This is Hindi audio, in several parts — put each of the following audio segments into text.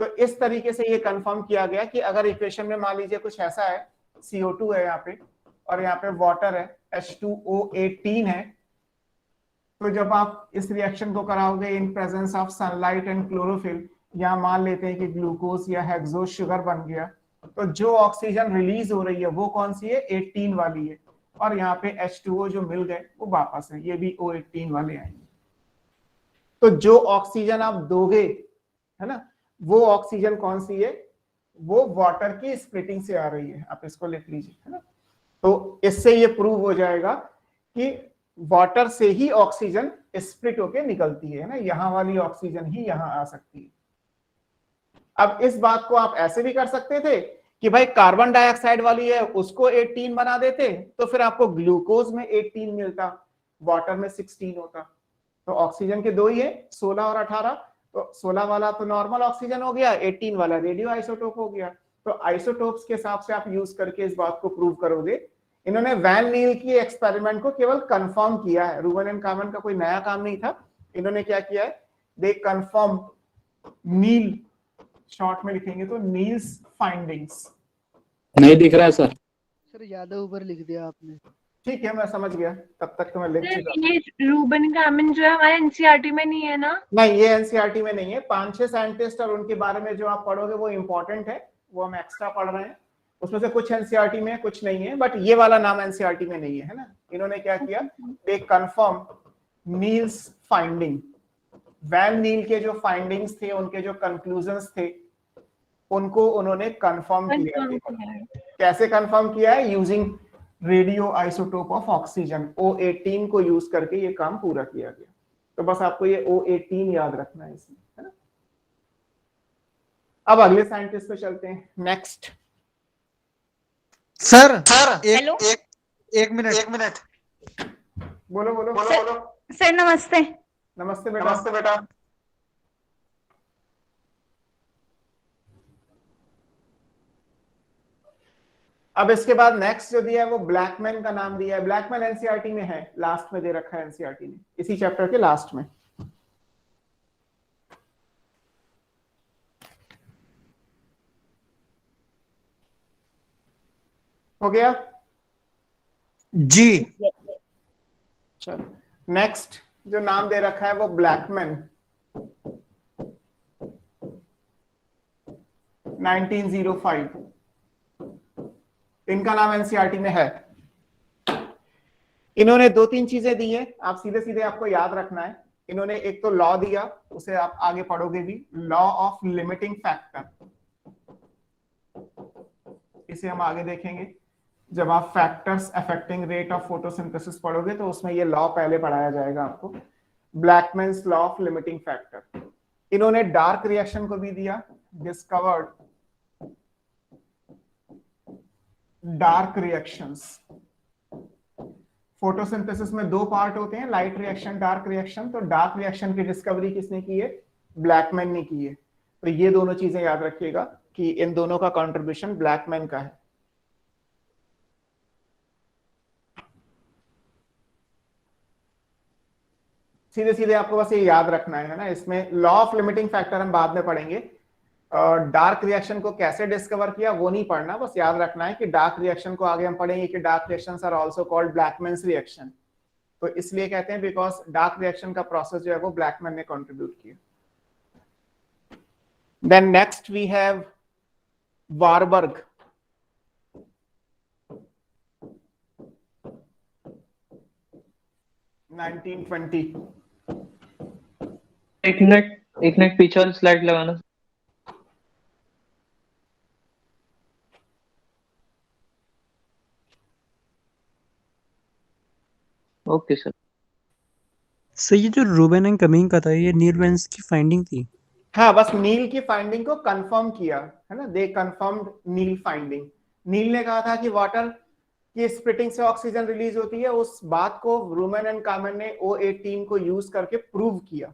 तो इस तरीके से ये कंफर्म किया गया कि अगर इक्वेशन में मान लीजिए कुछ ऐसा है, CO2 है यहाँ पे और यहाँ पे वाटर है, H2O18 है, तो जब आप इस रिएक्शन को कराओगे in presence of sunlight and chlorophyll, यहाँ मान लेते हैं कि ग्लूकोज या हेक्सोज शुगर बन गया, तो जो ऑक्सीजन रिलीज हो रही है वो कौन सी है, 18 वाली है, और यहाँ पे H2O जो मिल गए वो वापस है, ये भी O18 वाले आएंगे। तो जो ऑक्सीजन आप दोगे, है ना, वो ऑक्सीजन कौन सी है, वो वाटर की स्प्लिटिंग से आ रही है, आप इसको लिख लीजिए, है ना। तो इससे ये प्रूव हो जाएगा कि वाटर से ही ऑक्सीजन स्प्लिट होके निकलती है ना, यहां वाली ऑक्सीजन ही यहां आ सकती है। अब इस बात को आप ऐसे भी कर सकते थे कि भाई कार्बन डाइऑक्साइड वाली है उसको 18 बना देते, तो फिर आपको ग्लूकोज में 18 मिलता, वाटर में 16 होता। तो ऑक्सीजन के दो ही है, 16 और 18, तो 16 वाला तो नॉर्मल ऑक्सीजन हो गया, 18 वाला रेडियो आइसोटोप हो गया। तो आइसोटोप्स के हिसाब से आप यूज करके इस बात को प्रूव करोगे। इन्होंने वैन नील की एक्सपेरिमेंट को केवल कंफर्म किया है, रूबन एंड कामन का कोई नया काम नहीं था। इन्होंने क्या किया है, दे कंफर्म नील, शॉर्ट में लिखेंगे तो नील्स फाइंडिंग्स। नहीं दिख रहा है सर। सर ज्यादा ऊपर लिख दिया आपने। ठीक है, मैं समझ गया, तब तक तो मैं लिख चुका। ये रूबन कामन जो है हमारे एनसीईआरटी में नहीं है ना? नहीं, ये एनसीईआरटी में नहीं है। 5-6 साइंटिस्ट और उनके बारे में जो आप पढ़ोगे वो इंपॉर्टेंट है, वो हम एक्स्ट्रा पढ़ रहे हैं। उसमें से कुछ एनसीईआरटी में है, कुछ नहीं है, बट ये वाला नाम एनसीईआरटी में नहीं है ना। इन्होंने क्या किया, they confirm Niel's finding, van Niel के जो फाइंडिंग्स थे, उनके जो कंक्लूजन्स थे, उनको उन्होंने कंफर्म किया है। कैसे कंफर्म किया है, using radio isotope of oxygen, O18 को यूज करके ये काम पूरा किया गया। तो बस आपको ये O18 याद रखना है इसमें, है ना। अब अगले साइंटिस्ट पे चलते हैं, नेक्स्ट। सर हेलो एक मिनट। बोलो बोलो सर नमस्ते। नमस्ते बेटा। अब इसके बाद नेक्स्ट जो दिया है वो ब्लैकमैन का नाम दिया है। ब्लैकमैन एनसीईआरटी में है, लास्ट में दे रखा है एनसीईआरटी ने, इसी चैप्टर के लास्ट में। हो गया जी। चलो, नेक्स्ट जो नाम दे रखा है वो ब्लैकमैन, 1905। इनका नाम एनसीईआरटी में है। इन्होंने 2-3 चीजें दी हैं, आप सीधे सीधे आपको याद रखना है। इन्होंने एक तो लॉ दिया, उसे आप आगे पढ़ोगे भी, लॉ ऑफ लिमिटिंग फैक्टर। इसे हम आगे देखेंगे जब आप factors affecting rate of photosynthesis पढ़ोगे, तो उसमें ये लॉ पहले पढ़ाया जाएगा आपको, ब्लैकमैन्स लॉ ऑफ लिमिटिंग फैक्टर। इन्होंने डार्क रिएक्शन को भी दिया, डिस्कवर्ड डार्क रिएक्शंस। फोटोसिंथेसिस में 2 पार्ट होते हैं, लाइट रिएक्शन, डार्क रिएक्शन। तो डार्क रिएक्शन की डिस्कवरी किसने की है, ब्लैकमैन ने की है। तो ये दोनों चीजें याद रखिएगा कि इन दोनों का कंट्रीब्यूशन ब्लैकमैन का है। सीधे सीधे आपको बस ये याद रखना है ना। इसमें लॉ ऑफ लिमिटिंग फैक्टर हम बाद में पढ़ेंगे, डार्क रिएक्शन को कैसे डिस्कवर किया वो नहीं पढ़ना, बस याद रखना है कि डार्क रिएक्शन को आगे हम पढ़ेंगे कि dark reactions are also called Blackman's reaction. तो इसलिए कहते हैं बिकॉज डार्क रिएक्शन का प्रोसेस जो है वो ब्लैकमैन ने कंट्रीब्यूट किया। Then next we have Warburg, 1920। एक मिनट पीछे वाली स्लाइड लगाना। Okay sir. सर ये जो रूबेन एंड कमिंग का था, ये नील वेंस की फाइंडिंग थी? हाँ, बस नील की फाइंडिंग को कंफर्म किया है ना, दे कंफर्म्ड नील फाइंडिंग। नील ने कहा था कि वाटर की स्प्लिटिंग से ऑक्सीजन रिलीज होती है, उस बात को रूबेन एंड कामन ने O18 को यूज करके प्रूव किया,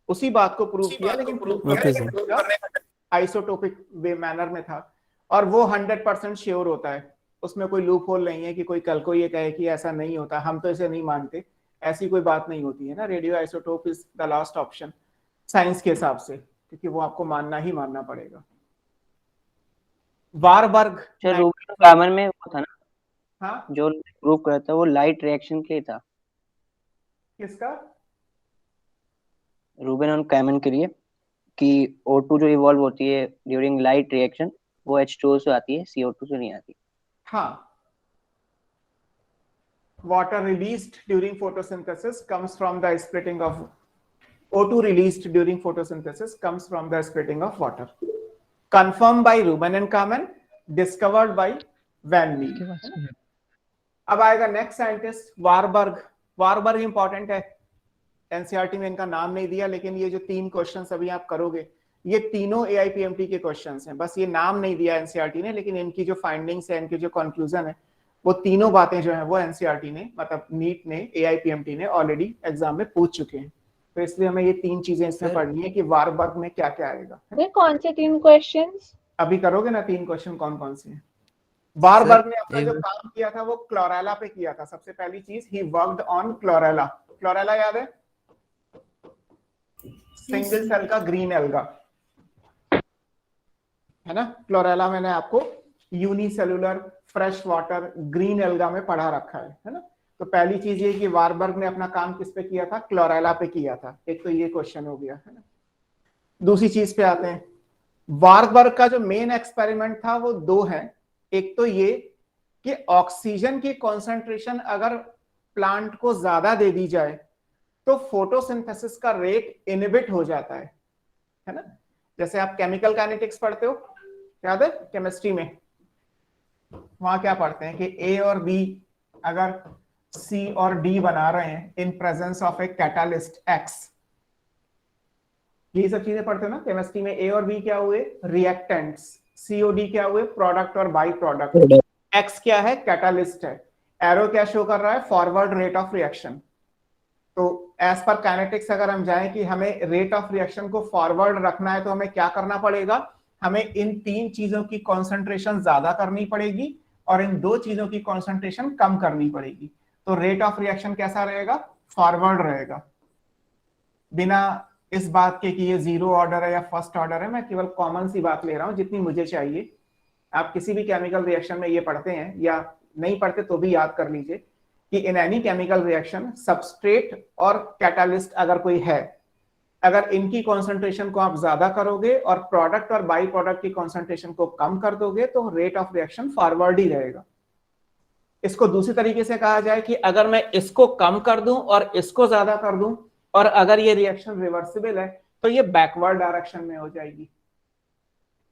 उसी बात को प्रूव किया, लेकिन प्रूव करने आइसोटोपिक वे मैनर में था, और वो 100% श्योर होता है। उसमें कोई लूप होल नहीं है कि कोई कल को ये कहे कि ऐसा नहीं होता, हम तो इसे नहीं मानते, ऐसी कोई बात नहीं होती है ना। Radio isotope is the last option science के हिसाब से। क्योंकि वो आपको मानना ही मानना पड़ेगा। वारबर्ग, अच्छा, रूबेन कामन में वो था ना, हाँ जो प्रूव करा था वो लाइट रिएक्शन के लिए था, किसका? रूबेन और कामन के लिए, कि O2 जो इवॉल्व होती है ड्यूरिंग लाइट रिएक्शन वो H2O से आती है, CO2 से नहीं आती। हाँ, water released during photosynthesis comes from the splitting of O2 released during photosynthesis comes from the splitting of water. Confirmed by Rubin and Kamen, discovered by Van Meele. अब आएगा next scientist Warburg. Warburg important है, एनसीईआरटी में इनका नाम नहीं दिया, लेकिन ये जो 3 क्वेश्चंस अभी आप करोगे ये तीनों एआईपीएमटी के क्वेश्चंस हैं, बस ये नाम नहीं दिया एनसीईआरटी ने, लेकिन इनकी जो फाइंडिंग्स है, इनकी जो कंक्लूजन है, वो तीनों बातें जो है वो एनसीईआरटी ने, मतलब नीट ने, एआईपीएमटी ने ऑलरेडी एग्जाम में पूछ चुके हैं। तो इसलिए हमें ये 3 चीजें इसमें पढ़नी है कि वारबर्ग में क्या क्या आएगा। कौन से 3 क्वेश्चंस अभी करोगे ना 3 क्वेश्चन, कौन कौन से हैं। वारबर्ग ने अपना जो काम किया था वो क्लोरेला पे किया था। सबसे पहली चीज, he worked on chlorella. Chlorella याद है, सिंगल सेल का ग्रीन एल्गा है ना। क्लोरेला मैंने आपको unicellular fresh water green alga में पढ़ा रखा है ना। तो पहली चीज ये कि वारबर्ग ने अपना काम किस पे किया था, क्लोरेला पे किया था। एक तो ये क्वेश्चन हो गया है ना। दूसरी चीज पे आते हैं, वारबर्ग का जो मेन एक्सपेरिमेंट था वो 2 है। एक तो ये कि ऑक्सीजन की कॉन्सेंट्रेशन अगर प्लांट को ज्यादा दे दी जाए तो फोटोसिंथेसिस का रेट इनहिबिट हो जाता है ना। जैसे आप केमिकल काइनेटिक्स पढ़ते हो, याद है केमिस्ट्री में, वहां क्या पढ़ते हैं कि ए और बी अगर सी और डी बना रहे हैं in presence of a catalyst x, ये सब चीजें पढ़ते हो ना केमिस्ट्री में। ए और बी क्या हुए, रिएक्टेंट्स, सी और डी क्या हुए, प्रोडक्ट और बाई प्रोडक्ट, एक्स क्या है, कैटालिस्ट है। एरो क्या शो कर रहा है, फॉरवर्ड रेट ऑफ रिएक्शन। तो एज पर काइनेटिक्स अगर हम जाएं कि हमें रेट ऑफ रिएक्शन को फॉरवर्ड रखना है तो हमें क्या करना पड़ेगा, हमें इन 3 चीजों की कॉन्सेंट्रेशन ज्यादा करनी पड़ेगी और इन 2 चीजों की कॉन्सेंट्रेशन कम करनी पड़ेगी। तो रेट ऑफ रिएक्शन कैसा रहेगा, फॉरवर्ड रहेगा। बिना इस बात के कि ये 0 ऑर्डर है या फर्स्ट ऑर्डर है, मैं केवल कॉमन सी बात ले रहा हूं जितनी मुझे चाहिए। आप किसी भी केमिकल रिएक्शन में ये पढ़ते हैं या नहीं पढ़ते तो भी याद कर लीजिए कि in any chemical reaction substrate और कैटालिस्ट अगर कोई है, अगर इनकी कॉन्सेंट्रेशन को आप ज्यादा करोगे और प्रोडक्ट और बाई प्रोडक्ट की कॉन्सेंट्रेशन को कम कर दोगे तो रेट ऑफ रिएक्शन फॉरवर्ड ही रहेगा। इसको दूसरी तरीके से कहा जाए कि अगर मैं इसको कम कर दूं और इसको ज्यादा कर दूं और अगर ये रिएक्शन रिवर्सिबल है तो ये बैकवर्ड डायरेक्शन में हो जाएगी।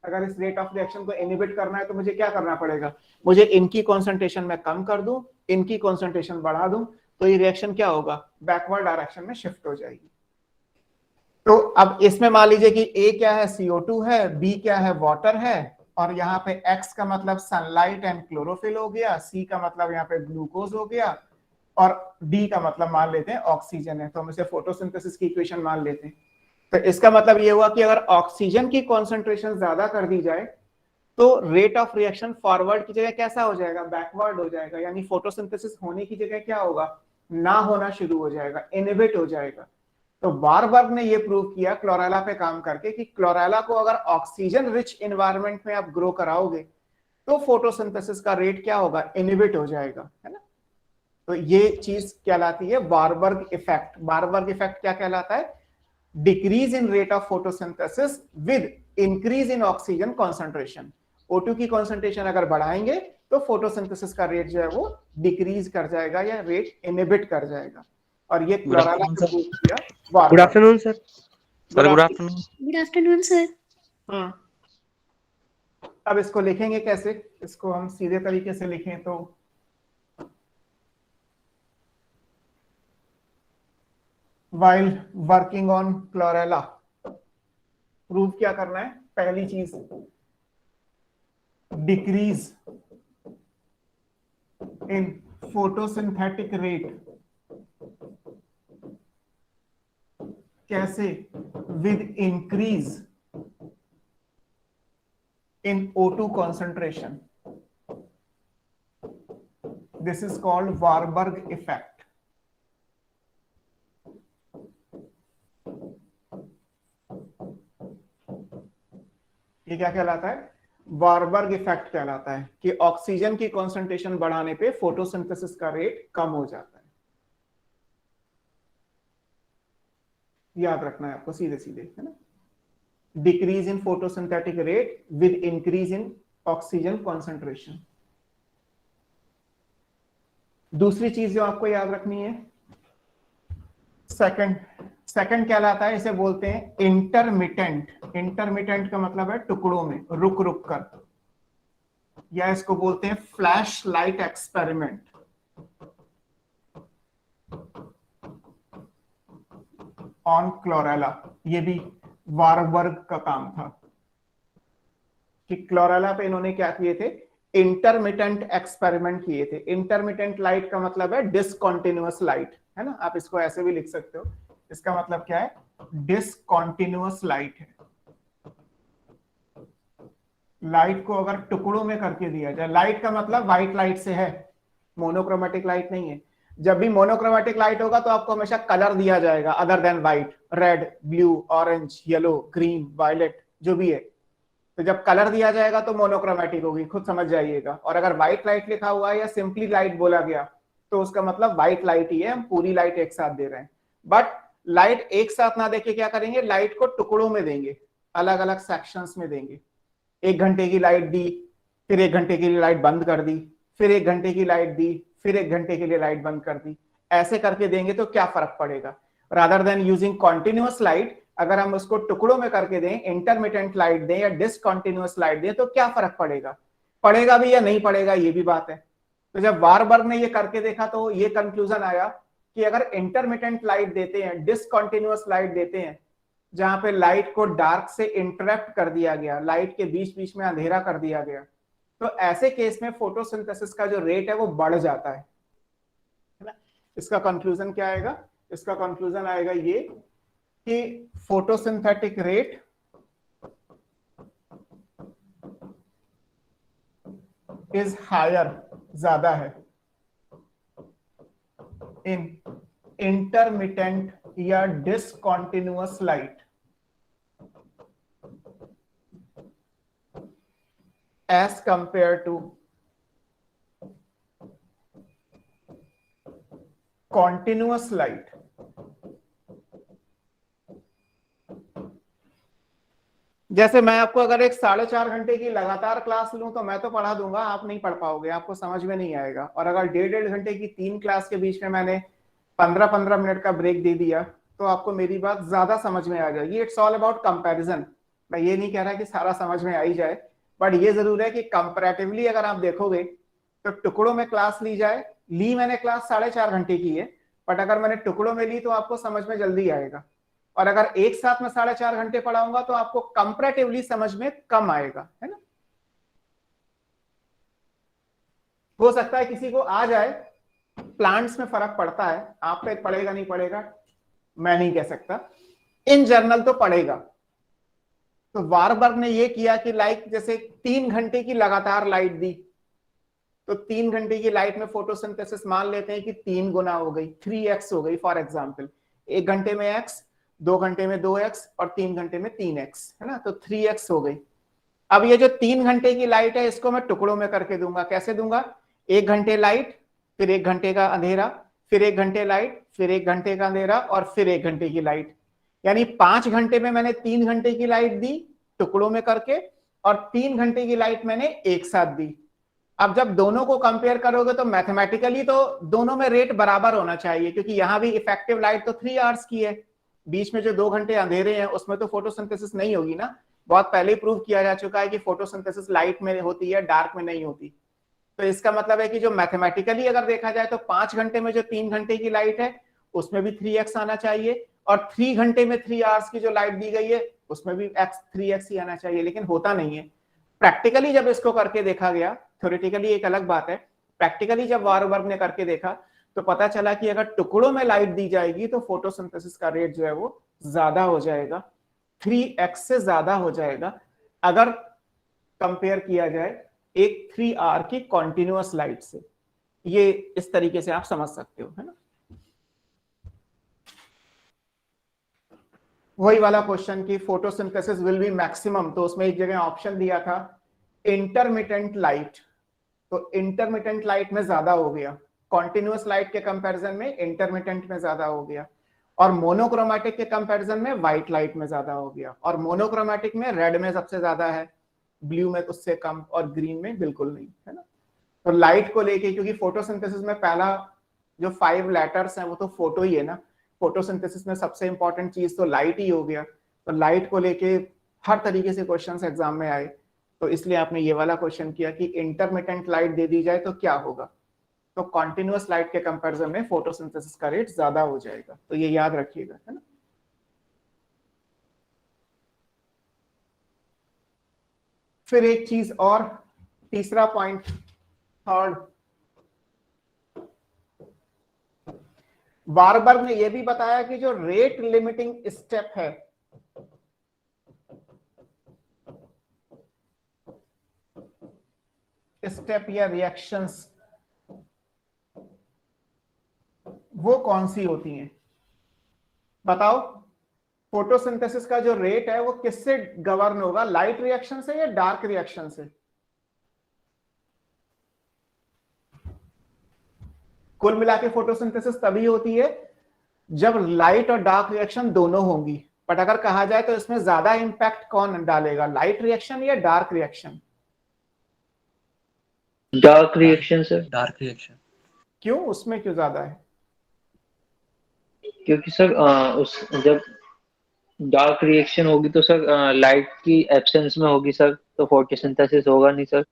अगर इस रेट ऑफ रिएक्शन को इनहिबिट करना है तो मुझे क्या करना पड़ेगा, मुझे इनकी कॉन्सेंट्रेशन में कम कर दूं, इनकी कॉन्सेंट्रेशन बढ़ा दूं, तो ये रिएक्शन क्या होगा, बैकवर्ड डायरेक्शन में शिफ्ट हो जाएगी। तो अब इसमें मान लीजिए कि ए क्या है, CO2 है, बी क्या है, वाटर है, और यहाँ पे X का मतलब सनलाइट एंड क्लोरोफिल हो गया, C का मतलब यहाँ पे ग्लूकोज हो गया, और D का मतलब मान लेते हैं ऑक्सीजन है। तो हम इसे फोटोसिंथेसिस की इक्वेशन मान लेते हैं। तो इसका मतलब ये हुआ कि अगर ऑक्सीजन की कॉन्सेंट्रेशन ज्यादा कर दी जाए तो रेट ऑफ रिएक्शन फॉरवर्ड की जगह कैसा हो जाएगा, बैकवर्ड हो जाएगा। यानी फोटोसिंथेसिस होने की जगह क्या होगा, ना होना शुरू हो जाएगा, इनहिबिट हो जाएगा। तो वारबर्ग ने ये प्रूव किया क्लोरेला पे काम करके कि क्लोरेला को अगर ऑक्सीजन रिच एनवायरनमेंट में आप ग्रो कराओगे तो फोटोसिंथेसिस का रेट क्या होगा, इनहिबिट हो जाएगा, है ना। तो ये चीज कहलाती है वारबर्ग इफेक्ट। वारबर्ग इफेक्ट क्या कहलाता है, decrease in rate of photosynthesis with increase in oxygen concentration. O2 की कॉन्सेंट्रेशन अगर बढ़ाएंगे तो फोटोसिंथेसिस का रेट जो है वो डिक्रीज कर जाएगा या रेट इनहिबिट कर जाएगा। और ये क्लोरेला ने प्रूव किया। Good afternoon sir. Sir good afternoon. Good afternoon sir. अब इसको लिखेंगे कैसे, इसको हम सीधे तरीके से लिखें तो while working on chlorella prove क्या करना है, पहली चीज डिक्रीज इन फोटोसिंथेटिक रेट। कैसे, with increase in O2 concentration. This is called Warburg effect. ये क्या कहलाता है? वारबर्ग इफेक्ट कहलाता है कि ऑक्सीजन की कॉन्सेंट्रेशन बढ़ाने पे फोटोसिंथेसिस का रेट कम हो जाता है। याद रखना है आपको सीधे सीधे, है ना? Decrease in photosynthetic rate with increase in oxygen concentration. दूसरी चीज जो आपको याद रखनी है, सेकंड कहलाता है, इसे बोलते हैं इंटरमिटेंट। इंटरमिटेंट का मतलब है टुकड़ों में, रुक रुक कर, या इसको बोलते हैं flash light experiment. On chlorella, ये भी वारबर्ग का काम था कि क्लोरेला पे इन्होंने क्या किए थे? इंटरमिटेंट एक्सपेरिमेंट किए थे। इंटरमिटेंट लाइट का मतलब है डिसकंटिन्यूअस लाइट, है ना? आप इसको ऐसे भी लिख सकते हो। इसका मतलब क्या है? डिसकंटिन्यूअस लाइट है। लाइट को अगर टुकड़ों में करके दिया जाए, लाइट का मतलब व्हाइट लाइट से है, मोनोक्रोमेटिक लाइट नहीं है। जब भी मोनोक्रोमेटिक लाइट होगा तो आपको हमेशा कलर दिया जाएगा other than white, red, blue, orange, yellow, green, violet, जो भी है। तो जब कलर दिया जाएगा तो मोनोक्रोमेटिक होगी, खुद समझ जाइएगा। और अगर व्हाइट लाइट लिखा हुआ है या सिंपली लाइट बोला गया तो उसका मतलब व्हाइट लाइट ही है, हम पूरी लाइट एक साथ दे रहे हैं। बट लाइट एक साथ ना देके क्या करेंगे? लाइट को टुकड़ों में देंगे, अलग अलग सेक्शंस में देंगे। 1 घंटे की लाइट दी, फिर 1 घंटे के लिए लाइट बंद कर दी, फिर 1 घंटे की लाइट दी, फिर 1 घंटे के लिए लाइट बंद कर दी। ऐसे करके देंगे तो क्या फर्क पड़ेगा? Rather than using continuous light, अगर हम उसको टुकड़ों में करके दें, इंटरमिटेंट लाइट दें या डिसकंटिन्यूअस लाइट दें, तो क्या फर्क पड़ेगा? पड़ेगा भी या नहीं पड़ेगा, ये भी बात है। तो जब वारबर्ग ने ये करके देखा तो ये कंक्लूजन आया कि अगर इंटरमिटेंट लाइट देते हैं, डिसकंटिन्यूअस लाइट देते हैं, जहां पे लाइट को डार्क से इंटरप्ट कर दिया गया, लाइट के बीच बीच में अंधेरा कर दिया गया, तो ऐसे केस में फोटोसिंथेसिस का जो रेट है वो बढ़ जाता है ना? इसका कंक्लूजन क्या आएगा? इसका कंक्लूजन आएगा ये कि फोटोसिंथेटिक रेट इज हायर, ज्यादा है, इन इंटरमिटेंट या discontinuous light as compare to continuous light. जैसे मैं आपको अगर एक 4.5 घंटे की लगातार क्लास लूं तो मैं तो पढ़ा दूंगा, आप नहीं पढ़ पाओगे, आपको समझ में नहीं आएगा। और अगर 1.5 घंटे की 3 क्लास के बीच में मैंने 15-15 मिनट का ब्रेक दे दिया तो आपको मेरी बात ज्यादा समझ में आ जाएगी। It's all about comparison. मैं ये नहीं कह रहा कि सारा समझ में आ ही जाए, बट ये जरूर है कि कंपैरेटिवली अगर आप देखोगे तो टुकड़ों में क्लास ली जाए, ली मैंने क्लास 4.5 घंटे की है, बट अगर मैंने टुकड़ों में ली तो आपको समझ में जल्दी आएगा। और अगर एक साथ में 4.5 घंटे पढ़ाऊंगा तो आपको कंपैरेटिवली समझ में कम आएगा, है ना? हो सकता है किसी को आ जाए, प्लांट्स में फर्क पड़ता है, आप पे पड़ेगा नहीं पड़ेगा मैं नहीं कह सकता, इन जनरल तो पड़ेगा। तो वारबर्ग ने ये किया कि लाइक जैसे 3 घंटे की लगातार लाइट दी, तो 3 घंटे की लाइट में फोटोसिंथेसिस मान लेते हैं कि 3 गुना हो गई, 3x हो गई फॉर एग्जाम्पल। 1 घंटे में x, 2 घंटे में 2x और 3 घंटे में 3x, है ना? तो 3x हो गई। अब ये जो 3 घंटे की लाइट है इसको मैं टुकड़ों में करके दूंगा। कैसे दूंगा? 1 घंटे लाइट, फिर 1 घंटे का अंधेरा, फिर 1 घंटे लाइट, फिर 1 घंटे का अंधेरा और फिर 1 घंटे की लाइट। यानी 5 घंटे में मैंने 3 घंटे की लाइट दी टुकड़ों में करके, और 3 घंटे की लाइट मैंने एक साथ दी। अब जब दोनों को कंपेयर करोगे तो मैथमेटिकली तो दोनों में रेट बराबर होना चाहिए, क्योंकि यहां भी इफेक्टिव लाइट तो 3 आवर्स की है, बीच में जो 2 घंटे अंधेरे हैं उसमें तो फोटोसिंथेसिस नहीं होगी ना। बहुत पहले ही प्रूव किया जा चुका है कि फोटोसिंथेसिस लाइट में होती है, डार्क में नहीं होती। तो इसका मतलब है कि जो मैथमेटिकली अगर देखा जाए तो 5 घंटे में जो 3 घंटे की लाइट है उसमें भी 3x आना चाहिए, और 3 घंटे में 3 आवर्स की जो लाइट दी गई है उसमें भी 3x ही आना चाहिए, लेकिन होता नहीं है। प्रैक्टिकली जब इसको करके देखा गया, थ्योरेटिकली एक अलग बात है, प्रैक्टिकली जब वारबर्ग ने करके देखा तो पता चला कि अगर टुकड़ों में लाइट दी जाएगी तो फोटोसिंथेसिस का रेट जो है वो ज्यादा हो जाएगा, 3x से ज्यादा हो जाएगा, अगर कंपेयर किया जाए एक 3 आवर की कॉन्टिन्यूअस लाइट से। ये इस तरीके से आप समझ सकते हो, है ना? वही वाला क्वेश्चन की फोटोसिंथेसिस विल बी मैक्सिमम, तो उसमें एक जगह ऑप्शन दिया था इंटरमिटेंट लाइट, तो इंटरमिटेंट लाइट में ज्यादा हो गया, कॉन्टिन्यूअस लाइट के कंपैरिजन में इंटरमिटेंट में ज्यादा हो गया, और मोनोक्रोमैटिक के कंपैरिजन में व्हाइट लाइट में ज्यादा हो गया, और मोनोक्रोमैटिक में रेड में सबसे ज्यादा है, ब्लू में उससे कम, और ग्रीन में बिल्कुल नहीं, है ना। तो लाइट को लेके, क्योंकि फोटोसिंथेसिस में पहला जो 5 लेटर्स हैं वो तो फोटो ही है ना, फोटोसिंथेसिस में सबसे इंपॉर्टेंट चीज तो लाइट ही हो गया, तो लाइट को लेके हर तरीके से क्वेश्चंस एग्जाम में आए, तो इसलिए आपने ये वाला क्वेश्चन किया कि इंटरमिटेंट लाइट दे दी जाए तो क्या होगा, तो कॉन्टिन्यूअस लाइट के कंपैरिजन में फोटोसिंथेसिस का रेट ज्यादा हो जाएगा, तो ये याद रखिएगा, है ना। फिर एक चीज और, तीसरा पॉइंट, थर्ड, वारबर्ग ने यह भी बताया कि जो रेट लिमिटिंग स्टेप है, स्टेप या रिएक्शंस, वो कौन सी होती हैं, बताओ। फोटोसिंथेसिस का जो रेट है वो किससे गवर्न होगा, लाइट रिएक्शन से या डार्क रिएक्शन से? कुल मिला के फोटोसिंथेसिस तभी होती है जब लाइट और डार्क रिएक्शन दोनों होंगी, बट अगर कहा जाए तो इसमें ज्यादा इंपैक्ट कौन डालेगा, लाइट रिएक्शन या dark reaction? Dark reaction sir. Dark reaction. क्यों, उसमें क्यों ज्यादा है? क्योंकि सर उस जब डार्क रिएक्शन होगी तो सर लाइट की एब्सेंस में होगी सर, तो फोटोसिंथेसिस होगा नहीं सर।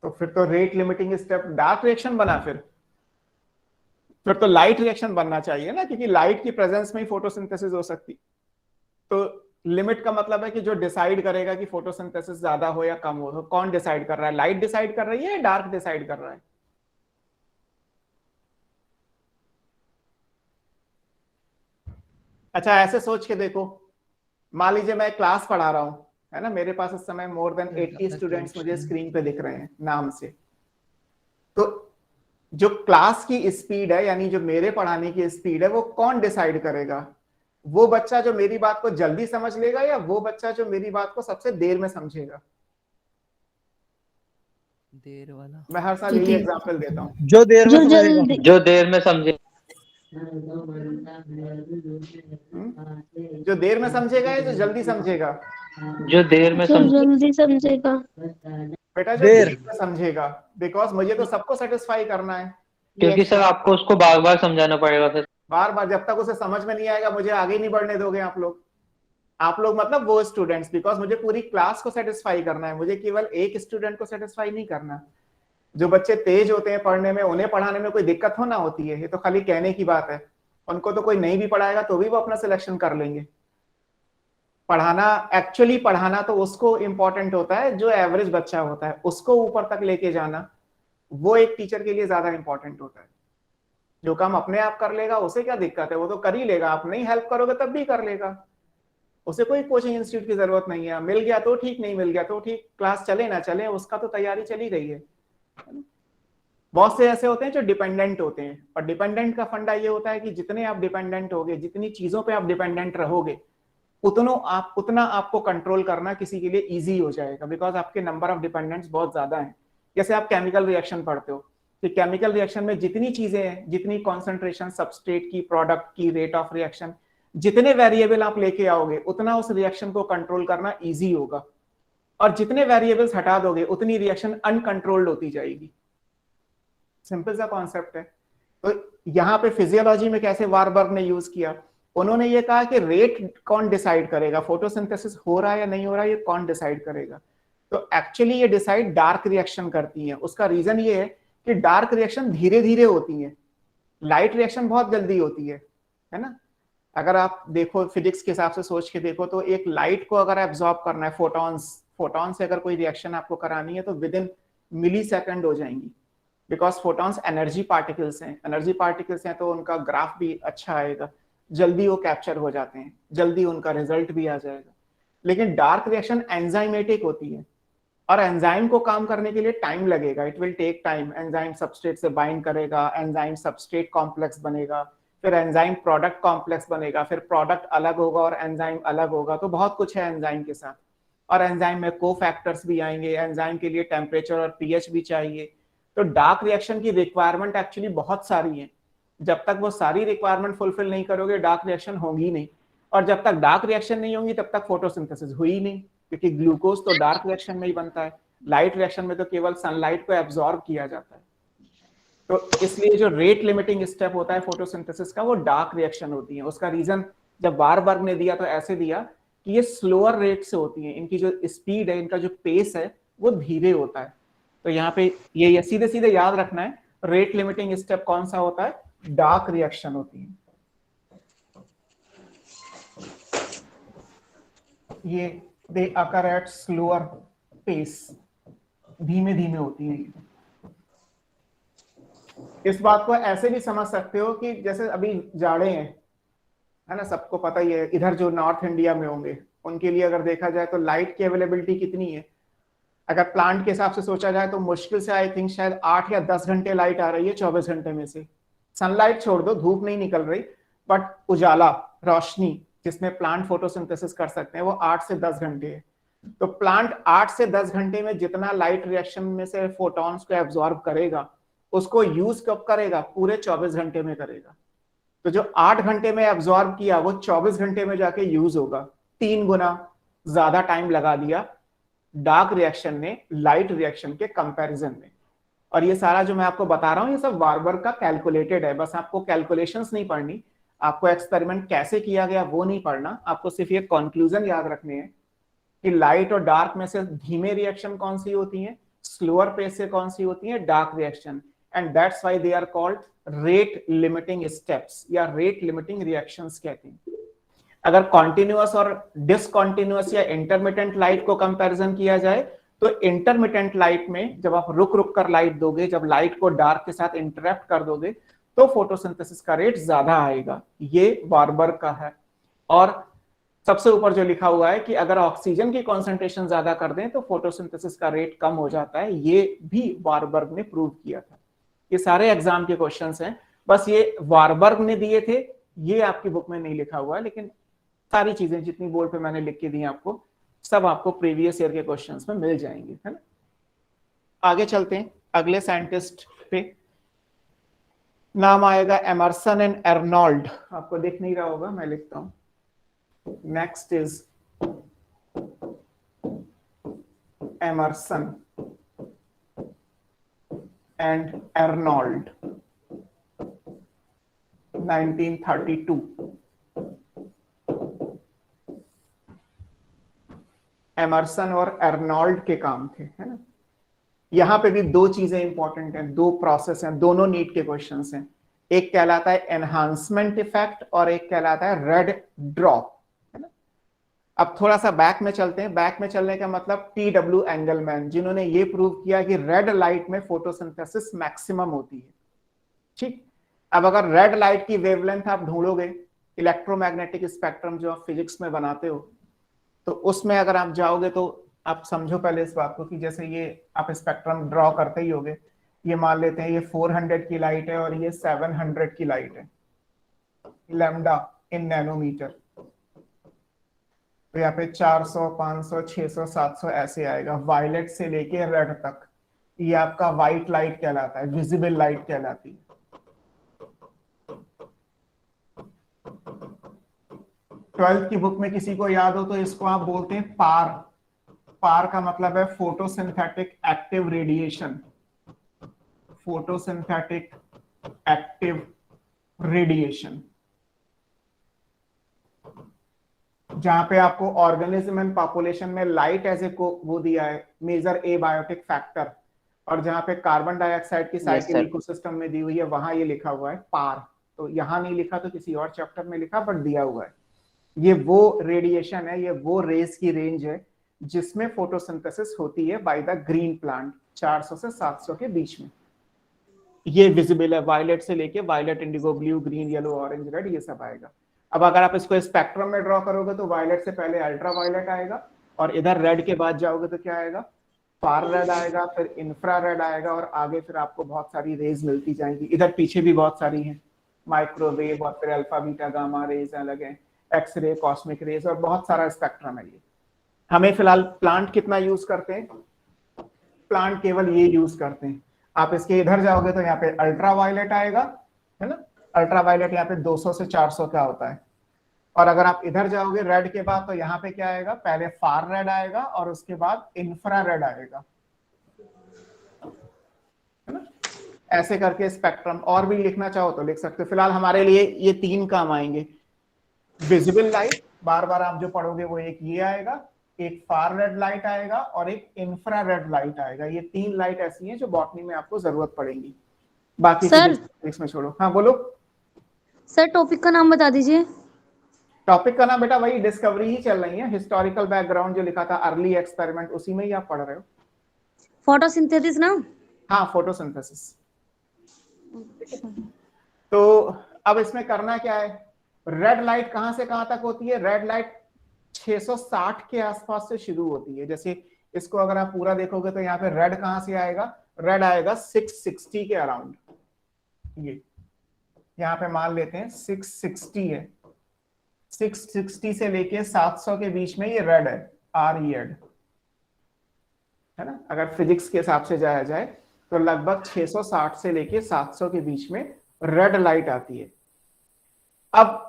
तो फिर तो rate limiting step dark reaction बना, फिर तो लाइट रिएक्शन बनना चाहिए ना, क्योंकि लाइट की प्रेजेंस में ही फोटोसिंथेसिस हो सकती। तो लिमिट का मतलब है कि जो डिसाइड करेगा कि फोटोसिंथेसिस ज्यादा हो या कम हो, तो कौन डिसाइड कर रहा है, लाइट डिसाइड कर रही है या डार्क डिसाइड कर रहा है? अच्छा ऐसे सोच के देखो, मान लीजिए मैं क्लास पढ़ा रहा हूं, है ना, मेरे पास इस समय मोर देन 80 स्टूडेंट्स मुझे स्क्रीन पे दिख रहे हैं नाम से, तो जो क्लास की स्पीड है, यानी जो मेरे पढ़ाने की स्पीड है, वो कौन डिसाइड करेगा? वो बच्चा जो मेरी बात को जल्दी समझ लेगा या वो बच्चा जो मेरी बात को सबसे देर में समझेगा? देर वाला। मैं हर साल यही एग्जांपल देता हूँ, जो देर में समझेगा। जो देर में समझे। जो देर में समझेगा या जो जल्दी समझेगा? जो देर में समझे। जल्दी समझेगा। बेटा जो देर में समझेगा, बिकॉज मुझे तो सबको सेटिस्फाई करना है, क्योंकि सर आपको उसको बार बार समझाना पड़ेगा सर। बार बार, जब तक उसे समझ में नहीं आएगा मुझे आगे नहीं बढ़ने दोगे आप लोग। आप लोग मतलब वो स्टूडेंट्स, बिकॉज मुझे पूरी क्लास को सेटिस्फाई करना है, मुझे केवल एक स्टूडेंट को सेटिस्फाई नहीं करना। जो बच्चे तेज होते हैं पढ़ने में, उन्हें पढ़ाने में कोई दिक्कत हो ना होती है, ये तो खाली कहने की बात है, उनको तो कोई नहीं भी पढ़ाएगा तो भी वो अपना सिलेक्शन कर लेंगे। पढ़ाना, एक्चुअली पढ़ाना तो उसको इंपॉर्टेंट होता है जो एवरेज बच्चा होता है, उसको ऊपर तक लेके जाना वो एक टीचर के लिए ज्यादा इंपॉर्टेंट होता है। जो काम अपने आप कर लेगा उसे क्या दिक्कत है, वो तो कर ही लेगा, आप नहीं हेल्प करोगे तब भी कर लेगा, उसे कोई कोचिंग इंस्टीट्यूट की जरूरत नहीं है। मिल गया तो ठीक, नहीं मिल गया तो ठीक, क्लास चले ना चले उसका तो तैयारी चली रही है। बहुत से ऐसे होते हैं जो डिपेंडेंट होते हैं, और डिपेंडेंट का फंडा ये होता है कि जितने आप डिपेंडेंट होगे, जितनी चीजों पे आप डिपेंडेंट रहोगे, उतना आपको कंट्रोल करना किसी के लिए इजी हो जाएगा, बिकॉज आपके नंबर ऑफ डिपेंडेंट्स बहुत ज्यादा हैं। जैसे आप केमिकल रिएक्शन पढ़ते हो, तो केमिकल रिएक्शन में जितनी चीजें हैं, जितनी कॉन्सेंट्रेशन सबस्ट्रेट की, प्रोडक्ट की, रेट ऑफ रिएक्शन, जितने वेरिएबल आप लेके आओगे उतना उस रिएक्शन को कंट्रोल करना इजी होगा, और जितने वेरिएबल्स हटा दोगे उतनी रिएक्शन अनकंट्रोल्ड होती जाएगी। सिंपल सा कॉन्सेप्ट है। तो यहाँ पे फिजियोलॉजी में कैसे वारबर्ग ने यूज किया, उन्होंने ये कहा कि रेट कौन डिसाइड करेगा, फोटोसिंथेसिस हो रहा है या नहीं हो रहा है, ये कौन डिसाइड करेगा? तो एक्चुअली ये डिसाइड डार्क रिएक्शन करती है। उसका रीजन ये है कि डार्क रिएक्शन धीरे धीरे होती है, लाइट रिएक्शन बहुत जल्दी होती है ना। अगर आप देखो फिजिक्स के हिसाब से सोच के देखो, तो एक लाइट को अगर एब्जॉर्ब करना है, फोटॉन से अगर कोई रिएक्शन आपको करानी है तो विद इन मिली सेकेंड हो जाएंगी, बिकॉज फोटॉन्स एनर्जी पार्टिकल्स हैं, एनर्जी पार्टिकल्स हैं तो उनका ग्राफ भी अच्छा आएगा, जल्दी वो कैप्चर हो जाते हैं, जल्दी उनका रिजल्ट भी आ जाएगा। लेकिन डार्क रिएक्शन एंजाइमेटिक होती है, और एंजाइम को काम करने के लिए टाइम लगेगा, it will take time. Enzyme substrate से बाइंड करेगा, एंजाइम सबस्ट्रेट कॉम्प्लेक्स बनेगा, फिर एंजाइम प्रोडक्ट कॉम्प्लेक्स बनेगा, फिर प्रोडक्ट अलग होगा और एंजाइम अलग होगा। तो बहुत कुछ है एंजाइम के साथ, और एंजाइम में कोफैक्टर्स भी आएंगे, एंजाइम के लिए टेम्परेचर और पीएच भी चाहिए। तो डार्क रिएक्शन की रिक्वायरमेंट एक्चुअली बहुत सारी है। जब तक वो सारी रिक्वायरमेंट फुलफिल नहीं करोगे डार्क रिएक्शन होगी नहीं, और जब तक डार्क रिएक्शन नहीं होगी तब तक फोटोसिंथेसिस हुई नहीं, क्योंकि ग्लूकोज तो डार्क रिएक्शन में ही बनता है, लाइट रिएक्शन में तो केवल सनलाइट को एब्जॉर्ब किया जाता है। तो इसलिए जो रेट लिमिटिंग स्टेप होता है फोटोसिंथेसिस का वो डार्क रिएक्शन होती है। उसका रीजन जब वारबर्ग ने दिया तो ऐसे दिया कि ये स्लोअर रेट से होती है, इनकी जो स्पीड है, इनका जो पेस है वो धीरे होता है। तो यहाँ पे ये सीधे सीधे याद रखना है, रेट लिमिटिंग स्टेप कौन सा होता है, डार्क रिएक्शन होती है। ये दे अकर एट स्लोअर पेस, धीमे धीमे होती है। इस बात को ऐसे भी समझ सकते हो कि जैसे अभी जाड़े हैं, है ना, सबको पता ही है, इधर जो नॉर्थ इंडिया में होंगे उनके लिए अगर देखा जाए तो लाइट की अवेलेबिलिटी कितनी है। अगर प्लांट के हिसाब से सोचा जाए तो मुश्किल से आई थिंक शायद 8 या 10 घंटे लाइट आ रही है 24 घंटे में से। सनलाइट छोड़ दो, धूप नहीं निकल रही, बट उजाला, रोशनी जिसमें प्लांट फोटोसिंथेसिस कर सकते हैं वो 8 से 10 घंटे है। तो प्लांट 8 से 10 घंटे में जितना लाइट रिएक्शन में से फोटॉन्स को एब्जॉर्ब करेगा उसको यूज कब करेगा, पूरे 24 घंटे में करेगा। तो जो 8 घंटे में एब्जॉर्ब किया वो 24 घंटे में जाके यूज होगा। 3 गुना ज्यादा टाइम लगा दिया डार्क रिएक्शन ने लाइट रिएक्शन के कंपैरिजन में। और ये सारा जो मैं आपको बता रहा हूं ये सब वारबर्ग का कैलकुलेटेड है, बस आपको कैलकुलेशंस नहीं पढ़नी, आपको एक्सपेरिमेंट कैसे किया गया वो नहीं पढ़ना, आपको सिर्फ ये कंक्लूजन याद रखने हैं कि लाइट और डार्क में से धीमे रिएक्शन कौन सी होती है, स्लोअर पेस से कौन सी होती है, dark reaction, and that's why they are called rate limiting steps या रेट लिमिटिंग रिएक्शंस कहते हैं। अगर कॉन्टिन्यूअस और डिसकॉन्टिन्यूअस या इंटरमिटेंट लाइट को कंपैरिजन किया जाए तो इंटरमिटेंट लाइट में जब आप रुक रुक कर लाइट दोगे, जब लाइट को डार्क के साथ इंटरेक्ट कर दोगे तो फोटोसिंथेसिस का रेट ज्यादा आएगा। ये वारबर्ग का है। और सबसे ऊपर जो लिखा हुआ है कि अगर ऑक्सीजन की कॉन्सेंट्रेशन ज्यादा कर दें तो फोटोसिंथेसिस का रेट कम हो जाता है, ये भी वारबर्ग ने प्रूव किया था। ये सारे एग्जाम के क्वेश्चंस हैं, बस ये वारबर्ग ने दिए थे, ये आपकी बुक में नहीं लिखा हुआ है, लेकिन सारी चीजें जितनी बोर्ड पे मैंने लिख के दी आपको सब आपको प्रीवियस ईयर के क्वेश्चंस में मिल जाएंगे, है ना। आगे चलते हैं अगले साइंटिस्ट पे। नाम आएगा एमर्सन एंड अर्नोल्ड। आपको दिख नहीं रहा होगा, मैं लिखता हूं। Next is Emerson and Arnold, 1932। Emerson और अर्नोल्ड के काम थे, है ना। यहां पे भी दो चीजें इंपॉर्टेंट हैं, दो प्रोसेस हैं, दोनों नीट के क्वेश्चंस हैं। एक कहलाता है एनहांसमेंट इफेक्ट और एक कहलाता है रेड ड्रॉप, है ना। अब थोड़ा सा बैक में चलते हैं। बैक में चलने का मतलब TW एंगलमैन, जिन्होंने ये प्रूव किया कि रेड लाइट में फोटोसिंथेसिस मैक्सिमम होती है। ठीक, अब अगर रेड लाइट की वेवलेंथ आप ढूंढोगे, इलेक्ट्रोमैग्नेटिक स्पेक्ट्रम जो आप फिजिक्स में बनाते हो, तो उसमें अगर आप जाओगे तो आप समझो पहले इस बात को कि जैसे ये आप स्पेक्ट्रम ड्रॉ करते ही होगे, ये मान लेते हैं ये 400 की लाइट है और ये 700 की लाइट है, लैम्डा इन नैनोमीटर। तो यहाँ पे 400, 500, 600, 700 ऐसे आएगा, वायलेट से लेके रेड तक। ये आपका व्हाइट लाइट कहलाता है, विजिबल लाइट कहलाती है। ट्वेल्थ की बुक में किसी को याद हो तो इसको आप बोलते हैं पार। पार का मतलब है photosynthetic active radiation, photosynthetic active radiation, जहां पे आपको ऑर्गेनिज्म एंड पॉपुलेशन में लाइट एज ए को वो दिया है, मेजर एबायोटिक फैक्टर, और जहां पे कार्बन डाइऑक्साइड की साइकिल इकोसिस्टम में दी हुई है वहां ये लिखा हुआ है पार। तो यहां नहीं लिखा तो किसी और चैप्टर में लिखा, बट दिया हुआ है। ये वो रेडिएशन है, ये वो रेस की रेंज है जिसमें फोटोसिंथेसिस होती है बाय द ग्रीन प्लांट, 400 से 700 के बीच में। ये विजिबल है, वायलेट से लेके violet, indigo, blue, green, yellow, orange, red, ये सब आएगा। अब अगर आप इसको स्पेक्ट्रम में ड्रॉ करोगे तो वायलेट से पहले अल्ट्रा वायलेट आएगा, और इधर रेड के बाद जाओगे तो क्या आएगा, फार रेड आएगा, फिर इंफ्रा रेड आएगा, और आगे फिर आपको बहुत सारी रेज मिलती जाएंगी। इधर पीछे भी बहुत सारी हैं, माइक्रोवेव और फिर अल्फा बीटा गामा रेज अलग है, एक्सरे, कॉस्मिक रेज और बहुत सारा स्पेक्ट्रम है ये। हमें फिलहाल प्लांट कितना यूज करते हैं, प्लांट केवल ये यूज करते हैं। आप इसके इधर जाओगे तो यहाँ पे अल्ट्रा वायलेट आएगा, है ना, अल्ट्रा वायलेट यहाँ पे 200 से 400 का होता है। और अगर आप इधर जाओगे रेड के बाद तो यहाँ पे क्या आएगा, पहले फार रेड आएगा और उसके बाद इंफ्रा रेड आएगा, है ना। ऐसे करके स्पेक्ट्रम और भी लिखना चाहो तो लिख सकते हो। फिलहाल हमारे लिए ये 3 काम आएंगे। विजिबल लाइट, बार बार आप जो पढ़ोगे वो एक ये आएगा, एक फार रेड लाइट आएगा और एक इंफ्रा रेड लाइट आएगा। ये 3 लाइट ऐसी हैं जो बॉटनी में आपको जरूरत पड़ेगी, बाकी सर इसमें छोड़ो। हाँ बोलो सर, टॉपिक का नाम बता दीजिए। टॉपिक का नाम बेटा वही डिस्कवरी ही चल रही है, हिस्टोरिकल बैकग्राउंड जो लिखा था अर्ली एक्सपेरिमेंट, उसी में ही आप पढ़ रहे हो। फोटोसिंथेसिस ना? हाँ फोटोसिंथेसिस। तो अब इसमें करना क्या है, रेड लाइट कहां से कहां तक होती है, रेड लाइट 660 के आसपास से शुरू होती है। जैसे इसको अगर आप पूरा देखोगे तो यहाँ पे रेड कहां से आएगा, रेड आएगा 660 के अराउंड। ये यहाँ पे मान लेते हैं 660 है, 660 से लेके 700 के बीच में ये रेड है, RED, है ना। अगर फिजिक्स के हिसाब से जाया जाए तो लगभग 660 से लेके 700 के बीच में रेड लाइट आती है। अब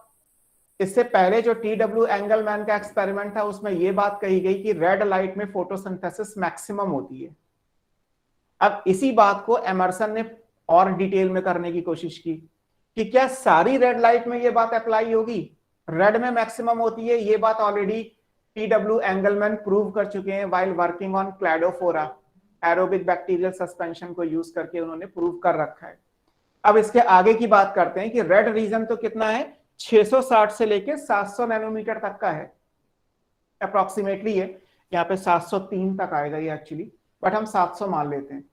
इससे पहले जो TW एंगलमैन का एक्सपेरिमेंट था उसमें यह बात कही गई कि रेड लाइट में फोटोसिंथेसिस मैक्सिमम होती है। अब इसी बात को एमर्सन ने और डिटेल में करने की कोशिश की कि क्या सारी रेड लाइट में ये बात अप्लाई होगी, रेड में मैक्सिमम होती है। ये बात ऑलरेडी TW एंगलमैन प्रूव कर चुके हैं while working on Cladophora, aerobic bacterial suspension को यूज करके उन्होंने प्रूव कर रखा है। अब इसके आगे की बात करते हैं कि रेड रीजन तो कितना है, 660 से लेके 700 नैनोमीटर तक का है अप्रोक्सीमेटली है। यहाँ पे 703 तक आएगा ये एक्चुअली, बट हम 700 मान लेते हैं।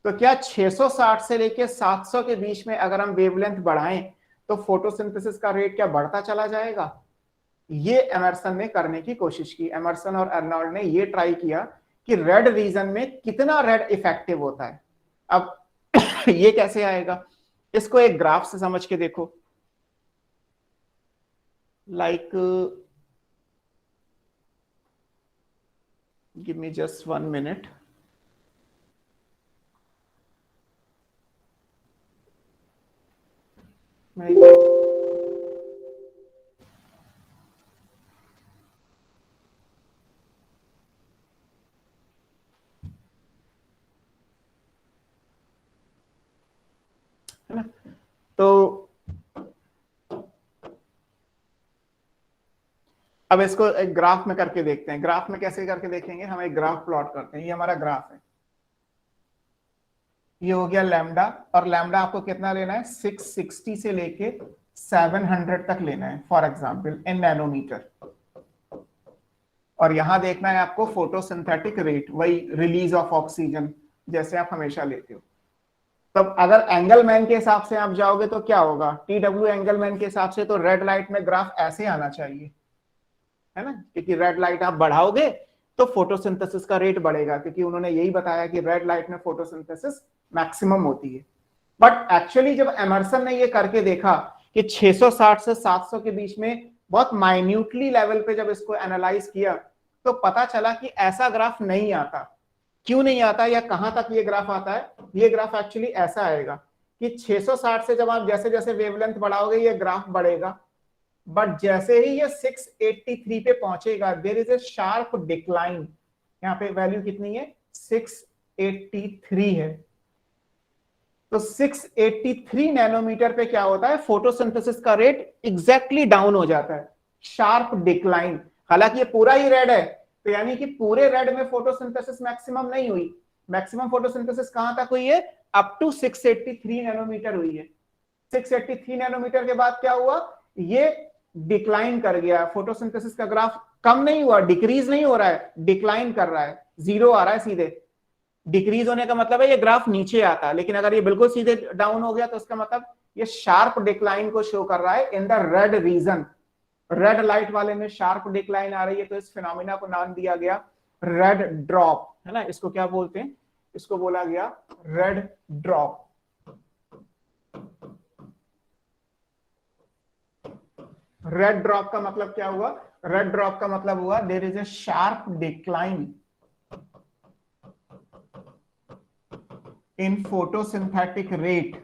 तो क्या 660 से लेके 700 के बीच में अगर हम वेवलेंथ बढ़ाएं तो फोटोसिंथेसिस का रेट क्या बढ़ता चला जाएगा? ये एमर्सन ने करने की कोशिश की। एमर्सन और अर्नोल्ड ने ये ट्राई किया कि रेड रीजन में कितना रेड इफेक्टिव होता है। अब ये कैसे आएगा, इसको एक ग्राफ से समझ के देखो। Like give me just 1 minute. है ना, तो अब इसको एक ग्राफ में करके देखते हैं। ग्राफ में कैसे करके देखेंगे, हम एक ग्राफ प्लॉट करते हैं। ये हमारा ग्राफ है, ये हो गया लैम्डा, और लैम्डा आपको कितना लेना है, 660 से लेके 700 तक लेना है फॉर एग्जांपल इन नैनोमीटर। और यहां देखना है आपको फोटोसिंथेटिक रेट, वही रिलीज ऑफ ऑक्सीजन जैसे आप हमेशा लेते हो। तब अगर एंगलमैन के हिसाब से आप जाओगे तो क्या होगा, TW एंगलमैन के हिसाब से तो रेड लाइट में ग्राफ ऐसे आना चाहिए, है ना, क्योंकि रेड लाइट आप बढ़ाओगे तो फोटोसिंथेसिस का रेट बढ़ेगा, क्योंकि उन्होंने यही बताया कि रेड लाइट में फोटोसिंथेसिस मैक्सिमम होती है। बट एक्चुअली जब एमर्सन ने ये करके देखा कि 660 से 700 के बीच में बहुत माइन्यूटली लेवल पे जब इसको एनालाइज किया तो पता चला कि ऐसा ग्राफ नहीं आता। क्यों नहीं आता या कहां तक ये ग्राफ आता है, ये ग्राफ एक्चुअली ऐसा आएगा कि 660 से जब आप जैसे जैसे वेवलेंथ बढ़ाओगे ये ग्राफ बढ़ेगा, बट जैसे ही ये 683 पे पहुंचेगा there is a sharp decline. यहाँ पे वैल्यू कितनी है, 683 है। तो 683 नैनोमीटर पे क्या होता है, फोटोसिंथेसिस का रेट एग्जैक्टली डाउन हो जाता है, शार्प डिक्लाइन। हालांकि ये पूरा ही रेड है, तो यानी कि पूरे रेड में फोटोसिंथेसिस मैक्सिमम नहीं हुई। मैक्सिमम फोटोसिंथेसिस कहां तक हुई है, अप टू 683 नैनोमीटर हुई है। 683 नैनोमीटर के बाद क्या हुआ, ये डिक्लाइन कर गया। फोटोसिंथेसिस का ग्राफ कम नहीं हुआ, डिक्रीज नहीं हो रहा है, डिक्लाइन कर रहा है, 0 आ रहा है सीधे। डिक्रीज होने का मतलब है ये ग्राफ नीचे आता है, लेकिन अगर ये बिल्कुल सीधे डाउन हो गया तो उसका मतलब ये शार्प डिक्लाइन को शो कर रहा है in the red region. Red light वाले में शार्प डिक्लाइन आ रही है, तो इस फिनोमिना को नाम दिया गया रेड ड्रॉप, है ना। इसको क्या बोलते हैं, इसको बोला गया रेड ड्रॉप। रेड ड्रॉप का मतलब क्या हुआ? रेड ड्रॉप का मतलब हुआ there is a sharp decline in photosynthetic rate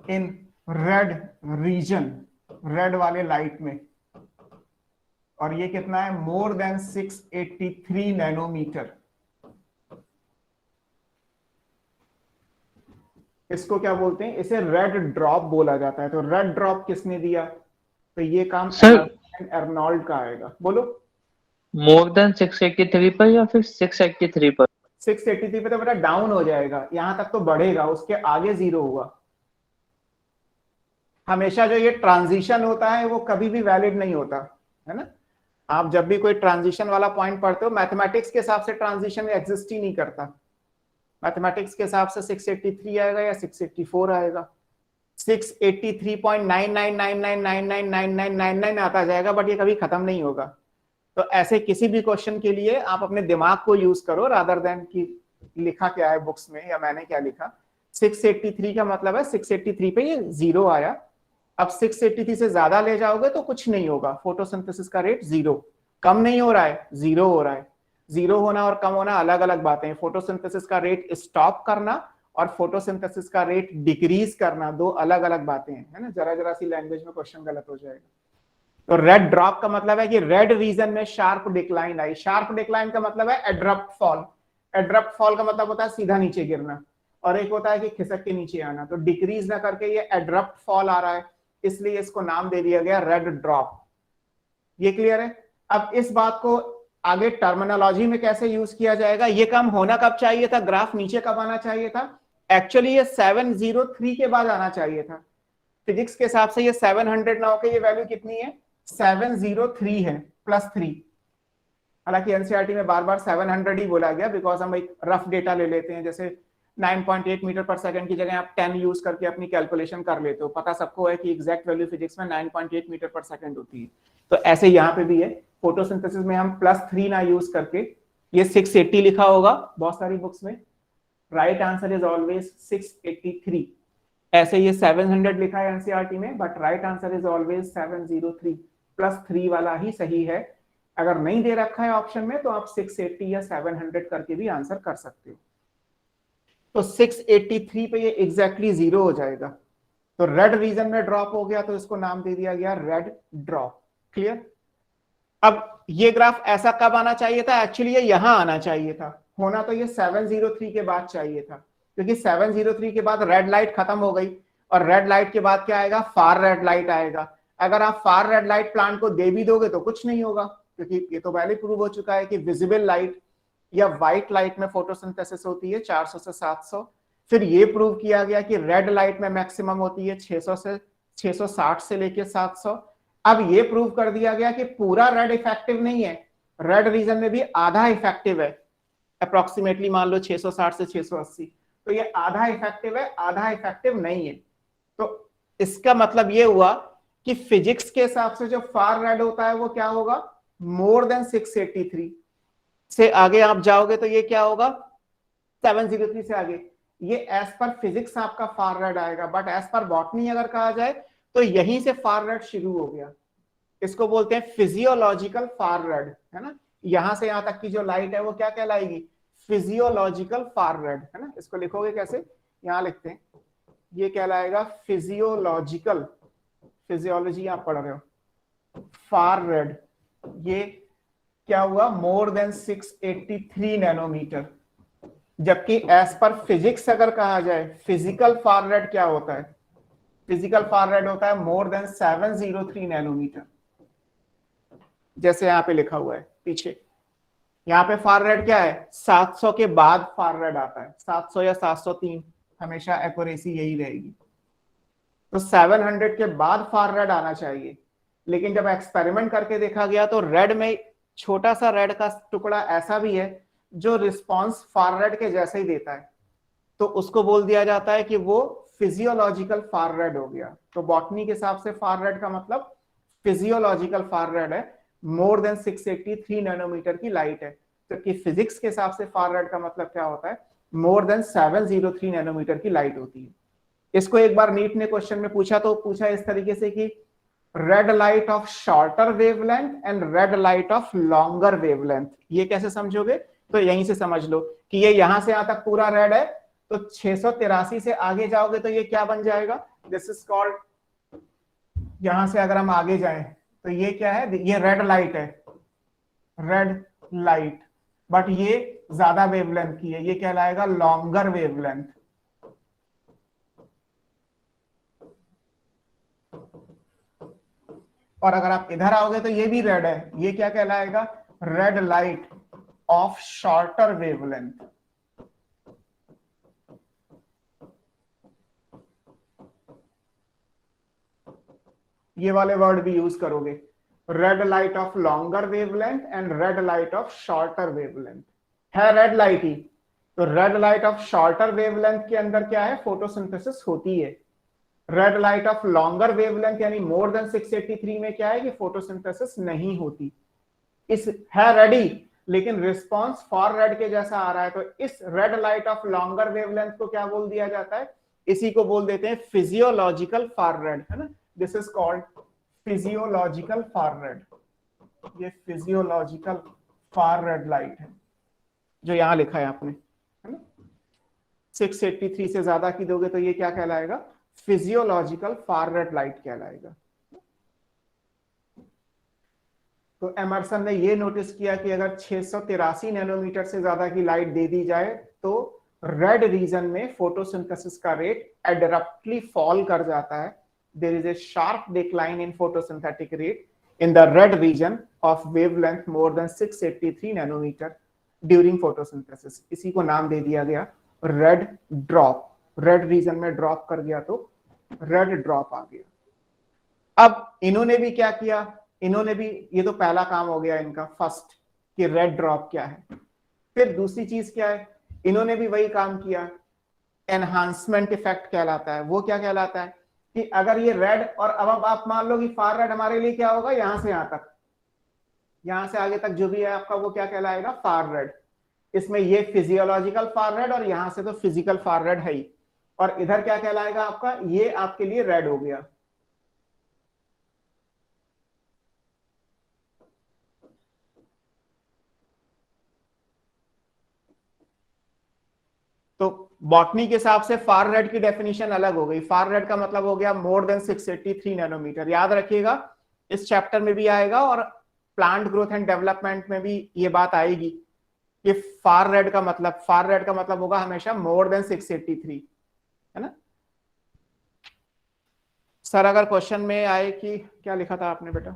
in red region, red वाले लाइट में, और ये कितना है? More than 683 nanometre. इसको क्या बोलते हैं? इसे रेड ड्रॉप बोला जाता है। तो रेड ड्रॉप किसने दिया? तो ये काम सर अर्नोल्ड का आएगा। बोलो। मोर देन 683 पर या फिर 683 पर? 683 पे तो बेटा डाउन हो जाएगा, यहां तक तो बढ़ेगा, उसके आगे 0 होगा। हमेशा जो ये ट्रांजिशन होता है वो कभी भी वैलिड नहीं होता है ना। आप जब भी कोई ट्रांजिशन वाला पॉइंट पढ़ते हो, मैथमेटिक्स के हिसाब से ट्रांजिशन एग्जिस्ट ही नहीं करता। मैथमेटिक्स के हिसाब से 683 आएगा या 684 आएगा, 683.9999999999 आता जाएगा, बट ये कभी खत्म नहीं होगा। तो ऐसे किसी भी क्वेश्चन के लिए आप अपने दिमाग को यूज करो रादर देन कि लिखा क्या है बुक्स में या मैंने क्या लिखा। 683 का मतलब है 683 पे ये 0 आया। अब 683 से ज्यादा ले जाओगे तो कुछ नहीं होगा, फोटोसिंथेसिस का रेट 0, कम नहीं हो रहा है, 0 हो रहा है। 0 होना और कम होना अलग अलग बातें हैं। फोटोसिंथेसिस का रेट स्टॉप करना और फोटोसिंथेसिस का रेट डिक्रीज करना दो अलग अलग बातें हैं, है ना। जरा जरा सी लैंग्वेज में क्वेश्चन गलत हो जाएगा। तो रेड ड्रॉप का मतलब है कि रेड रीजन में शार्प डिक्लाइन आई। शार्प डिक्लाइन का मतलब है एड्रप्ट फॉल। एड्रप्ट फॉल का मतलब होता है सीधा नीचे गिरना, और एक होता है कि खिसक के नीचे आना। तो डिक्रीज ना करके ये एड्रप्ट फॉल आ रहा है, इसलिए इसको नाम दे दिया गया रेड ड्रॉप। ये क्लियर है? अब इस बात को आगे टर्मिनोलॉजी में कैसे यूज किया जाएगा? ये काम होना कब चाहिए था? ग्राफ नीचे कब आना चाहिए था? एक्चुअली ये 703 के बाद आना चाहिए था। फिजिक्स के हिसाब से ये 700 ना होकर ये वैल्यू कितनी है? 703 है +3। हालांकि एनसीईआरटी में बार बार 700 ही बोला गया, बिकॉज हम एक रफ डेटा ले लेते हैं। जैसे 9.8 मीटर पर सेकंड की जगह आप 10 यूज करके अपनी कैलकुलेशन कर लेते हो। पता सबको है कि एग्जैक्ट वैल्यू फिजिक्स में 9.8 मीटर पर सेकंड होती है। तो ऐसे यहाँ पे भी है। फोटोसिंथेसिस में हम +3 ना यूज करके ये 680 लिखा होगा बहुत सारी बुक्स में। Right answer is always 683। ऐसे ये 700 लिखा है एनसीईआरटी में, but right answer is always 703। +3 वाला ही सही है। अगर नहीं दे रखा है ऑप्शन में तो आप 680 या 700 करके भी आंसर कर सकते हो। तो 683 पे ये एग्जैक्टली 0 हो जाएगा। तो रेड रीजन में ड्रॉप हो गया तो इसको नाम दे दिया गया रेड ड्रॉप। क्लियर? अब ये ग्राफ ऐसा कब आना चाहिए था? एक्चुअली ये यहां आना चाहिए था। होना तो ये 703 के बाद चाहिए था, क्योंकि 703 के बाद रेड लाइट खत्म हो गई, और रेड लाइट के बाद क्या आएगा? फार रेड लाइट आएगा। अगर आप फार रेड लाइट प्लांट को दे भी दोगे तो कुछ नहीं होगा, क्योंकि ये तो पहले प्रूव हो चुका है कि विजिबल लाइट या व्हाइट लाइट में फोटोसिंथेसिस होती है 400 से 700। फिर ये प्रूव किया गया कि रेड लाइट में मैक्सिमम होती है 600 से 660 से लेके 700। अब ये प्रूव कर दिया गया कि पूरा रेड इफेक्टिव नहीं है, रेड रीजन में भी आधा इफेक्टिव है, अप्रोक्सीमेटली मान लो 660 से 680। तो ये आधा इफेक्टिव है, आधा इफेक्टिव नहीं है। तो इसका मतलब ये हुआ कि फिजिक्स के हिसाब से जो फार रेड होता है वो क्या होगा? मोर देन 683 से आगे आप जाओगे तो ये क्या होगा? 703 से आगे ये एज पर फिजिक्स आपका फार रेड आएगा, बट एज पर बॉटनी अगर कहा जाए तो यहीं से फार रेड शुरू हो गया। इसको बोलते हैं फिजियोलॉजिकल फार रेड, है ना। यहां से यहां तक की जो लाइट है वो क्या कहलाएगी? फिजियोलॉजिकल फार रेड, है ना। इसको लिखोगे कैसे? यहां लिखते हैं, ये कहलाएगा फिजियोलॉजिकल, फिजियोलॉजी आप पढ़ रहे हो, फार रेड। ये क्या हुआ? More than 683 nanometre. जबकि एज पर फिजिक्स अगर कहा जाए फिजिकल फार रेड क्या होता है? फिजिकल फार रेड होता है मोर देन 703 नैनोमीटर, जैसे यहां पे लिखा हुआ है पीछे। यहां पे फार रेड क्या है? 700 के बाद फार रेड आता है, 700 या 703, हमेशा एक्यूरेसी यही रहेगी। तो 700 के बाद फार रेड आना चाहिए। लेकिन जब एक्सपेरिमेंट करके देखा गया तो रेड में छोटा सा रेड का टुकड़ा ऐसा भी है जो रिस्पॉन्स फार रेड के जैसे ही देता है, तो उसको बोल दिया जाता है कि वो फिजियोलॉजिकल फार रेड हो गया। तो बॉटनी के हिसाब से फार रेड का मतलब फिजियोलॉजिकल फार रेड है, मोर देन 683 नैनोमीटर की लाइट है। जबकि फिजिक्स के हिसाब से फार रेड का मतलब क्या होता है? मोर देन 703 नैनोमीटर की लाइट होती है। इसको एक बार नीट ने क्वेश्चन में पूछा तो पूछा इस तरीके से कि red light of shorter wavelength and red light of longer wavelength, ये कैसे समझोगे? तो यहीं से समझ लो कि ये यहां से यहां तक पूरा रेड है, तो 683 से आगे जाओगे तो ये क्या बन जाएगा? दिस इज कॉल्ड, यहां से अगर हम आगे जाएं तो ये क्या है? ये रेड लाइट है, रेड लाइट, बट ये ज्यादा वेवलेंथ की है, ये कहलाएगा लॉन्गर वेवलेंथ। और अगर आप इधर आओगे तो ये भी रेड है, ये क्या कहलाएगा? Red light of shorter wavelength. ये वाले वर्ड भी यूज करोगे, red light of longer wavelength and red light of shorter wavelength. है रेड लाइट ही, तो red light of shorter wavelength के अंदर क्या है? फोटोसिंथेसिस होती है। Red light of longer wavelength यानी मोर देन 683 में क्या है कि फोटोसिंथेसिस नहीं होती। इस है रेडी, लेकिन रिस्पांस फॉर रेड के जैसा आ रहा है, तो इस red light of longer wavelength को क्या बोल दिया जाता है? इसी को बोल देते हैं फिजियोलॉजिकल फार रेड, है ना। This is called physiological far red. ये फिजियोलॉजिकल फार रेड लाइट है जो यहां लिखा है आपने, है ना। 683 से ज्यादा की दोगे तो ये क्या कहलाएगा? फिजियोलॉजिकल फार रेड लाइट कहलाएगा। तो एमर्सन ने ये नोटिस किया कि अगर 683 नैनोमीटर से ज्यादा की लाइट दे दी जाए तो रेड रीजन में फोटोसिंथेसिस का रेट एब्रप्टली फॉल कर जाता है। There is a sharp decline in photosynthetic rate in the red region of wavelength more than 683 nanometre during photosynthesis. इसी को नाम दे दिया गया रेड ड्रॉप। रेड रीजन में ड्रॉप कर गया तो रेड ड्रॉप आ गया। अब इन्होंने भी क्या किया? इन्होंने भी, ये तो पहला काम हो गया इनका फर्स्ट, कि रेड ड्रॉप क्या है। फिर दूसरी चीज क्या है? इन्होंने भी वही काम किया, एनहांसमेंट इफेक्ट कहलाता है। वो क्या कहलाता है कि अगर ये रेड, और अब आप मान लो कि फार रेड हमारे लिए क्या होगा? यहां से यहां तक, यहां से आगे तक जो भी है आपका वो क्या कहलाएगा? Far red. इसमें ये फिजियोलॉजिकल फार रेड और यहां से तो फिजिकल फार रेड है ही, और इधर क्या कहलाएगा आपका? ये आपके लिए रेड हो गया। तो बॉटनी के हिसाब से फार रेड की डेफिनेशन अलग हो गई। फार रेड का मतलब हो गया मोर देन 683 नैनोमीटर। याद रखिएगा, इस चैप्टर में भी आएगा और प्लांट ग्रोथ एंड डेवलपमेंट में भी ये बात आएगी कि फार रेड का मतलब होगा हमेशा मोर देन 683, है ना। सर अगर क्वेश्चन में आए कि क्या लिखा था आपने बेटा?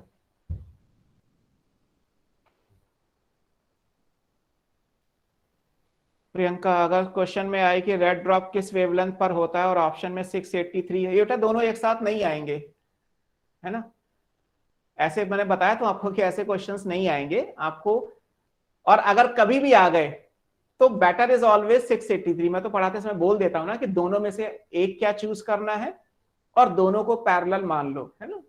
प्रियंका, अगर क्वेश्चन में आए कि रेड ड्रॉप किस वेवलेंथ पर होता है और ऑप्शन में 683 है, ये बेटा दोनों एक साथ नहीं आएंगे, है ना। ऐसे मैंने बताया तो आपको कि ऐसे क्वेश्चंस नहीं आएंगे आपको, और अगर कभी भी आ गए तो बेटर इज ऑलवेज 683। मैं तो पढ़ाते समय बोल देता हूं ना कि दोनों में से एक क्या चूज करना है और दोनों को पैरेलल मान लो, है ना।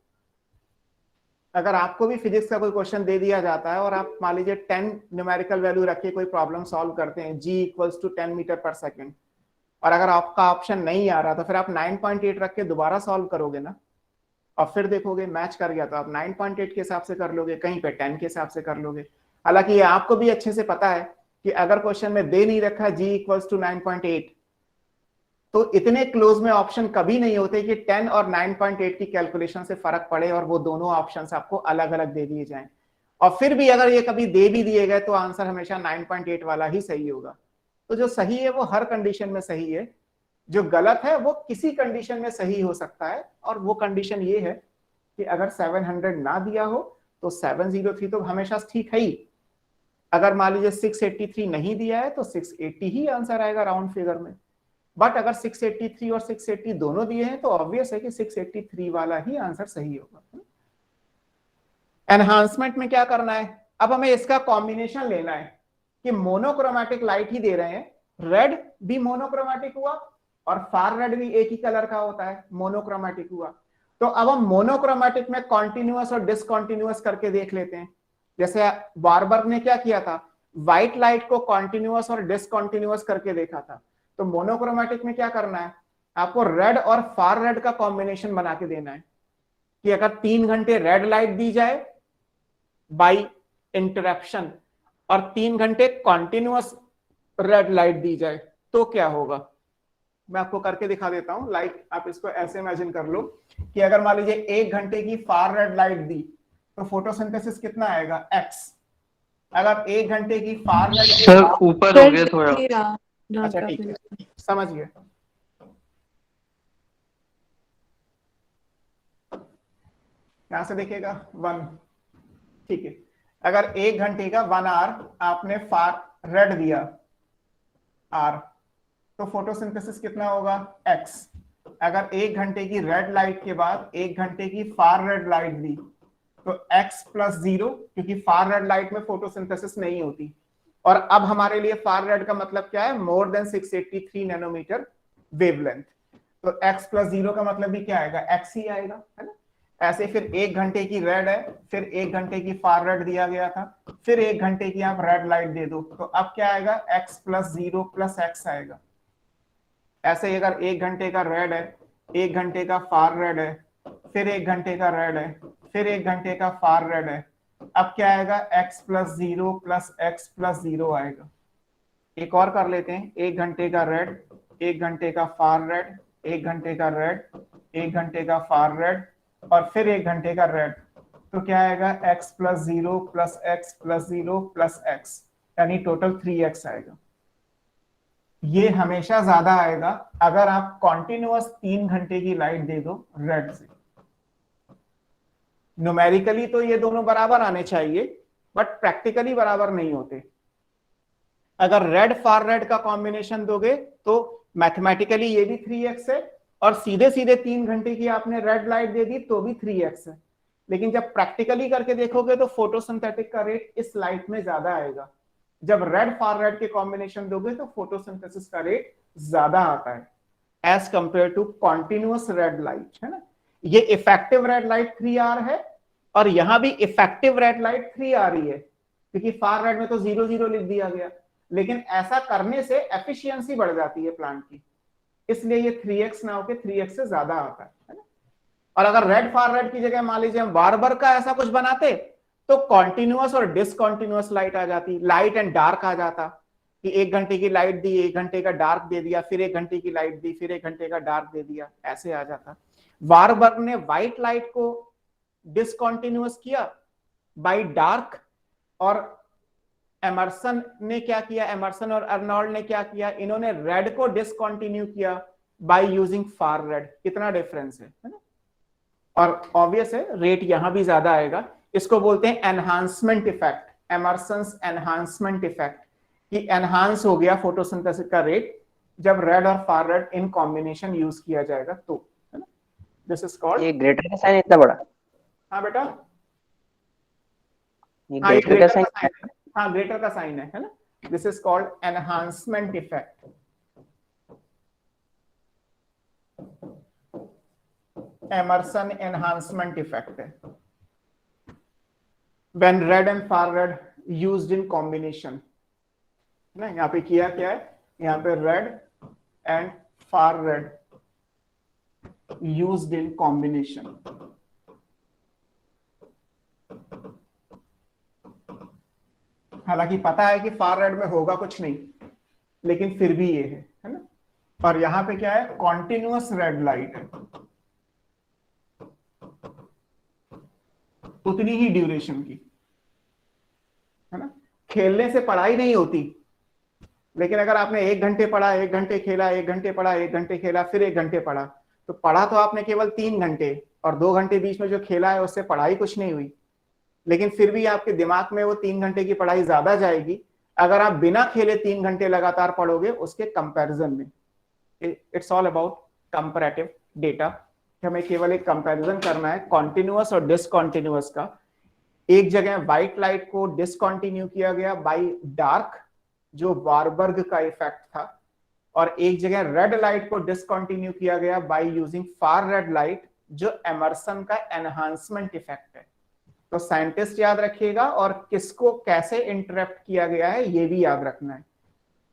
अगर आपको भी फिजिक्स का कोई क्वेश्चन दे दिया जाता है और आप मान लीजिए 10 न्यूमेरिकल वैल्यू रख के कोई प्रॉब्लम सॉल्व करते हैं, g = 10 मीटर पर सेकंड, और अगर आपका ऑप्शन नहीं आ रहा तो फिर आप 9.8 रख के दोबारा सॉल्व करोगे ना, और फिर देखोगे मैच कर गया तो आप 9.8 के हिसाब से कर लोगे, कहीं पे 10 के हिसाब से कर लोगे। हालांकि ये आपको भी अच्छे से पता है कि अगर क्वेश्चन में दे नहीं रखा g = 9.8 तो इतने क्लोज में ऑप्शन कभी नहीं होते कि 10 और 9.8 की कैलकुलेशन से फर्क पड़े और वो दोनों ऑप्शंस आपको अलग अलग दे दिए जाएं। और फिर भी अगर ये कभी दे भी दिए गए तो आंसर हमेशा 9.8 वाला ही सही होगा। तो जो सही है वो हर कंडीशन में सही है, जो गलत है वो किसी कंडीशन में सही हो सकता है, और वो कंडीशन ये है कि अगर 700 ना दिया हो तो 703 तो हमेशा ठीक है ही। अगर मान लीजिए 683 नहीं दिया है तो 680 ही आंसर आएगा राउंड फिगर में। बट अगर 683 और 680 दोनों दिए हैं तो ऑब्वियस है कि 683 वाला ही आंसर सही होगा। एनहांसमेंट में क्या करना है? अब हमें इसका कॉम्बिनेशन लेना है कि मोनोक्रोमैटिक लाइट ही दे रहे हैं, रेड भी मोनोक्रोमैटिक हुआ और फार रेड भी एक ही कलर का होता है, मोनोक्रोमैटिक हुआ। तो अब हम मोनोक्रोमैटिक में कॉन्टिन्यूअस और डिसकॉन्टिन्यूअस करके देख लेते हैं। जैसे बार्बर ने क्या किया था, व्हाइट लाइट को कॉन्टिन्यूअस और डिसकॉन्टिन्यूअस करके देखा था। तो मोनोक्रोमैटिक में क्या करना है, आपको रेड और फार रेड का कॉम्बिनेशन बना के देना है कि अगर 3 घंटे रेड लाइट दी जाए बाय इंटरप्शन और 3 घंटे कॉन्टिन्यूअस रेड लाइट दी जाए तो क्या होगा। मैं आपको करके दिखा देता हूं। लाइक आप इसको ऐसे इमेजिन कर लो कि अगर मान लीजिए 1 घंटे की फार रेड लाइट दी तो फोटोसिंथेसिस कितना आएगा x। अगर 1 घंटे की फार रेड सर ऊपर हो गया थोड़ा। अच्छा ठीक है, समझ गए। यहां से देखिएगा 1, ठीक है। अगर 1 घंटे का 1 आवर आपने फार रेड दिया r, तो फोटोसिंथेसिस कितना होगा x। अगर 1 घंटे की रेड लाइट के बाद 1 घंटे की फार रेड लाइट दी तो x + 0, क्योंकि फार रेड लाइट में फोटोसिंथेसिस नहीं होती। और अब हमारे लिए फार रेड का मतलब क्या है, मोर देन 683 नैनोमीटर वेवलेंथ। तो x + 0 का मतलब भी क्या आएगा, x ही आएगा, है ना। ऐसे फिर 1 घंटे की रेड है, फिर 1 घंटे की फार रेड दिया गया था, फिर 1 घंटे की आप रेड लाइट दे दो, तो अब क्या आएगा, x + 0 + x आएगा। ऐसे ही अगर 1 घंटे का रेड है, 1 घंटे का फार रेड है, फिर 1 घंटे का रेड है, फिर 1 घंटे का फार रेड है, अब क्या आएगा, x + 0 + x + 0 आएगा। एक और कर लेते हैं, 1 घंटे का रेड, 1 घंटे का फार रेड, 1 घंटे का रेड, 1 घंटे का फार रेड और फिर 1 घंटे का रेड, तो क्या आएगा, x + 0 + x + 0 + x, यानी टोटल 3x आएगा। ये हमेशा ज्यादा आएगा अगर आप कॉन्टिन्यूअस 3 घंटे की लाइट दे दो रेड से। न्यूमेरिकली तो ये दोनों बराबर आने चाहिए, बट प्रैक्टिकली बराबर नहीं होते। अगर रेड फार रेड का कॉम्बिनेशन दोगे तो मैथमेटिकली ये भी 3x है, और सीधे सीधे 3 घंटे की आपने रेड लाइट दे दी तो भी 3x है। लेकिन जब प्रैक्टिकली करके देखोगे तो फोटोसिंथेटिक का रेट इस लाइट में ज्यादा आएगा। जब रेड फार रेड के कॉम्बिनेशन दोगे तो फोटोसिंथेसिस का रेट ज्यादा आता है as compare to continuous red light, है ना। ये इफेक्टिव रेड लाइट 3R है और यहां भी इफेक्टिव रेड लाइट 3R ही है, क्योंकि फार रेड में तो 0 लिख दिया गया। लेकिन ऐसा करने से एफिशिएंसी बढ़ जाती है प्लांट की, इसलिए ये 3x ना होकर 3x से ज्यादा आता है ना। और अगर रेड फार रेड की जगह मान लीजिए हम बार का ऐसा कुछ बनाते तो कॉन्टिन्यूअस और डिसकॉन्टिन्यूअस लाइट आ जाती, लाइट एंड डार्क आ जाता कि 1 घंटे की लाइट दी, 1 घंटे का डार्क दे दिया, फिर 1 घंटे की लाइट दी, फिर 1 घंटे का डार्क दे दिया, ऐसे आ जाता। वारबर्ग ने व्हाइट लाइट को डिसकॉन्टिन्यूअस किया बाय डार्क, और एमर्सन ने क्या किया, एमर्सन और अर्नोल्ड ने क्या किया, इन्होंने रेड को डिसकॉन्टिन्यू किया बाय यूजिंग फार रेड। कितना डिफरेंस है ना। और ऑब्वियस है रेट यहां भी ज्यादा आएगा। इसको बोलते हैं एनहांसमेंट इफेक्ट, एमर्सन्स एनहांसमेंट इफेक्ट, कि एनहांस हो गया फोटोसिंथेसिस का रेट जब रेड और far red in combination use किया जाएगा तो, है ना। दिस इज कॉल्ड, ये ग्रेटर का साइन इतना बड़ा, हाँ बेटा, ये हाँ ये ग्रेटर का ग्रेटर का साइन, साइन है, हाँ ग्रेटर का साइन है ना। This is called enhancement effect. Emerson enhancement effect है when red and far red used in combination, ना। यहाँ पे किया क्या है, यहाँ पे red and far red used in combination। हालांकि पता है कि फार रेड में होगा कुछ नहीं, लेकिन फिर भी ये है ना। और यहाँ पे क्या है, कॉन्टिन्यूअस रेड लाइट है, उतनी ही ड्यूरेशन की, है ना। खेलने से पढ़ाई नहीं होती, लेकिन अगर आपने 1 घंटे पढ़ा, 1 घंटे खेला, 1 घंटे पढ़ा, 1 घंटे खेला, फिर 1 घंटे पढ़ा, तो पढ़ा तो आपने केवल 3 घंटे, और 2 घंटे बीच में जो खेला है उससे पढ़ाई कुछ नहीं हुई। लेकिन फिर भी आपके दिमाग में वो 3 घंटे की पढ़ाई ज्यादा जाएगी अगर आप बिना खेले 3 घंटे लगातार पढ़ोगे उसके कंपैरिजन में। It's all about comparative data. हमें केवल एक कंपैरिजन करना है कॉन्टिन्यूअस और डिसकॉन्टिन्यूअस का। एक जगह व्हाइट लाइट को डिसकॉन्टिन्यू किया गया बाय डार्क, जो वारबर्ग का इफेक्ट था, और एक जगह रेड लाइट को डिसकॉन्टिन्यू किया गया by using far red light, जो एमर्सन का एनहांसमेंट इफेक्ट है। तो साइंटिस्ट याद रखिएगा, और किसको कैसे इंटरप्ट किया गया है ये भी याद रखना है।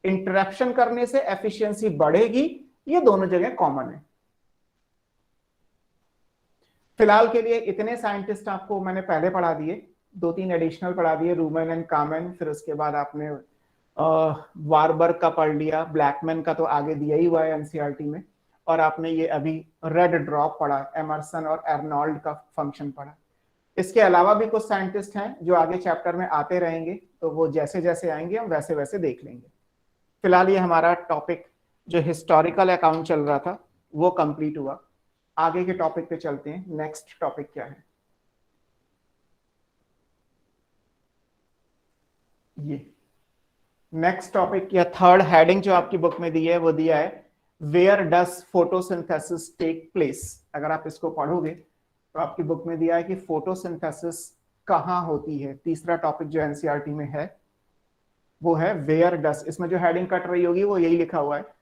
इंटरप्शन करने से एफिशिएंसी बढ़ेगी, ये दोनों जगह कॉमन है। फिलहाल के लिए इतने साइंटिस्ट आपको मैंने पहले पढ़ा दिए, 2-3 एडिशनल पढ़ा दिए, रूमन एंड कामन, फिर उसके बाद आपने वारबर्ग का पढ़ लिया, ब्लैकमैन का तो आगे दिया ही हुआ है एनसीईआरटी में, और आपने ये अभी रेड ड्रॉप पढ़ा, एमर्सन और अर्नोल्ड का फंक्शन पढ़ा। इसके अलावा भी कुछ साइंटिस्ट हैं जो आगे चैप्टर में आते रहेंगे, तो वो जैसे जैसे आएंगे हम वैसे वैसे देख लेंगे। फिलहाल ये हमारा टॉपिक जो हिस्टोरिकल अकाउंट चल रहा था वो कंप्लीट हुआ। आगे के टॉपिक पे चलते हैं। नेक्स्ट टॉपिक क्या है? ये नेक्स्ट टॉपिक या थर्ड हेडिंग जो आपकी बुक में दी है वो दिया है where does photosynthesis take place. अगर आप इसको पढ़ोगे तो आपकी बुक में दिया है कि फोटोसिंथेसिस कहाँ होती है। तीसरा टॉपिक जो एनसीईआरटी में है वो है वेयर डज। इसमें जो हेडिंग कट रही होगी वो यही लिखा हुआ है।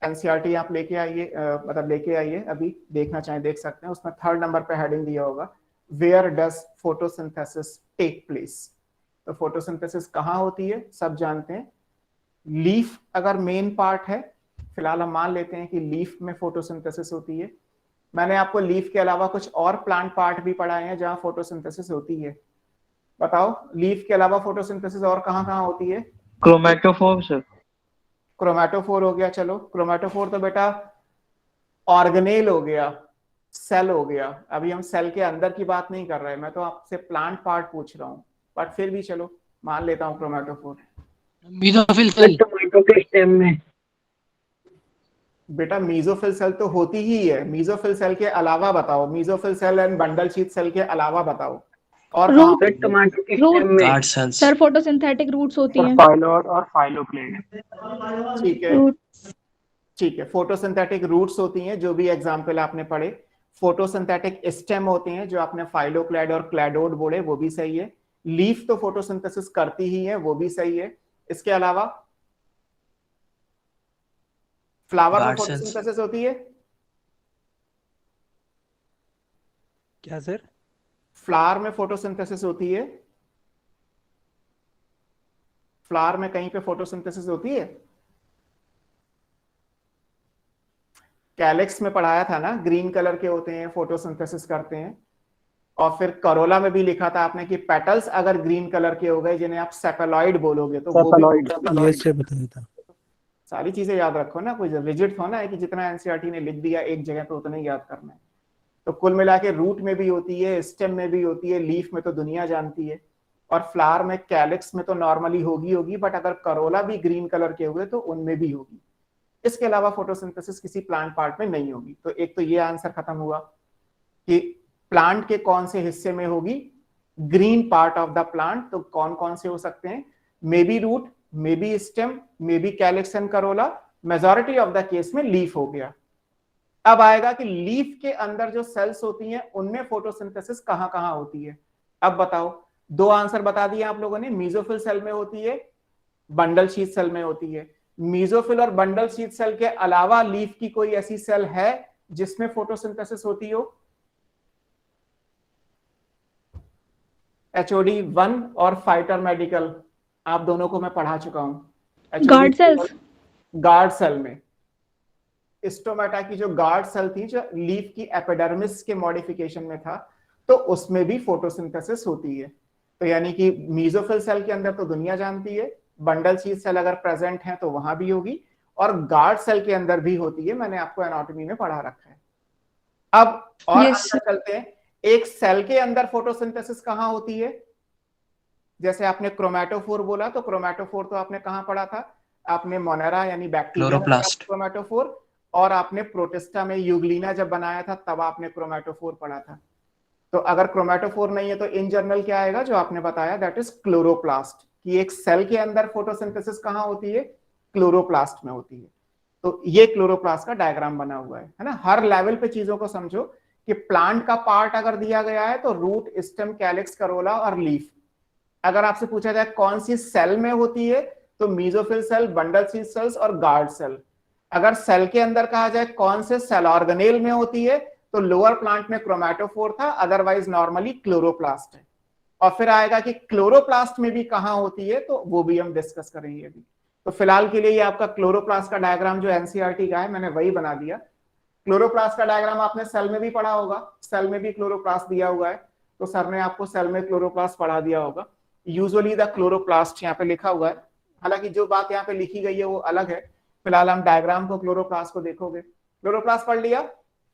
एनसीईआरटी आप लेके आइए, मतलब लेके आइए, अभी देखना चाहें देख सकते हैं। उसमें 3rd नंबर पे हेडिंग दिया होगा where does photosynthesis take place. तो फोटोसिंथेसिस कहाँ होती है सब जानते हैं। लीफ अगर मेन पार्ट है, फिलहाल हम मान लेते हैं कि लीफ में फोटोसिंथेसिस होती है। मैंने आपको लीफ के अलावा कुछ और प्लांट पार्ट भी पढ़ाए हैं जहां फोटोसिंथेसिस होती है। बताओ लीफ के अलावा फोटोसिंथेसिस और कहाँ कहाँ होती है? Chromatophore sir. क्रोमेटोफोर हो गया, चलो क्रोमेटोफोर तो बेटा ऑर्गेनेल हो गया, सेल हो गया। अभी हम सेल के अंदर की बात नहीं कर रहे, मैं तो आपसे प्लांट पार्ट पूछ रहा हूँ, बट फिर भी चलो मान लेता हूँ क्रोमेटोफोर। मीजोफिल सेल टमाटो के स्टेम में। बेटा मीजोफिल सेल तो होती ही है, मीजोफिल सेल के अलावा बताओ, mesophyll cell and bundle sheath cell के अलावा बताओ और कहाँ होती है? टमाटो के स्टेम में। Guard cells. Sir photosynthetic roots होती हैं। फाइलोड और फाइलोक्लेड। ठीक है, ठीक है। फोटोसिंथेटिक रूट्स होती हैं, जो भी एग्जाम्पल आपने पढ़े। फोटोसिंथेटिक स्टेम होते हैं, जो आपने फाइलोक्लैड और क्लैडोड बोले, वो भी सही है। लीफ तो फोटोसिंथेसिस करती ही है, वो भी सही है। इसके अलावा फ्लावर में Guard cells। फोटोसिंथेसिस होती है। क्या सर? फ्लावर में फोटोसिंथेसिस होती है। फ्लावर में कहीं पे फोटोसिंथेसिस होती है? कैलेक्स में पढ़ाया था ना, ग्रीन कलर के होते हैं, फोटोसिंथेसिस करते हैं। और फिर करोला में भी लिखा था आपने कि पेटल्स अगर ग्रीन कलर के हो गए, जिन्हें आप सेपेलॉइड बोलोगे, तो वो भी ये से बताया था। सारी चीजें याद रखो ना, कोई रिजिड होना है कि जितना एनसीईआरटी ने लिख दिया एक जगह पे उतना ही याद करना है। तो कुल मिला के रूट में भी होती है, स्टेम में भी होती है, लीफ में तो दुनिया जानती है, और फ्लावर में कैलिक्स में तो नॉर्मली होगी, बट अगर करोला भी ग्रीन कलर के हुए तो उनमें भी होगी। इसके अलावा फोटोसिंथेसिस किसी प्लांट पार्ट में नहीं होगी। तो एक तो ये आंसर खत्म हुआ कि प्लांट के कौन से हिस्से में होगी, green part of the plant. तो कौन कौन से हो सकते हैं? Maybe root, maybe stem, maybe calyx and corolla, majority of the case में लीफ हो गया। अब आएगा कि लीफ के अंदर जो सेल्स होती हैं उनमें फोटोसिंथेसिस कहां कहां होती है। अब बताओ, 2 आंसर बता दिए आप लोगों ने। मीजोफिल सेल में होती है, बंडल शीथ सेल में होती है। मीजोफिल और बंडल शीथ सेल के अलावा लीफ की कोई ऐसी सेल है जिसमें फोटोसिंथेसिस होती हो? HOD 1 और फाइटर मेडिकल, आप दोनों को मैं पढ़ा चुका हूं। Guard cells. गार्ड सेल में स्टोमेटा की जो गार्ड सेल थी, जो लीफ की एपिडर्मिस के मॉडिफिकेशन में था, तो उसमें भी फोटोसिंथेसिस होती है। तो यानी कि मीजोफिल सेल के अंदर तो दुनिया जानती है, बंडल शीथ सेल अगर प्रेजेंट है तो वहां भी होगी, और गार्ड सेल के अंदर भी होती है। मैंने आपको एनाटॉमी में पढ़ा रखा है। अब और अंदर चलते हैं, एक सेल के अंदर फोटोसिंथेसिस कहां होती है? जैसे आपने क्रोमेटोफोर बोला, तो क्रोमेटोफोर तो आपने कहां पढ़ा था? आपने मोनेरा यानी बैक्टीरिया में क्लोरोप्लास्ट। क्रोमेटोफोर, और आपने प्रोटिस्टा में यूग्लिना जब बनाया था तब आपने क्रोमेटोफोर पढ़ा था। तो अगर क्रोमेटोफोर नहीं है तो इन जनरल क्या आएगा जो आपने बताया, दैट इज क्लोरोप्लास्ट। कि एक सेल के अंदर फोटोसिंथेसिस कहां होती है? क्लोरोप्लास्ट में होती है। तो ये क्लोरोप्लास्ट का डायग्राम बना हुआ है ना। हर लेवल पे चीजों को समझो कि प्लांट का पार्ट अगर दिया गया है तो रूट, स्टेम, कैलिक्स, करोला और लीफ। अगर आपसे पूछा जाए कौन सी सेल में होती है, तो mesophyll cell, bundle sheath cells और गार्ड सेल। अगर सेल के अंदर कहा जाए कौन से सेल ऑर्गेनेल में होती है, तो लोअर प्लांट में क्रोमेटोफोर था, अदरवाइज नॉर्मली क्लोरोप्लास्ट है। और फिर आएगा कि क्लोरोप्लास्ट में भी कहां होती है, तो वो भी हम डिस्कस करेंगे अभी। तो फिलहाल के लिए ये आपका क्लोरोप्लास्ट का डायग्राम जो एनसीईआरटी का है मैंने वही बना दिया। क्लोरोप्लास्ट का डायग्राम आपने सेल में भी पढ़ा होगा, सेल में भी क्लोरोप्लास्ट दिया हुआ है, तो सर ने आपको सेल में क्लोरोप्लास्ट पढ़ा दिया होगा। यूजुअली द क्लोरोप्लास्ट यहाँ पे लिखा हुआ है, हालांकि जो बात यहाँ पे लिखी गई है वो अलग है। फिलहाल हम डायग्राम को क्लोरोप्लास्ट को देखोगे। क्लोरोप्लास्ट पढ़ लिया,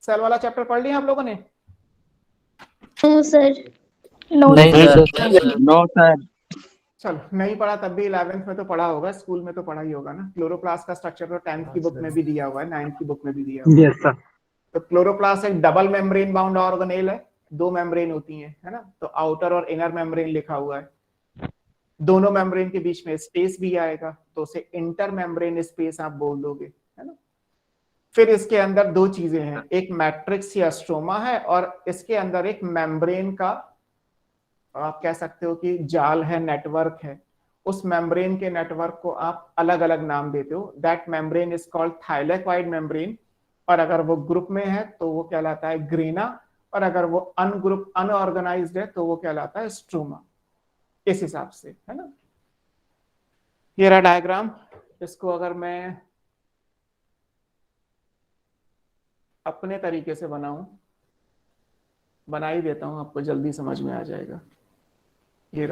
सेल वाला चैप्टर पढ़ लिया आप लोगों ने? No sir. नहीं सर, नो सर। चलो नहीं पढ़ा तब भी 11th में तो पढ़ा होगा, स्कूल में तो पढ़ा ही होगा ना। क्लोरोप्लास्ट का स्ट्रक्चर तो 10th की बुक में भी दिया हुआ है, 9th की बुक में भी दिया हुआ है। Yes sir. तो क्लोरोप्लास्ट एक डबल मेम्ब्रेन बाउंड ऑर्गेनेल है, दो मेम्ब्रेन होती हैं, है ना। तो आउटर और इनर मेम्ब्रेन लिखा हुआ है, दोनों मेम्ब्रेन के बीच में स्पेस भी आएगा, तो उसे इंटर मेम्ब्रेन स्पेस आप बोल दोगे, है ना। फिर इसके अंदर दो चीजें हैं, एक मैट्रिक्स या स्ट्रोमा है और इसके अंदर एक मेम्ब्रेन का आप कह सकते हो कि जाल है, नेटवर्क है। उस मेम्ब्रेन के नेटवर्क को आप अलग अलग नाम देते हो। That membrane is called thylakoid membrane, और अगर वो ग्रुप में है तो वो कहलाता है ग्रेना, और अगर वो अनग्रुप अनऑर्गेनाइज्ड है तो वो कहलाता है स्ट्रोमा। इस हिसाब से, है ना। ये रहा डायग्राम। इसको अगर मैं अपने तरीके से बनाऊं, बना ही देता हूं, आपको जल्दी समझ में आ जाएगा। ये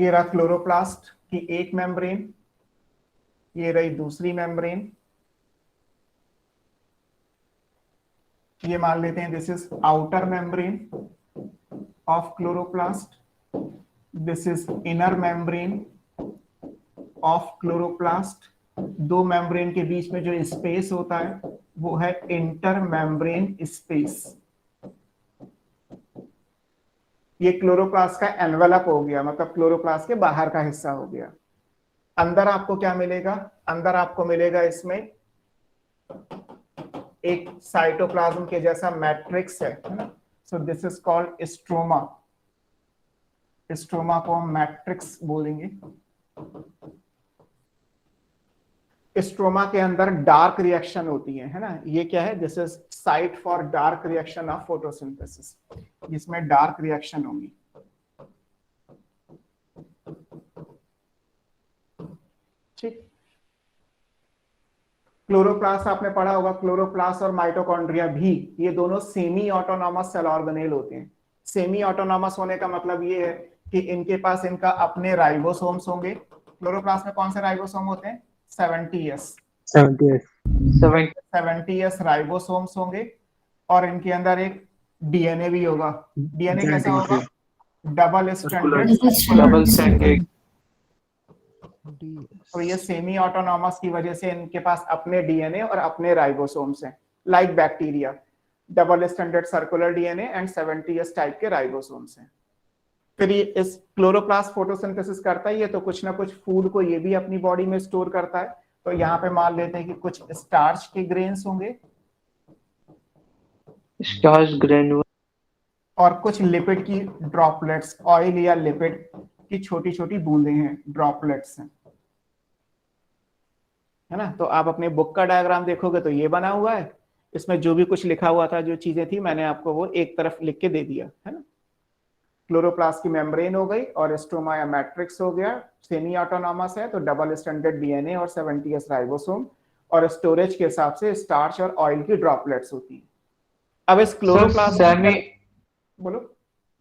रहा क्लोरोप्लास्ट की एक मेम्ब्रेन, ये रही दूसरी मेम्ब्रेन। ये मान लेते हैं this is outer membrane of chloroplast, this is inner membrane of chloroplast. दो मेम्ब्रेन के बीच में जो स्पेस होता है वो है इंटर मेम्ब्रेन स्पेस। ये क्लोरोप्लास्ट का एनवेलप हो गया, मतलब क्लोरोप्लास्ट के बाहर का हिस्सा हो गया। अंदर आपको क्या मिलेगा? अंदर आपको मिलेगा इसमें एक साइटोप्लाज्म के जैसा मैट्रिक्स है ना। So this is called stroma. Stroma को हम मैट्रिक्स बोलेंगे। स्ट्रोमा के अंदर डार्क रिएक्शन होती है ना। ये क्या है? This is site for dark reaction of photosynthesis, जिसमें डार्क रिएक्शन होगी। ठीक। क्लोरोप्लास्ट आपने पढ़ा होगा, क्लोरोप्लास्ट और माइटोकॉन्ड्रिया भी, ये दोनों सेमी ऑटोनॉमस सेल ऑर्गेनेल होते हैं। सेमी ऑटोनॉमस होने का मतलब ये है कि इनके पास इनका अपने राइबोसोम्स होंगे। क्लोरोप्लास्ट में कौन से राइबोसोम होते हैं? 70S राइबोसोम्स होंगे, और इनके अंदर एक डीएनए भी होगा। डीएनए कैसा होगा? Double stranded. तो ये सेमी ऑटोनॉमस की वजह से इनके पास अपने डीएनए और अपने राइबोसोम्स हैं, like bacteria. Double standard circular DNA and 70S type के राइबोसोम्स हैं। फिर ये इस क्लोरोप्लास्ट फोटोसिंथेसिस करता है, ये तो कुछ ना कुछ फूड को ये भी अपनी बॉडी में स्टोर करता है। तो यहाँ पे मान लेते हैं कि कुछ स्टार्च के ग्रेन्स होंगे, स्टार्च ग्रेन्यूल, और कुछ लिपिड की ड्रॉपलेट्स, ऑयल या लिपिड की छोटी छोटी बूंदें हैं, ड्रॉपलेट्स हैं, है ना। तो आप अपने बुक का डायग्राम देखोगे तो ये बना हुआ है। इसमें जो भी कुछ लिखा हुआ था, जो चीजें थी, मैंने आपको वो एक तरफ लिख के दे दिया, है ना। क्लोरोप्लास्ट की मेम्ब्रेन हो गई, और स्ट्रोमा या मैट्रिक्स हो गया। सेमी ऑटोनॉमस है तो डबल स्टैंडर्ड डीएनए और 70S राइबोसोम, और स्टोरेज के हिसाब से स्टार्च और ऑयल की ड्रॉपलेट्स होती है। अब इस क्लोरोप्लास्ट बोलो,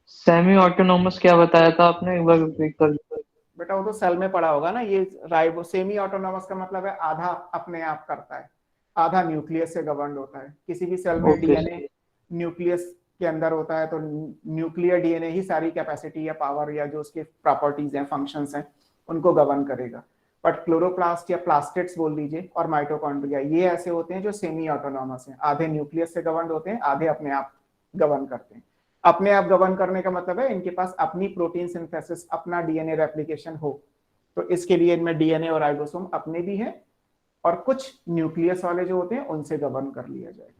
सेमी ऑटोनॉमस क्या बताया था आपने? एक बार रिपीट कर दो बेटा। वो तो सेल में पढ़ा होगा ना। ये राइबो सेमी ऑटोनॉमस का मतलब है आधा अपने आप करता है, आधा न्यूक्लियस से गवर्न होता है। किसी भी सेल में डीएनए न्यूक्लियस के अंदर होता है, तो न्यूक्लियर डीएनए ही सारी कैपेसिटी या पावर या जो उसके प्रॉपर्टीज हैं, फंक्शंस हैं, उनको गवर्न करेगा। बट क्लोरोप्लास्ट या प्लास्टिड्स बोल लीजिए और माइटोकॉन्ड्रिया, ये ऐसे होते हैं जो सेमी ऑटोनॉमस हैं, आधे न्यूक्लियस से गवर्न होते हैं, आधे अपने आप गवर्न करते हैं। अपने आप गवर्न करने का मतलब है इनके पास अपनी प्रोटीन सिंथेसिस, अपना डीएनए रेप्लिकेशन हो। तो इसके लिए इनमें डीएनए और राइबोसोम अपने भी हैं, और कुछ न्यूक्लियस वाले जो होते हैं उनसे गवर्न कर लिया जाएगा।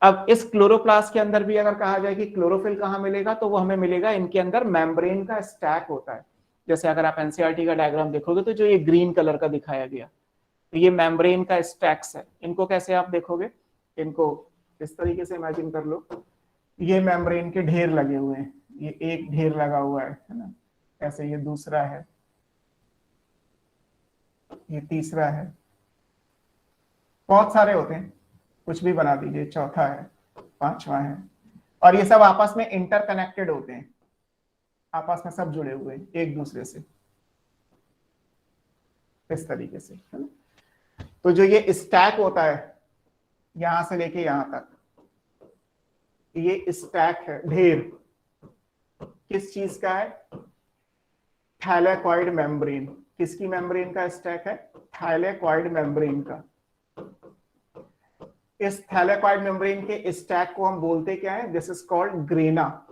अब इस क्लोरोप्लास्ट के अंदर भी अगर कहा जाए कि क्लोरोफिल कहाँ मिलेगा, तो वो हमें मिलेगा इनके अंदर मेम्ब्रेन का स्टैक होता है। जैसे अगर आप एनसीईआरटी का डायग्राम देखोगे तो जो ये ग्रीन कलर का दिखाया गया, तो ये मेम्ब्रेन का स्टैक्स है। इनको कैसे आप देखोगे? इनको इस तरीके से इमेजिन कर लो, ये मेम्ब्रेन के ढेर लगे हुए हैं। ये एक ढेर लगा हुआ है ना, ऐसे ये दूसरा है, ये तीसरा है, बहुत सारे होते हैं, कुछ भी बना दीजिए, चौथा है, पांचवा है, और ये सब आपस में इंटरकनेक्टेड होते हैं, आपस में सब जुड़े हुए हैं एक दूसरे से, इस तरीके से, है ना। तो जो ये स्टैक होता है यहां से लेके यहां तक, ये स्टैक है, ढेर किस चीज का है? Thylakoid membrane. किसकी मेम्ब्रेन का स्टैक है? थैलेकॉइड मेम्ब्रेन का। इस थैलेकॉइड मेम्ब्रेन के स्टैक को हम बोलते क्या है? This is called grana.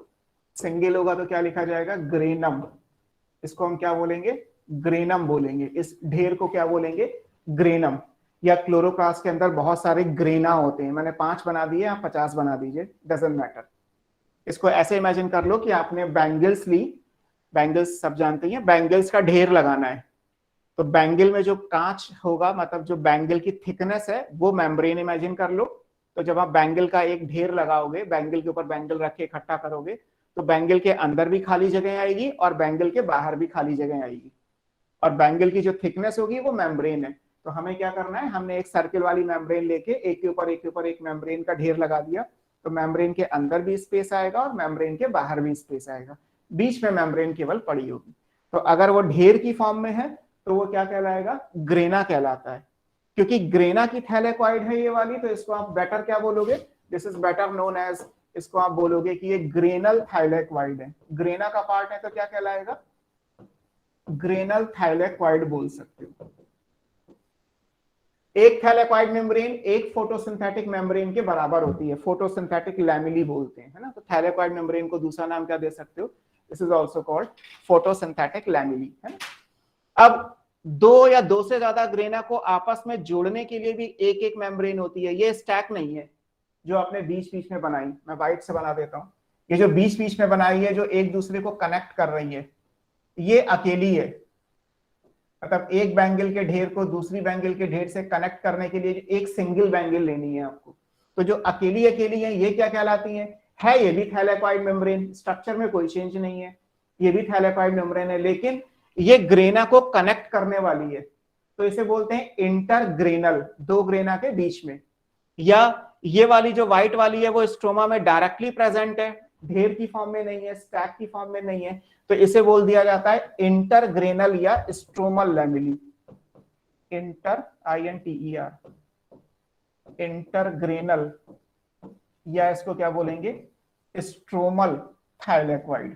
Single होगा तो क्या लिखा जाएगा? ग्रेनम। इसको हम क्या बोलेंगे? ग्रेनम बोलेंगे। इस ढेर को क्या बोलेंगे? ग्रेनम। या क्लोरोप्लास्ट के अंदर बहुत सारे ग्रेना होते हैं, मैंने 5 बना दिए, आप 50 बना दीजिए, डजंट मैटर। इसको ऐसे इमेजिन कर लो कि आपने बैंगल्स ली, बैंगल्स सब जानते हैं, बैंगल्स का ढेर लगाना है, तो बैंगल में जो कांच होगा, मतलब जो बैंगल की थिकनेस है, वो मेम्ब्रेन इमेजिन कर लो। तो जब आप बैंगल का एक ढेर लगाओगे, बैंगल के ऊपर बैंगल रख के इकट्ठा करोगे, तो बैंगल के अंदर भी खाली जगह आएगी और बैंगल के बाहर भी खाली जगह आएगी, और बैंगल की जो थिकनेस होगी वो मेम्ब्रेन है। तो हमें क्या करना है? हमने एक सर्किल वाली मेम्ब्रेन लेके एक के ऊपर एक के ऊपर एक मेम्ब्रेन का ढेर लगा दिया, तो मेम्ब्रेन के अंदर भी स्पेस आएगा और मेम्ब्रेन के बाहर भी स्पेस आएगा, बीच में मेम्ब्रेन केवल पड़ी होगी। तो अगर वो ढेर की फॉर्म में है तो वो क्या कहलाएगा? ग्रेना कहलाता है। क्योंकि ग्रेना की थैलेकॉइड है ये वाली, तो इसको आप बेटर क्या बोलोगे? This is better known as, इसको आप बोलोगे कि ये ग्रेनल थैलेकॉइड है। ग्रेना का पार्ट है तो क्या कहलाएगा? ग्रेनल थैलेकॉइड बोल सकते हो। एक थैलेकॉइड मेम्ब्रेन एक फोटोसिंथेटिक मेम्ब्रेन के बराबर होती है, फोटोसिंथेटिक लैमिली बोलते हैं, है ना। तो थैलेकॉइड मेम्ब्रेन को दूसरा नाम क्या दे सकते हो? This is also called photosynthetic lamellae, है ना। अब 2 या 2 से ज्यादा ग्रेना को आपस में जोड़ने के लिए भी एक एक मेम्ब्रेन होती है। ये स्टैक नहीं है जो आपने बीच बीच में बनाई, मैं व्हाइट से बना देता हूं। ये जो बीच बीच में बनाई है, जो एक दूसरे को कनेक्ट कर रही है, ये अकेली है। मतलब एक बैंगल के ढेर को दूसरी बैंगल के ढेर से कनेक्ट करने के लिए एक सिंगल बैंगल लेनी है आपको। तो जो अकेली अकेली है ये क्या कहलाती है ये भी थैलेकॉइड मेम्ब्रेन, स्ट्रक्चर में कोई चेंज नहीं है, ये भी थैलेकॉइड मेम्ब्रेन है, लेकिन ये ग्रेना को कनेक्ट करने वाली है, तो इसे बोलते हैं इंटरग्रेनल, 2 ग्रेना के बीच में। या ये वाली जो व्हाइट वाली है वो स्ट्रोमा में डायरेक्टली प्रेजेंट है, ढेर की फॉर्म में नहीं है, स्टैक की फॉर्म में नहीं है, तो इसे बोल दिया जाता है इंटरग्रेनल या स्ट्रोमल लैमिली। इंटर INTER, इंटरग्रेनल, या इसको क्या बोलेंगे? Stromal thylakoid.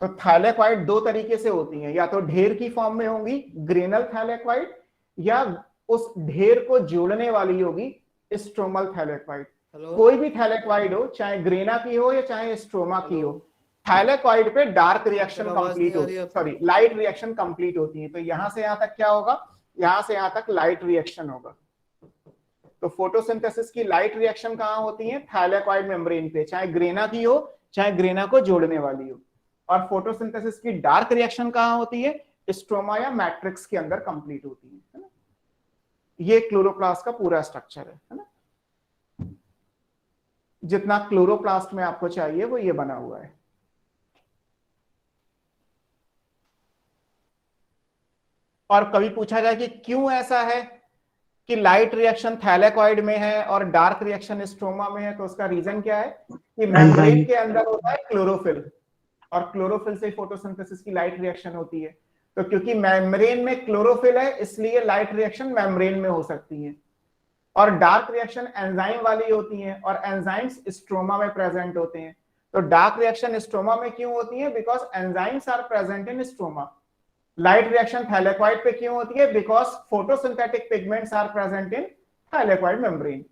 तो थैलेकॉइड 2 तरीके से होती हैं, या तो ढेर की फॉर्म में होंगी ग्रेनल थैलेकॉइड, या उस ढेर को जोड़ने वाली होगी स्ट्रोमल थैलेकॉइड। कोई भी थैलेकॉइड हो, चाहे ग्रेना की हो या चाहे स्ट्रोमा की हो, थैलेकॉइड पे डार्क रिएक्शन कंप्लीट होती है, सॉरी लाइट रिएक्शन कंप्लीट होती है। तो यहां से यहां तक क्या होगा? यहां से यहां तक लाइट रिएक्शन होगा। तो फोटोसिंथेसिस की लाइट रिएक्शन कहां होती है? थैलेकॉइड मेम्ब्रेन पे, चाहे ग्रेना की हो चाहे ग्रेना को जोड़ने वाली हो। और फोटोसिंथेसिस की डार्क रिएक्शन कहां होती है? स्ट्रोमा या मैट्रिक्स के अंदर कंप्लीट होती है ना। ये क्लोरोप्लास्ट का पूरा स्ट्रक्चर है ना। जितना क्लोरोप्लास्ट में आपको चाहिए वो ये बना हुआ है। और कभी पूछा जाए कि क्यों ऐसा है कि लाइट रिएक्शन थैलेकॉइड में है और डार्क रिएक्शन स्ट्रोमा में है, तो उसका रीजन क्या है कि मेम्ब्रेन के अंदर होता है क्लोरोफिल, और क्लोरोफिल से फोटोसिंथेसिस की लाइट रिएक्शन होती है। तो क्योंकि मेम्ब्रेन में क्लोरोफिल है इसलिए लाइट रिएक्शन मेम्ब्रेन में हो सकती है। और डार्क रिएक्शन एंजाइम वाली होती हैं, और एंजाइम्स स्ट्रोमा में प्रेजेंट होते हैं। तो डार्क रिएक्शन स्ट्रोमा में क्यों होती है? Because enzymes are present in stroma. Light reaction thylakoid पे क्यों होती है? Because photosynthetic pigments are present in thylakoid membrane.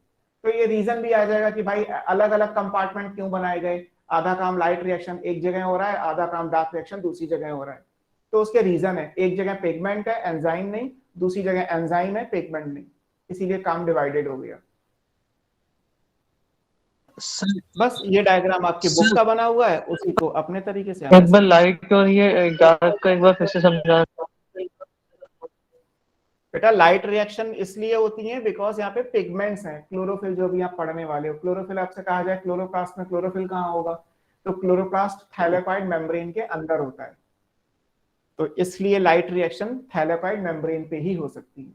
तो ये रीजन भी आ जाएगा कि भाई अलग अलग कंपार्टमेंट क्यों बनाए गए, आधा काम लाइट रिएक्शन एक जगह हो रहा है, आधा काम डार्क रिएक्शन दूसरी जगह हो रहा है। तो उसके रीजन है, एक जगह पिगमेंट है एंजाइम नहीं, दूसरी जगह एंजाइम है पिगमेंट नहीं, इसीलिए काम डिवाइडेड हो गया। बस ये डायग्राम आपकी बुक का बना हुआ है, उसी को अपने तरीके से एक बार लाइट और ये डार्क का एक बार फिर से समझा। बेटा लाइट रिएक्शन इसलिए होती है बिकॉज यहाँ पे पिगमेंट्स हैं, क्लोरोफिल जो भी आप पढ़ने वाले हो। क्लोरोफिल आपसे कहा जाए क्लोरोप्लास्ट में क्लोरोफिल कहाँ होगा? तो क्लोरोप्लास्ट थैलेकॉइड मेम्ब्रेन के अंदर होता है। तो इसलिए लाइट रिएक्शन थैलेकॉइड मेम्ब्रेन पे ही हो सकती है।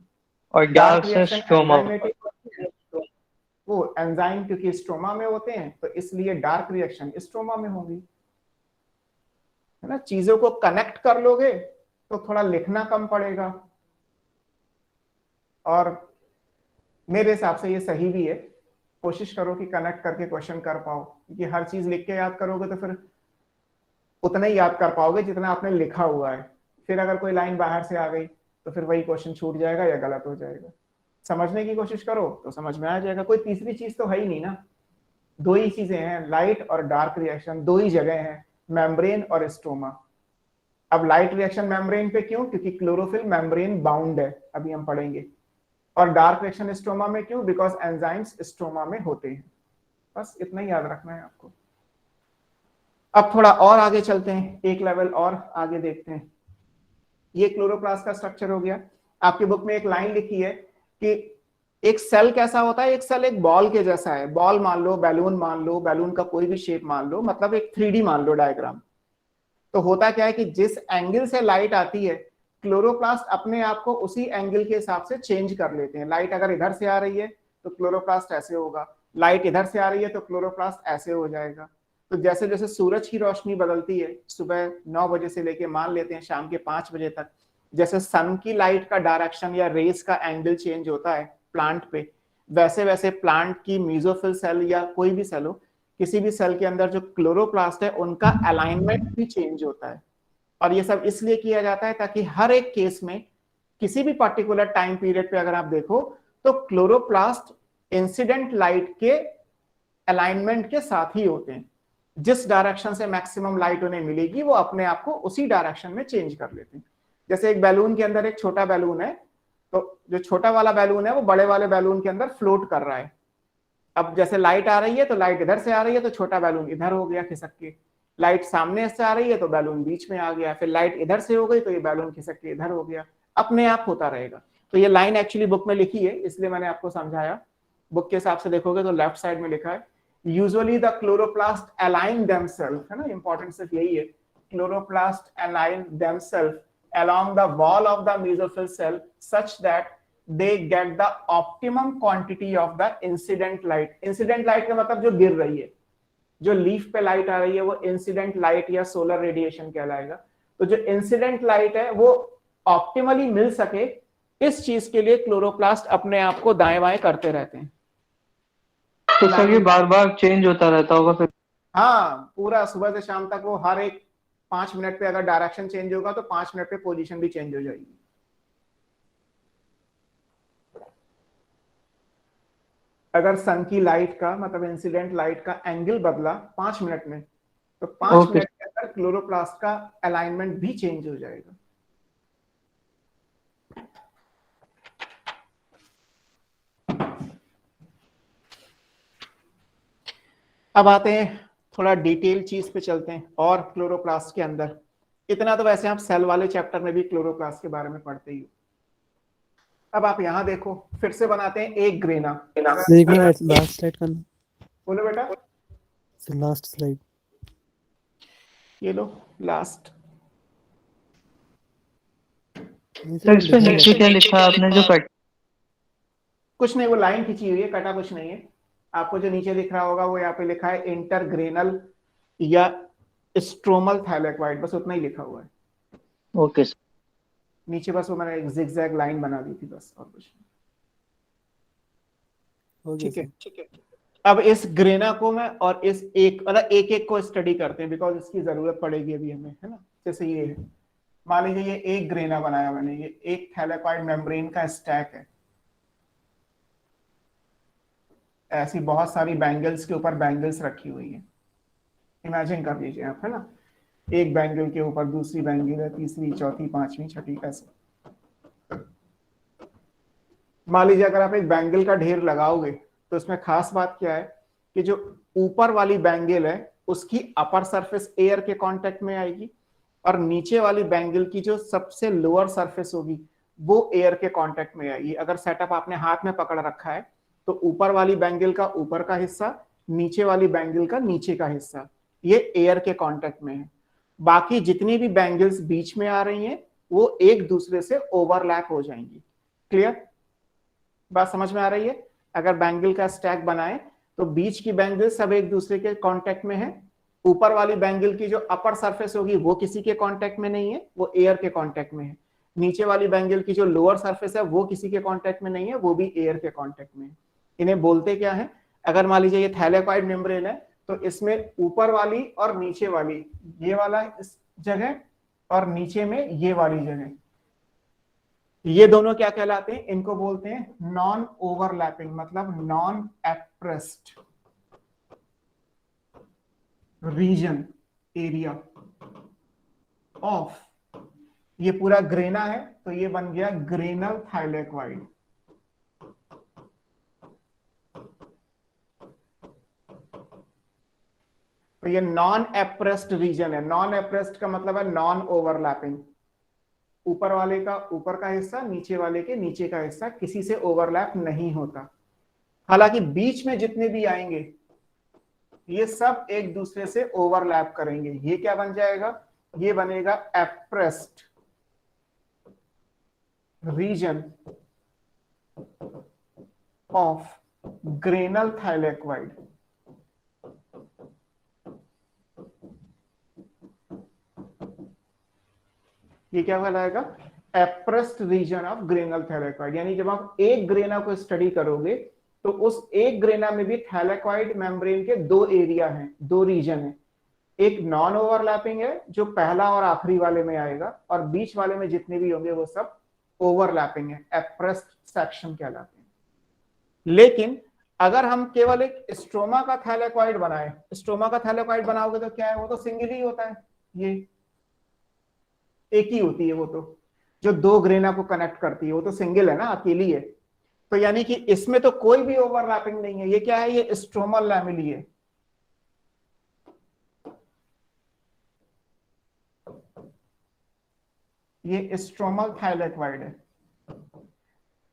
और डार्क से स्ट्रोमा। वो एंजाइम क्योंकि स्ट्रोमा में होते हैं तो इसलिए डार्क रिएक्शन स्ट्रोमा में होगी, है ना। चीजों को कनेक्ट कर लोगे तो थोड़ा लिखना कम पड़ेगा, और मेरे हिसाब से ये सही भी है। कोशिश करो कि कनेक्ट करके क्वेश्चन कर पाओ, क्योंकि हर चीज लिख के याद करोगे तो फिर उतना ही याद कर पाओगे जितना आपने लिखा हुआ है। फिर अगर कोई लाइन बाहर से आ गई तो फिर वही क्वेश्चन छूट जाएगा या गलत हो जाएगा। समझने की कोशिश करो तो समझ में आ जाएगा। कोई तीसरी चीज तो है ही नहीं ना, दो ही चीजें हैं, लाइट और डार्क रिएक्शन, दो ही जगह हैं, मेम्ब्रेन और स्ट्रोमा। अब लाइट रिएक्शन मेम्ब्रेन पे क्यों? क्योंकि क्लोरोफिल मेम्ब्रेन बाउंड है, अभी हम पढ़ेंगे। और डार्क रिएक्शन स्ट्रोमा में क्यों? बिकॉज एंजाइम्स स्ट्रोमा में होते हैं। बस इतना ही याद रखना है आपको। अब थोड़ा और आगे चलते हैं, एक लेवल और आगे देखते हैं। ये क्लोरोप्लास्ट का स्ट्रक्चर हो गया। आपकी बुक में एक लाइन लिखी है कि एक सेल कैसा होता है। एक सेल एक बॉल के जैसा है। बॉल मान लो, बैलून मान लो, बैलून का कोई भी शेप मान लो, मतलब एक 3D मान लो डायग्राम। तो होता क्या है कि जिस एंगल से लाइट आती है, क्लोरोप्लास्ट अपने आप को उसी एंगल के हिसाब से चेंज कर लेते हैं। लाइट अगर इधर से आ रही है तो क्लोरोप्लास्ट ऐसे होगा, लाइट इधर से आ रही है तो क्लोरोप्लास्ट ऐसे हो जाएगा। तो जैसे जैसे सूरज की रोशनी बदलती है, सुबह 9 बजे से लेके मान लेते हैं शाम के 5 बजे तक, जैसे सन की लाइट का डायरेक्शन या रेस का एंगल चेंज होता है प्लांट पे, वैसे वैसे प्लांट की मीजोफिल सेल या कोई भी सेल हो, किसी भी सेल के अंदर जो क्लोरोप्लास्ट है उनका अलाइनमेंट भी चेंज होता है। और ये सब इसलिए किया जाता है ताकि हर एक केस में किसी भी पर्टिकुलर टाइम पीरियड पे अगर आप देखो तो क्लोरोप्लास्ट इंसिडेंट लाइट के अलाइनमेंट के साथ ही होते हैं। जिस डायरेक्शन से मैक्सिमम लाइट उन्हें मिलेगी वो अपने आप को उसी डायरेक्शन में चेंज कर लेते हैं। जैसे एक बैलून के अंदर एक छोटा बैलून है, तो जो छोटा वाला बैलून है वो बड़े वाले बैलून के अंदर फ्लोट कर रहा है। अब जैसे लाइट आ रही है तो लाइट इधर से आ रही है तो छोटा बैलून इधर हो गया खिसक के, लाइट सामने से आ रही है तो बैलून बीच में आ गया, फिर लाइट इधर से हो गई तो ये बैलून खिसक के इधर हो गया, अपने आप होता रहेगा। तो ये लाइन एक्चुअली बुक में लिखी है, इसलिए मैंने आपको समझाया। बुक के हिसाब से देखोगे तो लेफ्ट साइड में लिखा है usually the chloroplast align themselves, है ना, इंपॉर्टेंट सिर्फ यही है, chloroplast align themselves along the wall of the mesophyll cell such that they get the optimum quantity of the incident light। incident light का मतलब जो गिर रही है, जो लीफ पे लाइट आ रही है वो इंसिडेंट लाइट या सोलर रेडिएशन कहलाएगा। तो जो इंसिडेंट लाइट है वो ऑप्टिमली मिल सके, इस चीज के लिए क्लोरोप्लास्ट अपने आप को दाएं बाएं करते रहते हैं। तो सर ये बार बार चेंज होता रहता होगा फिर? हाँ, पूरा सुबह से शाम तक वो हर एक 5 मिनट पे अगर डायरेक्शन चेंज होगा तो 5 मिनट पे पोजीशन भी चेंज हो जाएगी। अगर सन की लाइट का मतलब इंसिडेंट लाइट का एंगल बदला 5 मिनट में, तो 5 मिनट के अंदर क्लोरोप्लास्ट का अलाइनमेंट भी चेंज हो जाएगा। अब आते हैं थोड़ा डिटेल चीज पे चलते हैं, और क्लोरोप्लास्ट के अंदर इतना तो वैसे आप सेल वाले चैप्टर में भी क्लोरोप्लास्ट के बारे में पढ़ते ही हो। अब आप यहाँ देखो, फिर से बनाते हैं एक ग्रेना। एक मिनट, लास्ट स्लाइड करना। बोलो बेटा, लास्ट स्लाइड ये लो लास्ट। सर इस पे नीचे क्या लिखा है आपने जो कट? कुछ नहीं, वो लाइन खींची हुई है, कटा कुछ नहीं है। आपको जो नीचे दिख रहा होगा वो यहाँ पे लिखा है इंटरग्रेनल या स्ट्रोमल थैलेकॉइड, बस उतना ही लिखा हुआ है। Okay sir. नीचे बस वो मैंने एक जिगजैग लाइन बना दी थी बस, और कुछ नहीं। ठीक है, ठीक है। अब इस ग्रेना को मैं और इस एक मतलब एक एक को स्टडी करते हैं, बिकॉज इसकी जरूरत पड़ेगी अभी हमें, है ना। जैसे ये है, मान लीजिए ये एक ग्रेना बनाया मैंने, ये एक थैलेकॉइड मेम्ब्रेन का स्टैक है। ऐसी बहुत सारी बैंगल्स के ऊपर बैंगल्स रखी हुई है, इमेजिन कर लीजिए आप, है ना। एक बैंगल के ऊपर दूसरी बैंगल है, तीसरी, चौथी, पांचवी, छठी, ऐसे। मान लीजिए अगर आप एक बैंगल का ढेर लगाओगे तो इसमें खास बात क्या है कि जो ऊपर वाली बैंगल है उसकी अपर सरफेस एयर के कांटेक्ट में आएगी, और नीचे वाली बैंगल की जो सबसे लोअर सरफेस होगी वो एयर के कांटेक्ट में आएगी। अगर सेटअप आपने हाथ में पकड़ रखा है तो ऊपर वाली बैंगल का ऊपर का हिस्सा, नीचे वाली बैंगल का नीचे का हिस्सा, ये एयर के कांटेक्ट में है। बाकी जितनी भी बैंगल्स बीच में आ रही हैं वो एक दूसरे से ओवरलैप हो जाएंगी। क्लियर? बात समझ में आ रही है? अगर बैंगल का स्टैक बनाए तो बीच की बैंगल सब एक दूसरे के कांटेक्ट में है, ऊपर वाली बैंगल की जो अपर सरफेस होगी वो किसी के कांटेक्ट में नहीं है, वो एयर के कांटेक्ट में है। नीचे वाली बैंगल की जो लोअर सरफेस है वो किसी के कांटेक्ट में नहीं है, वो भी एयर के कांटेक्ट में है। इन्हें बोलते क्या है? अगर मान लीजिए ये थैलेकॉइड मेम्ब्रेन है तो इसमें ऊपर वाली और नीचे वाली, ये वाला इस जगह और नीचे में ये वाली जगह, ये दोनों क्या कहलाते हैं? इनको बोलते हैं नॉन ओवरलैपिंग, मतलब non appressed region area of, ये पूरा ग्रेना है तो ये बन गया ग्रेनल थाइलेक्वाइड। तो ये नॉन एप्रेस्ड रीजन है। नॉन एप्रेस्ड का मतलब है नॉन ओवरलैपिंग, ऊपर वाले का ऊपर का हिस्सा, नीचे वाले के नीचे का हिस्सा किसी से ओवरलैप नहीं होता। हालांकि बीच में जितने भी आएंगे ये सब एक दूसरे से ओवरलैप करेंगे। ये क्या बन जाएगा? ये बनेगा appressed region of granal thylakoid. ये क्या कहलाएगा? Appressed region of granal thylakoid. यानी जब आप एक ग्रेना को स्टडी करोगे तो उस एक ग्रेना में भी थैलेकॉइड मेम्ब्रेन के दो एरिया हैं, दो रीजन हैं। एक नॉन ओवरलैपिंग है जो पहला और आखिरी वाले में आएगा, और बीच वाले में जितने भी होंगे वो सब ओवरलैपिंग है, एप्रेस्ड सेक्शन कहलाते हैं। लेकिन अगर हम केवल एक स्ट्रोमा का थैलेकॉइड बनाए, स्ट्रोमा का थैलेकॉइड बनाओगे तो क्या है? वो तो सिंगल ही होता है, ये एक ही होती है। वो तो जो दो ग्रेना को कनेक्ट करती है वो तो सिंगल है ना, अकेली है। तो यानी कि इसमें तो कोई भी ओवरलैपिंग नहीं है। ये क्या है? ये स्ट्रोमल लैमेली है। ये स्ट्रोमल थाइलेक्वाइड है।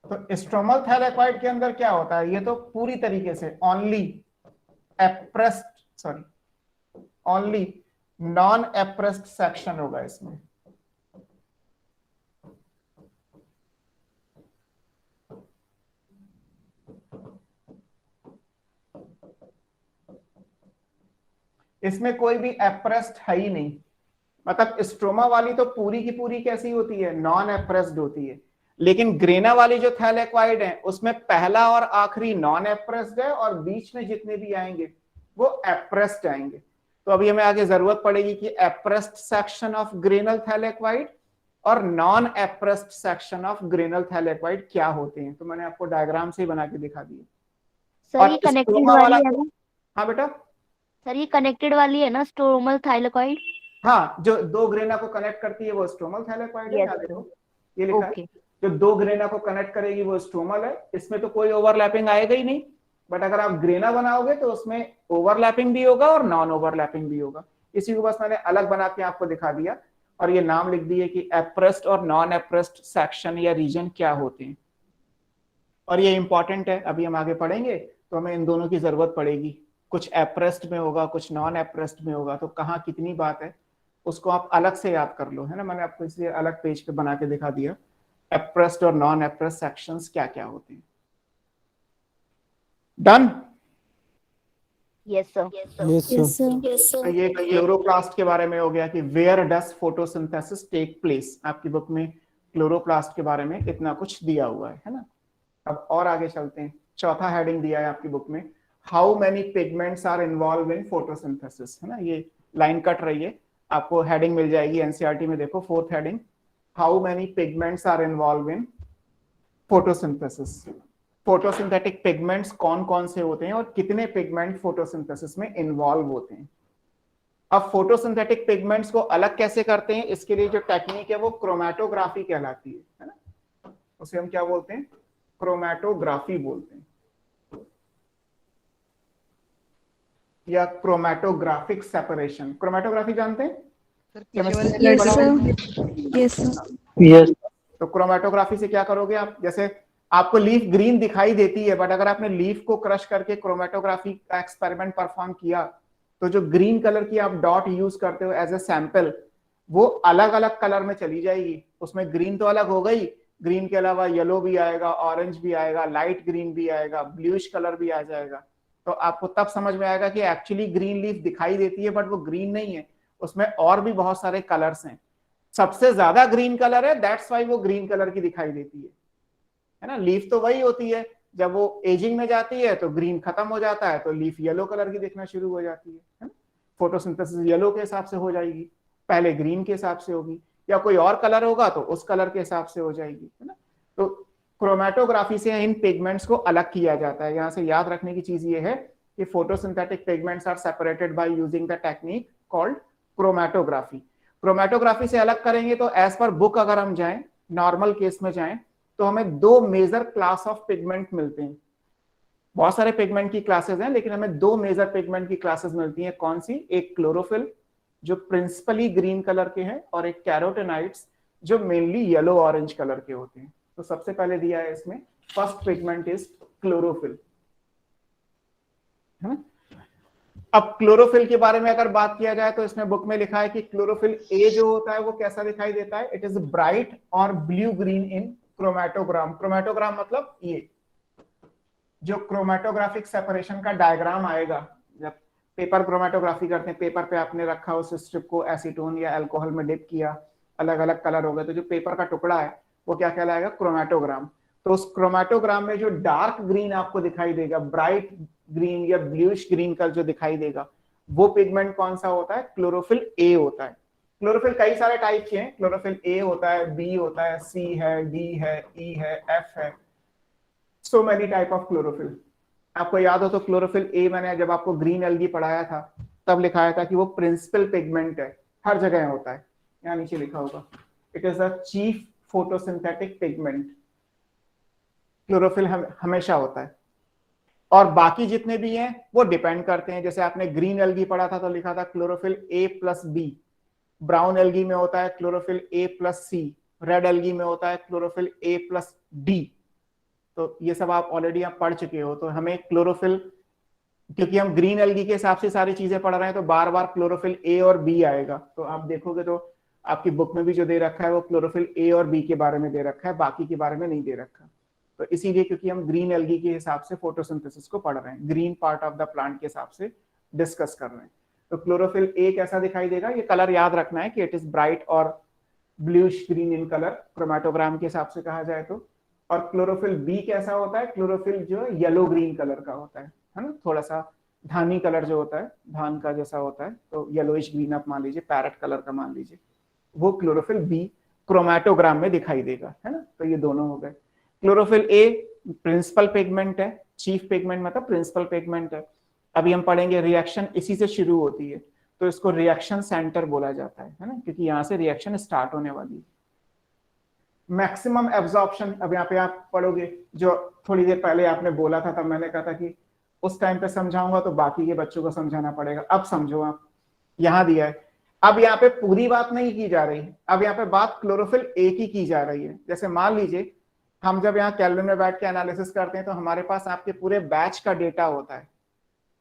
तो स्ट्रोमल थाइलेक्वाइड के अंदर क्या होता है? ये तो पूरी तरीके से ओनली नॉन एप्रेस्ड सेक्शन होगा इसमें। इसमें कोई भी एप्रेस्ड है ही नहीं। मतलब स्ट्रोमा वाली तो पूरी की पूरी कैसी होती है? नॉन एप्रेस्ड होती है। लेकिन ग्रेना वाली जो थैलेक्वाइड है उसमें पहला और आखिरी नॉन एप्रेस्ड है और बीच में जितने भी आएंगे वो एप्रेस्ड आएंगे। तो अभी हमें आगे जरूरत पड़ेगी कि appressed section of granal thylakoid और non appressed section of granal thylakoid क्या होते हैं। तो मैंने आपको डायग्राम से ही बना के दिखा दिए। सर ये कनेक्टेड वाली है ना? हाँ बेटा, सर ये कनेक्टेड वाली है ना, स्ट्रोमल थाइलेकॉइड? हाँ, जो दो ग्रेना को कनेक्ट करती है वो स्ट्रोमल थाइलेक्वाइड है। देखो ये लिखा है, जो दो ग्रेना को कनेक्ट करेगी वो स्ट्रोमल है। इसमें तो कोई ओवरलैपिंग आएगा ही नहीं। बट अगर आप ग्रेना बनाओगे तो उसमें ओवरलैपिंग भी होगा और नॉन ओवरलैपिंग भी होगा। इसी को बस मैंने अलग बना के आपको दिखा दिया और ये नाम लिख दिए कि एप्रेस्ड और नॉन एप्रेस्ड सेक्शन या रीजन क्या होते हैं। और ये इंपॉर्टेंट है, अभी हम आगे पढ़ेंगे तो हमें इन दोनों की जरूरत पड़ेगी। कुछ एप्रेस्ड में होगा, कुछ नॉन एप्रेस्ड में होगा, तो कहाँ कितनी बात है उसको आप अलग से याद कर लो, है ना। मैंने आपको इसलिए अलग पेज पे बना के दिखा दिया एप्रेस्ड और नॉन एप्रेस्ड सेक्शंस क्या क्या होते हैं। डन? Yes sir. ये क्लोरोप्लास्ट के बारे में हो गया कि where does photosynthesis take place. आपकी बुक में क्लोरोप्लास्ट के बारे में इतना कुछ दिया हुआ है ना। अब और आगे चलते हैं। चौथा हेडिंग दिया है आपकी बुक में, how many pigments are involved in photosynthesis, है ना। ये लाइन कट रही है, आपको हेडिंग मिल जाएगी एनसीईआरटी में। देखो fourth heading, how many pigments are involved in photosynthesis. Photosynthetic pigments कौन कौन से होते हैं और कितने पिगमेंट फोटोसिंथेसिस में इन्वॉल्व होते हैं। अब फोटोसिंथेटिक पिगमेंट्स को अलग कैसे करते हैं, इसके लिए जो टेक्निक है वो क्रोमैटोग्राफी कहलाती है ना। उसे हम क्या बोलते हैं? क्रोमैटोग्राफी बोलते हैं या क्रोमैटोग्राफिक सेपरेशन। क्रोमैटोग्राफी जानते हैं? यस। तो क्रोमैटोग्राफी से क्या करोगे आप? जैसे आपको लीफ ग्रीन दिखाई देती है, बट अगर आपने लीफ को क्रश करके क्रोमैटोग्राफी का एक्सपेरिमेंट परफॉर्म किया तो जो ग्रीन कलर की आप डॉट यूज करते हो एज ए सैंपल, वो अलग अलग कलर में चली जाएगी। उसमें ग्रीन तो अलग हो गई, ग्रीन के अलावा येलो भी आएगा, ऑरेंज भी आएगा, लाइट ग्रीन भी आएगा, ब्लूइश कलर भी आ जाएगा। तो आपको तब समझ में आएगा कि एक्चुअली ग्रीन लीफ दिखाई देती है बट वो ग्रीन नहीं है, उसमें और भी बहुत सारे कलर्स हैं। सबसे ज्यादा ग्रीन कलर है, दैट्स वाई वो ग्रीन कलर की दिखाई देती है ना। लीफ तो वही होती है, जब वो एजिंग में जाती है तो ग्रीन खत्म हो जाता है, तो लीफ येलो कलर की दिखना शुरू हो जाती है ना। फोटोसिंथेसिस येलो के हिसाब से हो जाएगी, पहले ग्रीन के हिसाब से होगी, या कोई और कलर होगा तो उस कलर के हिसाब से हो जाएगी, है ना। तो क्रोमेटोग्राफी से इन पिगमेंट्स को अलग किया जाता है। यहाँ से याद रखने की चीज ये है कि photosynthetic pigments are separated by using the technique called chromatography. Chromatography से अलग करेंगे तो एज पर बुक अगर हम जाएं, नॉर्मल केस में जाएं, तो हमें दो मेजर क्लास ऑफ पिगमेंट मिलते हैं। बहुत सारे पिगमेंट की क्लासेस हैं, लेकिन हमें दो मेजर पिगमेंट की क्लासेस मिलती हैं। कौन सी? एक क्लोरोफिल जो प्रिंसिपली ग्रीन कलर के हैं, और एक कैरोटेनाइड्स जो मेनली येलो ऑरेंज कलर के होते हैं। तो सबसे पहले दिया है इसमें, फर्स्ट पिगमेंट इज क्लोरोफिल, है ना। अब क्लोरोफिल के बारे में अगर बात किया जाए तो इसमें बुक में लिखा है कि क्लोरोफिल ए जो होता है वो कैसा दिखाई देता है? इट इज ब्राइट और blue green in chromatogram. Chromatogram मतलब ये जो क्रोमेटोग्राफिक सेपरेशन का डायग्राम आएगा, जब पेपर क्रोमेटोग्राफी करते हैं, पेपर पे आपने रखा उस स्ट्रिप को एसीटोन या अल्कोहल में डिप किया, अलग अलग कलर हो गए, तो जो पेपर का टुकड़ा है वो क्या कहलाएगा? क्रोमेटोग्राम। तो उस क्रोमेटोग्राम में जो डार्क ग्रीन आपको दिखाई देगा, ब्राइट ग्रीन या ब्लूइश ग्रीन कलर जो दिखाई देगा, वो पिगमेंट कौन सा होता है? क्लोरोफिल ए होता है। क्लोरोफिल कई सारे टाइप के हैं। क्लोरोफिल ए होता है, बी होता है, सी है, डी है, ई है, एफ है, so many type of chlorophyll. आपको याद हो तो क्लोरोफिल ए मैंने जब आपको ग्रीन एल्गी पढ़ाया था तब लिखाया था कि वो प्रिंसिपल पिगमेंट है, हर जगह होता है। यहाँ नीचे लिखा होगा, it is the chief photosynthetic pigment. Chlorophyll हमेशा होता है, और बाकी जितने भी हैं वो डिपेंड करते हैं। जैसे आपने ग्रीन एल्गी पढ़ा था तो लिखा था chlorophyll A plus B, brown algae में होता है chlorophyll A plus C, red algae में होता है क्लोरोफिल ए प्लस डी। तो ये सब आप ऑलरेडी आप पढ़ चुके हो। तो हमें क्लोरोफिल, क्योंकि हम ग्रीन एल्गी के हिसाब से सारी चीजें पढ़ रहे हैं, तो बार बार क्लोरोफिल ए और बी आएगा। तो आप देखोगे तो आपकी बुक में भी जो दे रखा है वो क्लोरोफिल ए और बी के बारे में दे रखा है, बाकी के बारे में नहीं दे रखा। तो इसीलिए क्योंकि हम ग्रीन एल्गी के हिसाब से फोटोसिंथेसिस को पढ़ रहे हैं, green part of the plant के हिसाब से डिस्कस कर रहे हैं। तो क्लोरोफिल ए कैसा दिखाई देगा? ये कलर याद रखना है कि इट इज ब्राइट और bluish green in colour, chromatogram के हिसाब से कहा जाए तो। और क्लोरोफिल बी कैसा होता है? क्लोरोफिल जो येलो ग्रीन कलर का होता है ना, थोड़ा सा धानी कलर जो होता है, धान का जैसा होता है, तो येलोइश ग्रीन आप मान लीजिए, पैरेट कलर का मान लीजिए, वो क्लोरोफिल बी क्रोमेटोग्राम में दिखाई देगा, है ना। तो ये दोनों हो गए। क्लोरोफिल ए प्रिंसिपल पिगमेंट है, चीफ पिगमेंट मतलब प्रिंसिपल पिगमेंट है। अभी हम पढ़ेंगे रिएक्शन इसी से शुरू होती है, तो इसको रिएक्शन सेंटर बोला जाता है ना, क्योंकि यहाँ से रिएक्शन स्टार्ट होने वाली है। मैक्सिमम एब्जॉर्प्शन, अब यहाँ पे आप पढ़ोगे, जो थोड़ी देर पहले आपने बोला था, तब मैंने कहा था कि उस टाइम पे समझाऊंगा तो बाकी के बच्चों को समझाना पड़ेगा। अब समझो आप, यहाँ दिया है। अब यहाँ पे पूरी बात नहीं की जा रही है, अब यहाँ पे बात क्लोरोफिल ए की जा रही है। जैसे मान लीजिए हम जब यहाँ कैलविन में बैठ के एनालिसिस करते हैं तो हमारे पास आपके पूरे बैच का डेटा होता है।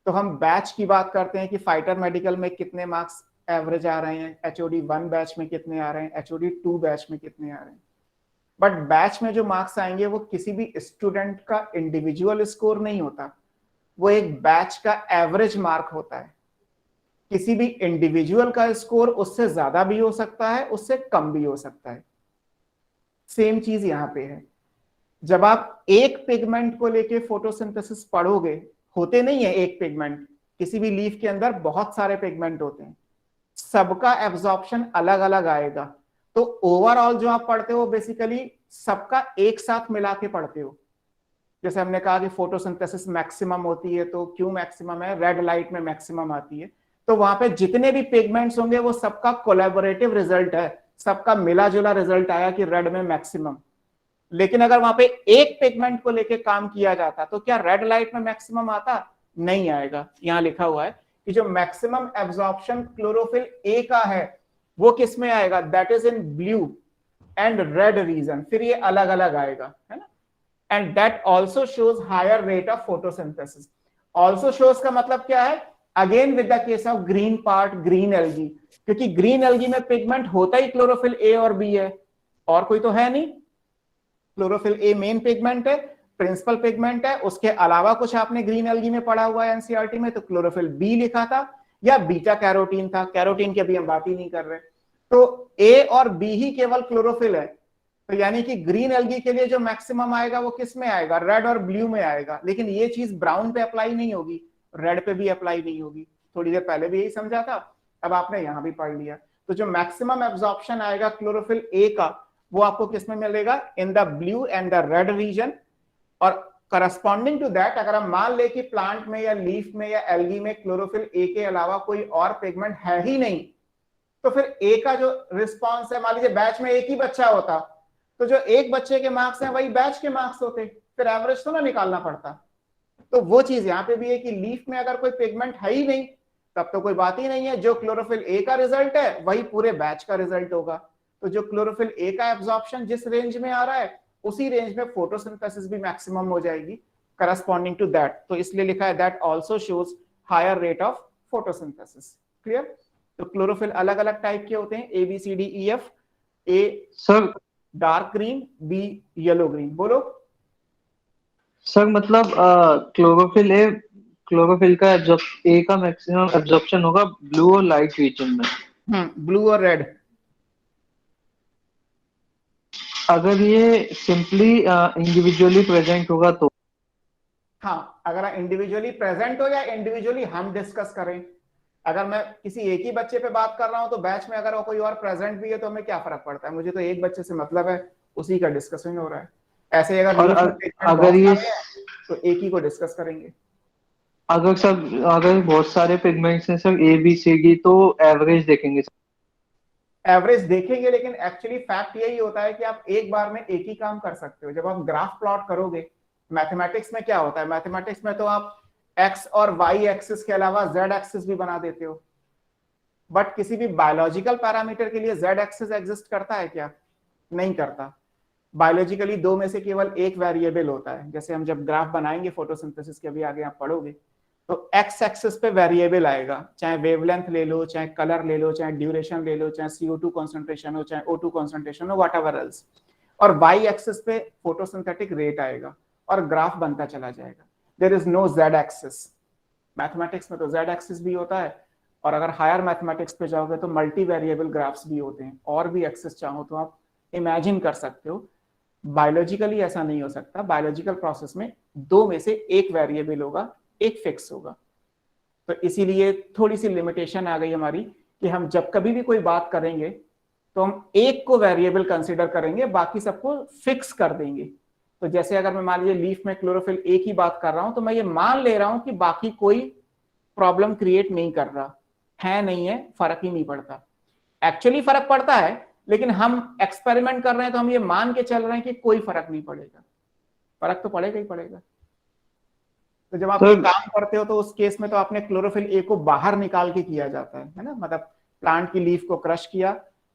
तो हम बैच की बात करते हैं कि फाइटर मेडिकल में कितने मार्क्स एवरेज आ रहे हैं, HOD 1 बैच में कितने आ रहे हैं, HOD 2 बैच में कितने आ रहे हैं। बट बैच में जो मार्क्स आएंगे वो किसी भी स्टूडेंट का इंडिविजुअल स्कोर नहीं होता, वो एक बैच का एवरेज मार्क होता है। किसी भी इंडिविजुअल का स्कोर उससे ज्यादा भी हो सकता है, उससे कम भी हो सकता है। सेम चीज यहाँ पे है। जब आप एक पिगमेंट को लेके फोटोसिंथेसिस पढ़ोगे, होते नहीं है एक पिगमेंट, किसी भी लीफ के अंदर बहुत सारे पिगमेंट होते हैं, सबका एब्जॉर्प्शन अलग अलग आएगा। तो ओवरऑल जो आप पढ़ते हो बेसिकली सबका एक साथ मिला के पढ़ते हो। जैसे हमने कहा कि फोटोसिंथेसिस मैक्सिमम होती है, तो क्यों मैक्सिमम है? रेड लाइट में मैक्सिमम आती है, तो वहां पे जितने भी पिगमेंट्स होंगे वो सबका कोलैबोरेटिव रिजल्ट है, सबका मिला जुला रिजल्ट आया कि रेड में मैक्सिमम। लेकिन अगर वहां पे एक पिगमेंट को लेके काम किया जाता तो क्या रेड लाइट में मैक्सिमम आता? नहीं आएगा। यहाँ लिखा हुआ है कि जो मैक्सिमम एब्जॉर्प्शन क्लोरोफिल ए का है वो किस में आएगा? That is in blue and red region. फिर ये अलग अलग आएगा, है ना। And that also shows higher rate of photosynthesis. Also shows का मतलब क्या है? Again with the case of green part, green algae, क्योंकि ग्रीन एल्गी में पिगमेंट होता ही क्लोरोफिल ए और बी है, और कोई तो है नहीं। क्लोरोफिल ए मेन पिगमेंट है, प्रिंसिपल पिगमेंट है, उसके अलावा कुछ आपने ग्रीन एल्गी में पढ़ा हुआ है एनसीईआरटी में, तो क्लोरोफिल बी लिखा था या बीटा कैरोटीन था, कैरोटीन की अभी हम बात ही नहीं कर रहे। तो ए और बी ही केवल क्लोरोफिल है, तो यानी कि ग्रीन एल्गी के लिए जो मैक्सिमम आएगा वो किस में आएगा, रेड और ब्लू में आएगा। लेकिन ये चीज ब्राउन पे अप्लाई नहीं होगी, रेड पे भी अप्लाई नहीं होगी। थोड़ी देर पहले भी यही समझा था, अब आपने यहां भी पढ़ लिया। तो जो मैक्सिमम एब्जॉर्प्शन आएगा क्लोरोफिल ए का, वो आपको किस में मिलेगा, in the blue and the red region. और करस्पॉन्डिंग टू दैट, अगर हम मान ले कि प्लांट में या लीफ में या एल्गी में क्लोरोफिल ए के अलावा कोई और पिगमेंट है ही नहीं, तो फिर ए का जो रिस्पॉन्स है, मान लीजिए बैच में एक ही बच्चा होता, तो जो एक बच्चे के मार्क्स हैं वही बैच के मार्क्स होते, फिर एवरेज तो ना निकालना पड़ता। तो वो चीज यहाँ पे भी है कि लीफ में अगर कोई पिगमेंट है ही नहीं, तब तो कोई बात ही नहीं है, जो क्लोरोफिल ए का रिजल्ट है वही पूरे बैच का रिजल्ट होगा। तो जो क्लोरोफिल ए का एब्जॉर्प्शन जिस रेंज में आ रहा है, उसी रेंज में फोटोसिंथेसिस भी मैक्सिमम हो जाएगी करस्पॉन्डिंग टू दैट। तो इसलिए लिखा है that also shows higher rate of photosynthesis. Clear? तो क्लोरोफिल अलग अलग टाइप के होते हैं, A B C D E F. A sir dark green, B yellow green. बोलो सर, मतलब क्लोरोफिल का ए का मैक्सिमम एब्जॉर्प्शन होगा ब्लू और लाइट रीजन में। ब्लू और रेड। अगर ये सिंपली इंडिविजुअली प्रेजेंट होगा तो? हाँ, अगर इंडिविजुअली प्रेजेंट हो या इंडिविजुअली हम डिस्कस करें। अगर मैं किसी एक ही बच्चे पे बात कर रहा हूं, तो बैच में अगर कोई और प्रेजेंट भी है तो हमें क्या फर्क पड़ता है, मुझे तो एक बच्चे से मतलब है, उसी का डिस्कशन हो रहा है। ऐसे अगर ये तो एक ही को डिस्कस करेंगे। अगर बहुत सारे पिगमेंट्स हैं sir, A B C D, तो एवरेज देखेंगे सर? एवरेज देखेंगे, लेकिन एक्चुअली फैक्ट यही होता है कि आप एक बार में एक ही काम कर सकते हो। जब आप ग्राफ प्लॉट करोगे, मैथमेटिक्स में क्या होता है, मैथमेटिक्स में तो आप एक्स और वाई एक्सिस के अलावा जेड एक्सिस भी बना देते हो, बट किसी भी बायोलॉजिकल पैरामीटर के लिए जेड एक्सिस एग्जिस्ट करता है क्या? नहीं करता। बायोलॉजिकली दो में से केवल एक वेरिएबल होता है। जैसे हम जब ग्राफ बनाएंगे फोटोसिंथेसिस के, अभी आगे आप पढ़ोगे, तो एक्स एक्सिस पे वेरिएबल आएगा, चाहे वेवलेंथ ले लो, चाहे कलर ले लो, चाहे ड्यूरेशन ले लो, चाहे CO2 कॉन्सेंट्रेशन हो, चाहे O2 कॉन्सेंट्रेशन हो, व्हाटएवर एल्स। और वाई एक्सिस पे फोटोसिंथेटिक रेट आएगा और ग्राफ बनता चला जाएगा। There is no Z axis. Mathematics में तो जेड एक्सिस भी होता है, और अगर हायर मैथमेटिक्स पे जाओगे तो मल्टी वेरिएबल ग्राफ्स भी होते हैं, और भी एक्सिस चाहो तो आप इमेजिन कर सकते हो। बायोलॉजिकली ऐसा नहीं हो सकता। बायोलॉजिकल प्रोसेस में दो में से एक वेरिएबल होगा, एक फिक्स होगा। तो इसीलिए थोड़ी सी लिमिटेशन आ गई हमारी कि हम जब कभी भी कोई बात करेंगे तो हम एक को वेरिएबल कंसीडर करेंगे, बाकी सबको फिक्स कर देंगे। तो जैसे अगर मैं मान लीजिए लीफ में क्लोरोफिल ए की बात कर रहा हूं, तो मैं ये मान ले रहा हूं कि बाकी कोई प्रॉब्लम क्रिएट नहीं कर रहा है, नहीं है, फर्क ही नहीं पड़ता। एक्चुअली फर्क पड़ता है, लेकिन हम एक्सपेरिमेंट कर रहे हैं तो हम ये मान के चल रहे हैं कि कोई फर्क नहीं पड़ेगा। फर्क तो पड़ेगा ही पड़ेगा। तो जब आप काम करते हो तो उस केस में तो आपने क्लोरोफिल ए को बाहर निकाल के किया जाता है ना, मतलब प्लांट की लीफ को क्रश किया,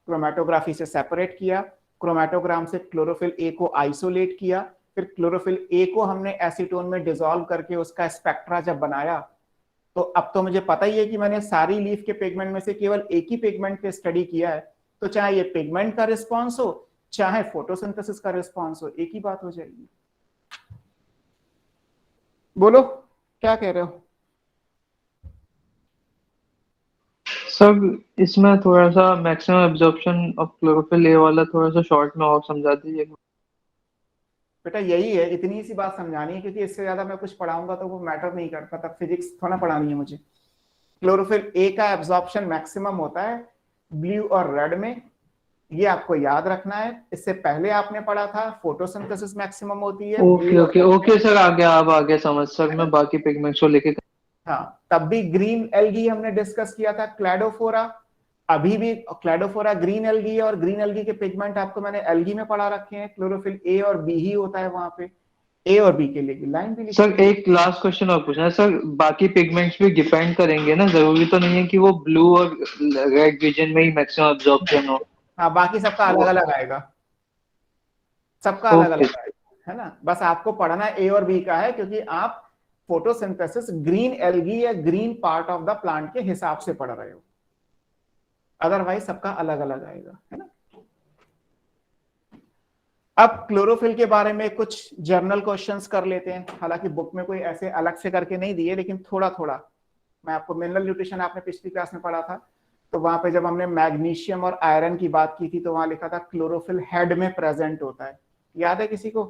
क्रोमेटोग्राफी से सेपरेट किया, क्रोमेटोग्राम से क्लोरोफिल ए को आइसोलेट किया, फिर क्लोरोफिल ए को हमने एसीटोन में डिसॉल्व करके उसका स्पेक्ट्रा जब बनाया, तो अब तो मुझे पता ही है कि मैंने सारी लीफ के पिगमेंट में से केवल एक ही पिगमेंट पे स्टडी किया है। तो चाहे ये पिगमेंट का रिस्पॉन्स हो, चाहे फोटोसिंथेसिस का रिस्पॉन्स हो, एक ही बात हो जाएगी। बोलो क्या कह रहे हो सर? इसमें थोड़ा सा maximum absorption of chlorophyll A वाला थोड़ा सा शॉर्ट में और समझा दीजिए बेटा। यही है, इतनी सी बात समझानी है, क्योंकि इससे ज्यादा मैं कुछ पढ़ाऊंगा तो वो मैटर नहीं करता, तब फिजिक्स थोड़ा पढ़ानी है मुझे। क्लोरोफिल ए का एब्जॉर्प्शन मैक्सिमम होता है ब्लू और रेड में, ये आपको याद रखना है। इससे पहले आपने पढ़ा था फोटोसिंथेसिस मैक्सिमम होती है। ओके सर, आ गया समझ सर। मैं बाकी पिगमेंट्स को लेके, हाँ, तब भी ग्रीन एल्गी हमने डिस्कस किया था, क्लैडोफोरा। अभी भी क्लैडोफोरा ग्रीन एल्गी है, और ग्रीन एल्गी के पिगमेंट आपको मैंने एल्गी में पढ़ा रखे हैं। क्लोरोफिल ए और बी ही होता है वहां पे, ए और बी के लिए लाइन भी। सर एक लास्ट क्वेश्चन और पूछना है सर, बाकी पिगमेंट्स भी डिपेंड करेंगे ना? जरूरी तो नहीं है कि वो ब्लू और रेड रीजन में ही मैक्सिमम एब्जॉर्प्शन हो। हाँ, बाकी सबका अलग अलग आएगा, सबका अलग अलग आएगा, है ना। बस आपको पढ़ना ए और बी का है, क्योंकि आप फोटोसिंथेसिस ग्रीन एल्गी या green part of the plant के हिसाब से पढ़ रहे हो, अदरवाइज सबका अलग अलग आएगा, है ना। अब क्लोरोफिल के बारे में कुछ जर्नल क्वेश्चंस कर लेते हैं, हालांकि बुक में कोई ऐसे अलग से करके नहीं दिए, लेकिन थोड़ा थोड़ा मैं आपको, मिनरल न्यूट्रिशन आपने पिछली क्लास में पढ़ा था, तो वहां पे जब हमने मैग्नीशियम और आयरन की बात की थी तो वहां लिखा था क्लोरोफिल हेड में प्रेजेंट होता है, याद है किसी को?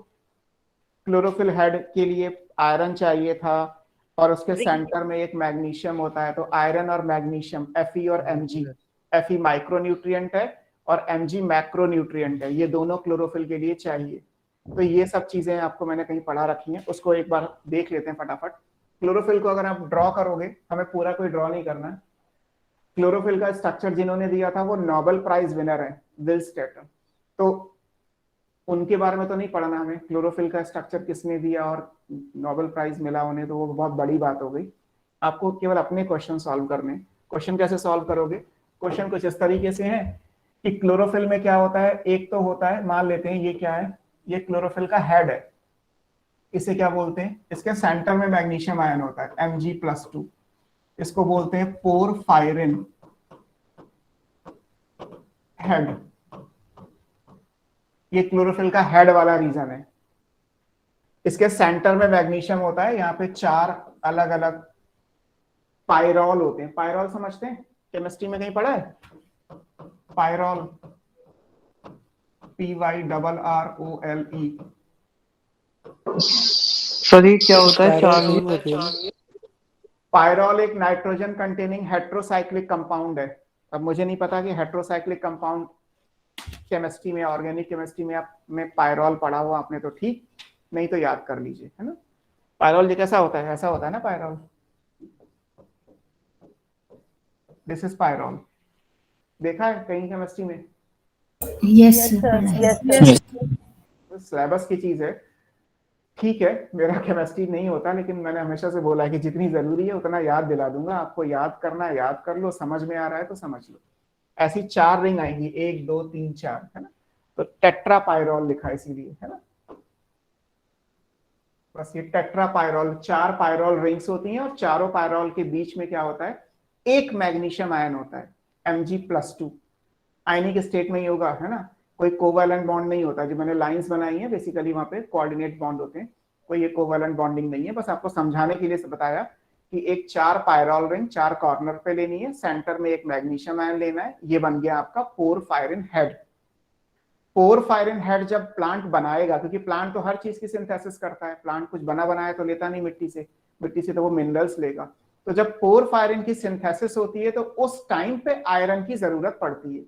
क्लोरोफिल हेड के लिए आयरन चाहिए था और उसके सेंटर में एक मैग्नीशियम होता है, तो आयरन और मैग्नीशियम Fe और Mg, Fe माइक्रोन्यूट्रिएंट है और Mg मैक्रोन्यूट्रिएंट है, ये दोनों क्लोरोफिल के लिए चाहिए। तो ये सब चीजें आपको मैंने कहीं पढ़ा रखी हैं, उसको एक बार देख लेते हैं फटाफट। क्लोरोफिल को अगर आप ड्रॉ करोगे, हमें पूरा कोई ड्रॉ नहीं करना है, क्लोरोफिल का स्ट्रक्चर जिन्होंने दिया था वो नोबेल प्राइज विनर है विल्स्टेटर, तो उनके बारे में तो नहीं पढ़ना हमें, क्लोरोफिल का स्ट्रक्चर किसने दिया और नोबेल प्राइज मिला उन्हें, तो वो बहुत बड़ी बात हो गई। आपको केवल अपने क्वेश्चन सॉल्व करने। क्वेश्चन कैसे सॉल्व करोगे? क्वेश्चन कुछ इस तरीके से है कि क्लोरोफिल में क्या होता है, एक तो होता है, मान लेते हैं ये क्या है, ये क्लोरोफिल का हेड है, इसे क्या बोलते हैं, इसके सेंटर में मैग्नीशियम आयन होता है Mg+2, इसको बोलते हैं पोरफायरिन हेड। ये क्लोरोफिल का हेड वाला रीजन है, इसके सेंटर में मैग्नीशियम होता है, यहाँ पे 4 अलग अलग पायरॉल होते हैं। पायरॉल समझते हैं, केमिस्ट्री में कहीं पढ़ा है? Pyrrole, PYRROLE। सर ये क्या होता है? चार्ली पायरॉल एक नाइट्रोजन कंटेनिंग हेट्रोसाइक्लिक कंपाउंड है। अब मुझे नहीं पता कि हेट्रोसाइक्लिक कंपाउंड केमिस्ट्री में, ऑर्गेनिक केमिस्ट्री में आप में पायरॉल पढ़ा हुआ आपने तो ठीक, नहीं तो याद कर लीजिए, है ना। पायरॉल ये कैसा होता है, ऐसा होता है ना पायरॉल, दिस इज पायरॉल, देखा है कहीं केमिस्ट्री में? यस सिलेबस की चीज है, ठीक है, मेरा केमिस्ट्री नहीं होता, लेकिन मैंने हमेशा से बोला है कि जितनी जरूरी है उतना याद दिला दूंगा आपको, याद करना है याद कर लो, समझ में आ रहा है तो समझ लो। ऐसी 4 रिंग आएंगी, 1 2 3 4, है ना, तो टेट्रा पायरॉल लिखा है इसीलिए, है ना। बस ये टेट्रा पायरॉल, 4 पायरॉल रिंग्स होती हैं और चारों पायरॉल के बीच में क्या होता है, एक मैग्नीशियम आयन होता है Mg+2, आयनिक स्टेट में ही होगा, है ना, कोई कोवैलेंट बॉन्ड नहीं होता। जो मैंने लाइंस बनाई है बेसिकली वहां पे कोऑर्डिनेट बॉन्ड होते हैं, कोई ये कोवैलेंट बॉन्डिंग नहीं है, बस आपको समझाने के लिए बताया कि एक 4 पायरॉल रिंग 4 कॉर्नर पे लेनी है, सेंटर में एक मैग्नीशियम आयन लेना है, ये बन गया आपका पोरफायरिन हेड। पोरफायरिन हेड जब प्लांट बनाएगा, क्योंकि प्लांट तो हर चीज की सिंथेसिस करता है, प्लांट कुछ बना बनाया तो लेता नहीं मिट्टी से तो वो मिनरल्स लेगा, तो जब पोरफायरिन की सिंथेसिस होती है तो उस टाइम पे आयरन की जरूरत पड़ती है।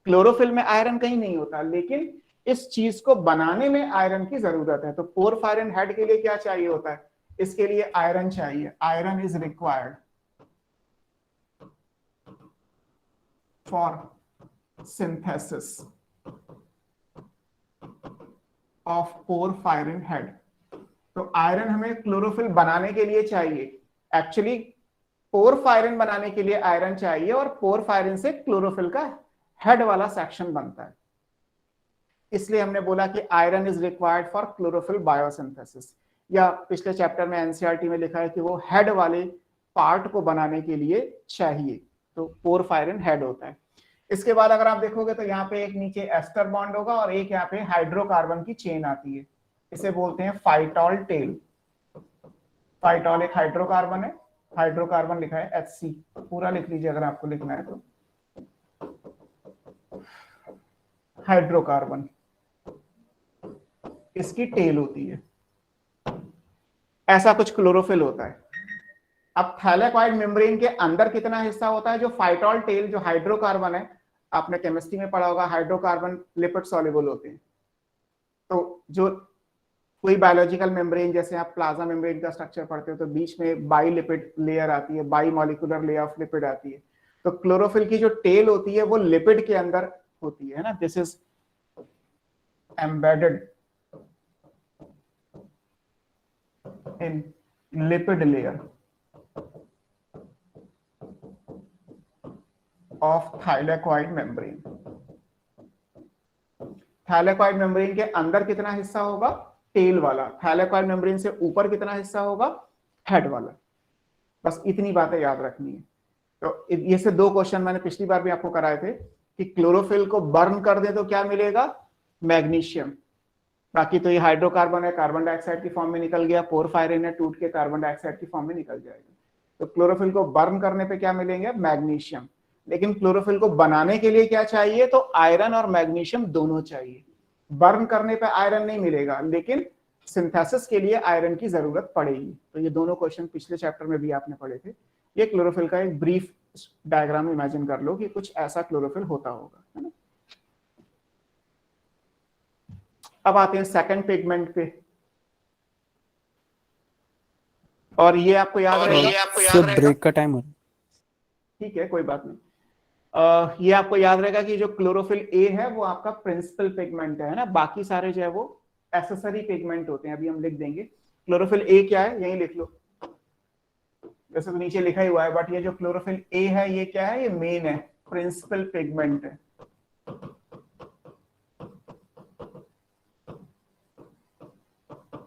क्लोरोफिल में आयरन कहीं नहीं होता, लेकिन इस चीज को बनाने में आयरन की जरूरत है। तो पोरफायरिन हेड के लिए क्या चाहिए होता है, इसके लिए आयरन चाहिए, iron is required for synthesis of porphyrin head. तो आयरन हमें क्लोरोफिल बनाने के लिए चाहिए, एक्चुअली पोरफायरिन बनाने के लिए आयरन चाहिए, और पोरफायरिन से क्लोरोफिल का हेड वाला सेक्शन बनता है, इसलिए हमने बोला कि iron is required for chlorophyll biosynthesis. या पिछले चैप्टर में एनसीईआरटी में लिखा है कि वो हेड वाले पार्ट को बनाने के लिए चाहिए, तो पोरफायरिन हेड होता है। इसके बाद अगर आप देखोगे तो यहाँ पे एक नीचे एस्टर बॉन्ड होगा और एक यहाँ पे हाइड्रोकार्बन की चेन आती है, इसे बोलते हैं फाइटॉल टेल। फाइटॉल एक हाइड्रोकार्बन है, हाइड्रोकार्बन लिखा है HC, पूरा लिख लीजिए अगर आपको लिखना है तो, हाइड्रोकार्बन, इसकी टेल होती है। ऐसा कुछ क्लोरोफिल होता है। अब थैलेकॉइड मेम्ब्रेन के अंदर कितना हिस्सा होता है, जो फाइटॉल टेल, जो हाइड्रोकार्बन है, आपने केमिस्ट्री में पढ़ा होगा, हाइड्रोकार्बन लिपिड सॉल्युबल होते हैं। तो जो कोई बायोलॉजिकल मेम्ब्रेन, जैसे आप प्लाज्मा मेम्ब्रेन का स्ट्रक्चर पढ़ते हो तो बीच में बाई लिपिड लेयर आती है, by molecular layer of lipid आती है। तो क्लोरोफिल की जो टेल होती है वो लिपिड के अंदर होती है ना, this is embedded in lipid layer of thylakoid membrane. Thylakoid membrane के अंदर कितना हिस्सा होगा, टेल वाला। थाइलेकॉइड मेम्ब्रेन से ऊपर कितना हिस्सा होगा, हेड वाला। बस इतनी बातें याद रखनी है। तो ये से 2 क्वेश्चन मैंने पिछली बार भी आपको कराए थे कि क्लोरोफिल को बर्न कर दे तो क्या मिलेगा, मैग्नीशियम। बाकी तो ये हाइड्रोकार्बन है, कार्बन डाइऑक्साइड की फॉर्म में निकल गया, पोरफायरिन है, टूट के कार्बन डाइऑक्साइड की फॉर्म में निकल जाएगा। तो क्लोरोफिल को बर्न करने पे क्या मिलेंगे, मैग्नीशियम। लेकिन क्लोरोफिल को बनाने के लिए क्या चाहिए, तो आयरन और मैग्नीशियम दोनों चाहिए। बर्न करने पे आयरन नहीं मिलेगा, लेकिन सिंथेसिस के लिए आयरन की जरूरत पड़ेगी। तो ये दोनों क्वेश्चन पिछले चैप्टर में भी आपने पढ़े थे। ये क्लोरोफिल का एक ब्रीफ डायग्राम इमेजिन कर लो कि कुछ ऐसा क्लोरोफिल होता होगा, है ना। अब आते हैं सेकंड पिगमेंट पे, और ये आपको याद रहेगा, ब्रेक का टाइम हो रहा है। ठीक है कोई बात नहीं। ये आपको याद रहेगा कि जो क्लोरोफिल ए है वो आपका प्रिंसिपल पिगमेंट है ना, बाकी सारे जो है वो एक्सेसरी पिगमेंट होते हैं। अभी हम लिख देंगे क्लोरोफिल ए क्या है, यही लिख लो, वैसे तो नीचे लिखा ही हुआ है, बट ये जो क्लोरोफिल ए है ये क्या है, ये मेन है, प्रिंसिपल पिगमेंट है।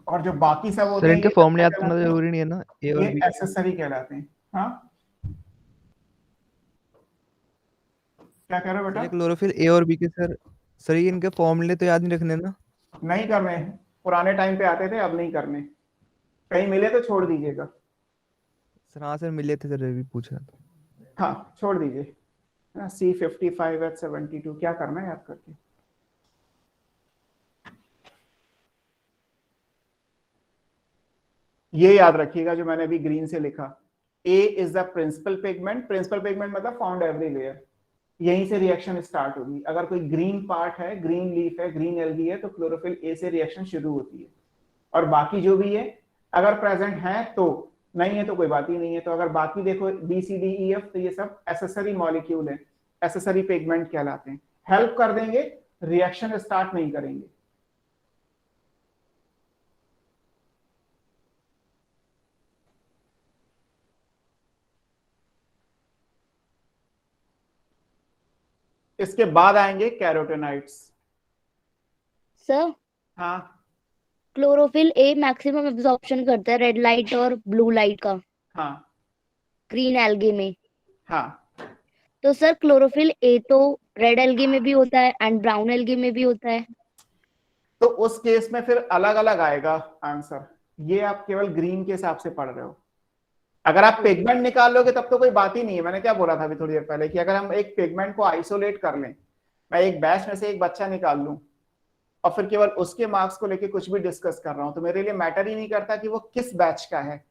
और जो बाकी सब होते हैं, इनके फॉर्मूले याद करना जरूरी नहीं है ना, ए और बी एक्सेसरी कहलाते हैं। हाँ क्या कह रहे हो बेटा, क्लोरोफिल ए और बी के सर ये इनके फॉर्मूले तो याद नहीं रखने ना, नहीं करने, पुराने टाइम पे आते थे, अब नहीं करने, कहीं मिले तो छोड़ दीजिएगा। सर हाँ सर मिले थे सर, भी पूछा था। हाँ छोड़ दीजिए, C55H72 क्या करना है याद करके। ये याद रखिएगा जो मैंने अभी ग्रीन से लिखा, A is the principal pigment. Principal pigment मतलब फाउंड एवरीवेयर, यहीं से रिएक्शन स्टार्ट होगी। अगर कोई ग्रीन पार्ट है, ग्रीन लीफ है, ग्रीन एल्गी है, तो क्लोरोफिल ए से रिएक्शन शुरू होती है। और बाकी जो भी है अगर प्रेजेंट है तो, नहीं है तो कोई बात ही नहीं है। तो अगर बाकी देखो BCDEF, तो ये सब एसेसरी मॉलिक्यूल है, एसेसरी पिगमेंट कहलाते हैं, हेल्प कर देंगे, रिएक्शन स्टार्ट नहीं करेंगे। इसके बाद आएंगे कैरोटेनाइड्स। सर हाँ क्लोरोफिल ए मैक्सिमम एब्जॉर्प्शन करता है रेड लाइट और ब्लू लाइट का हाँ ग्रीन एल्गे में। हाँ, तो सर क्लोरोफिल ए तो रेड एल्गे में भी होता है एंड ब्राउन एल्गे में भी होता है। तो उस केस में फिर अलग अलग आएगा आंसर। ये आप केवल ग्रीन के हिसाब से पढ़ रहे हो। अगर आप पिगमेंट निकाल लोगे तब तो कोई बात ही नहीं है। मैंने क्या बोला था अभी थोड़ी देर पहले कि अगर हम एक पिगमेंट को आइसोलेट कर लें, मैं एक बैच में से एक बच्चा निकाल लूं और फिर केवल उसके मार्क्स को लेके कुछ भी डिस्कस कर रहा हूं, तो मेरे लिए मैटर ही नहीं करता कि वो किस बैच का है,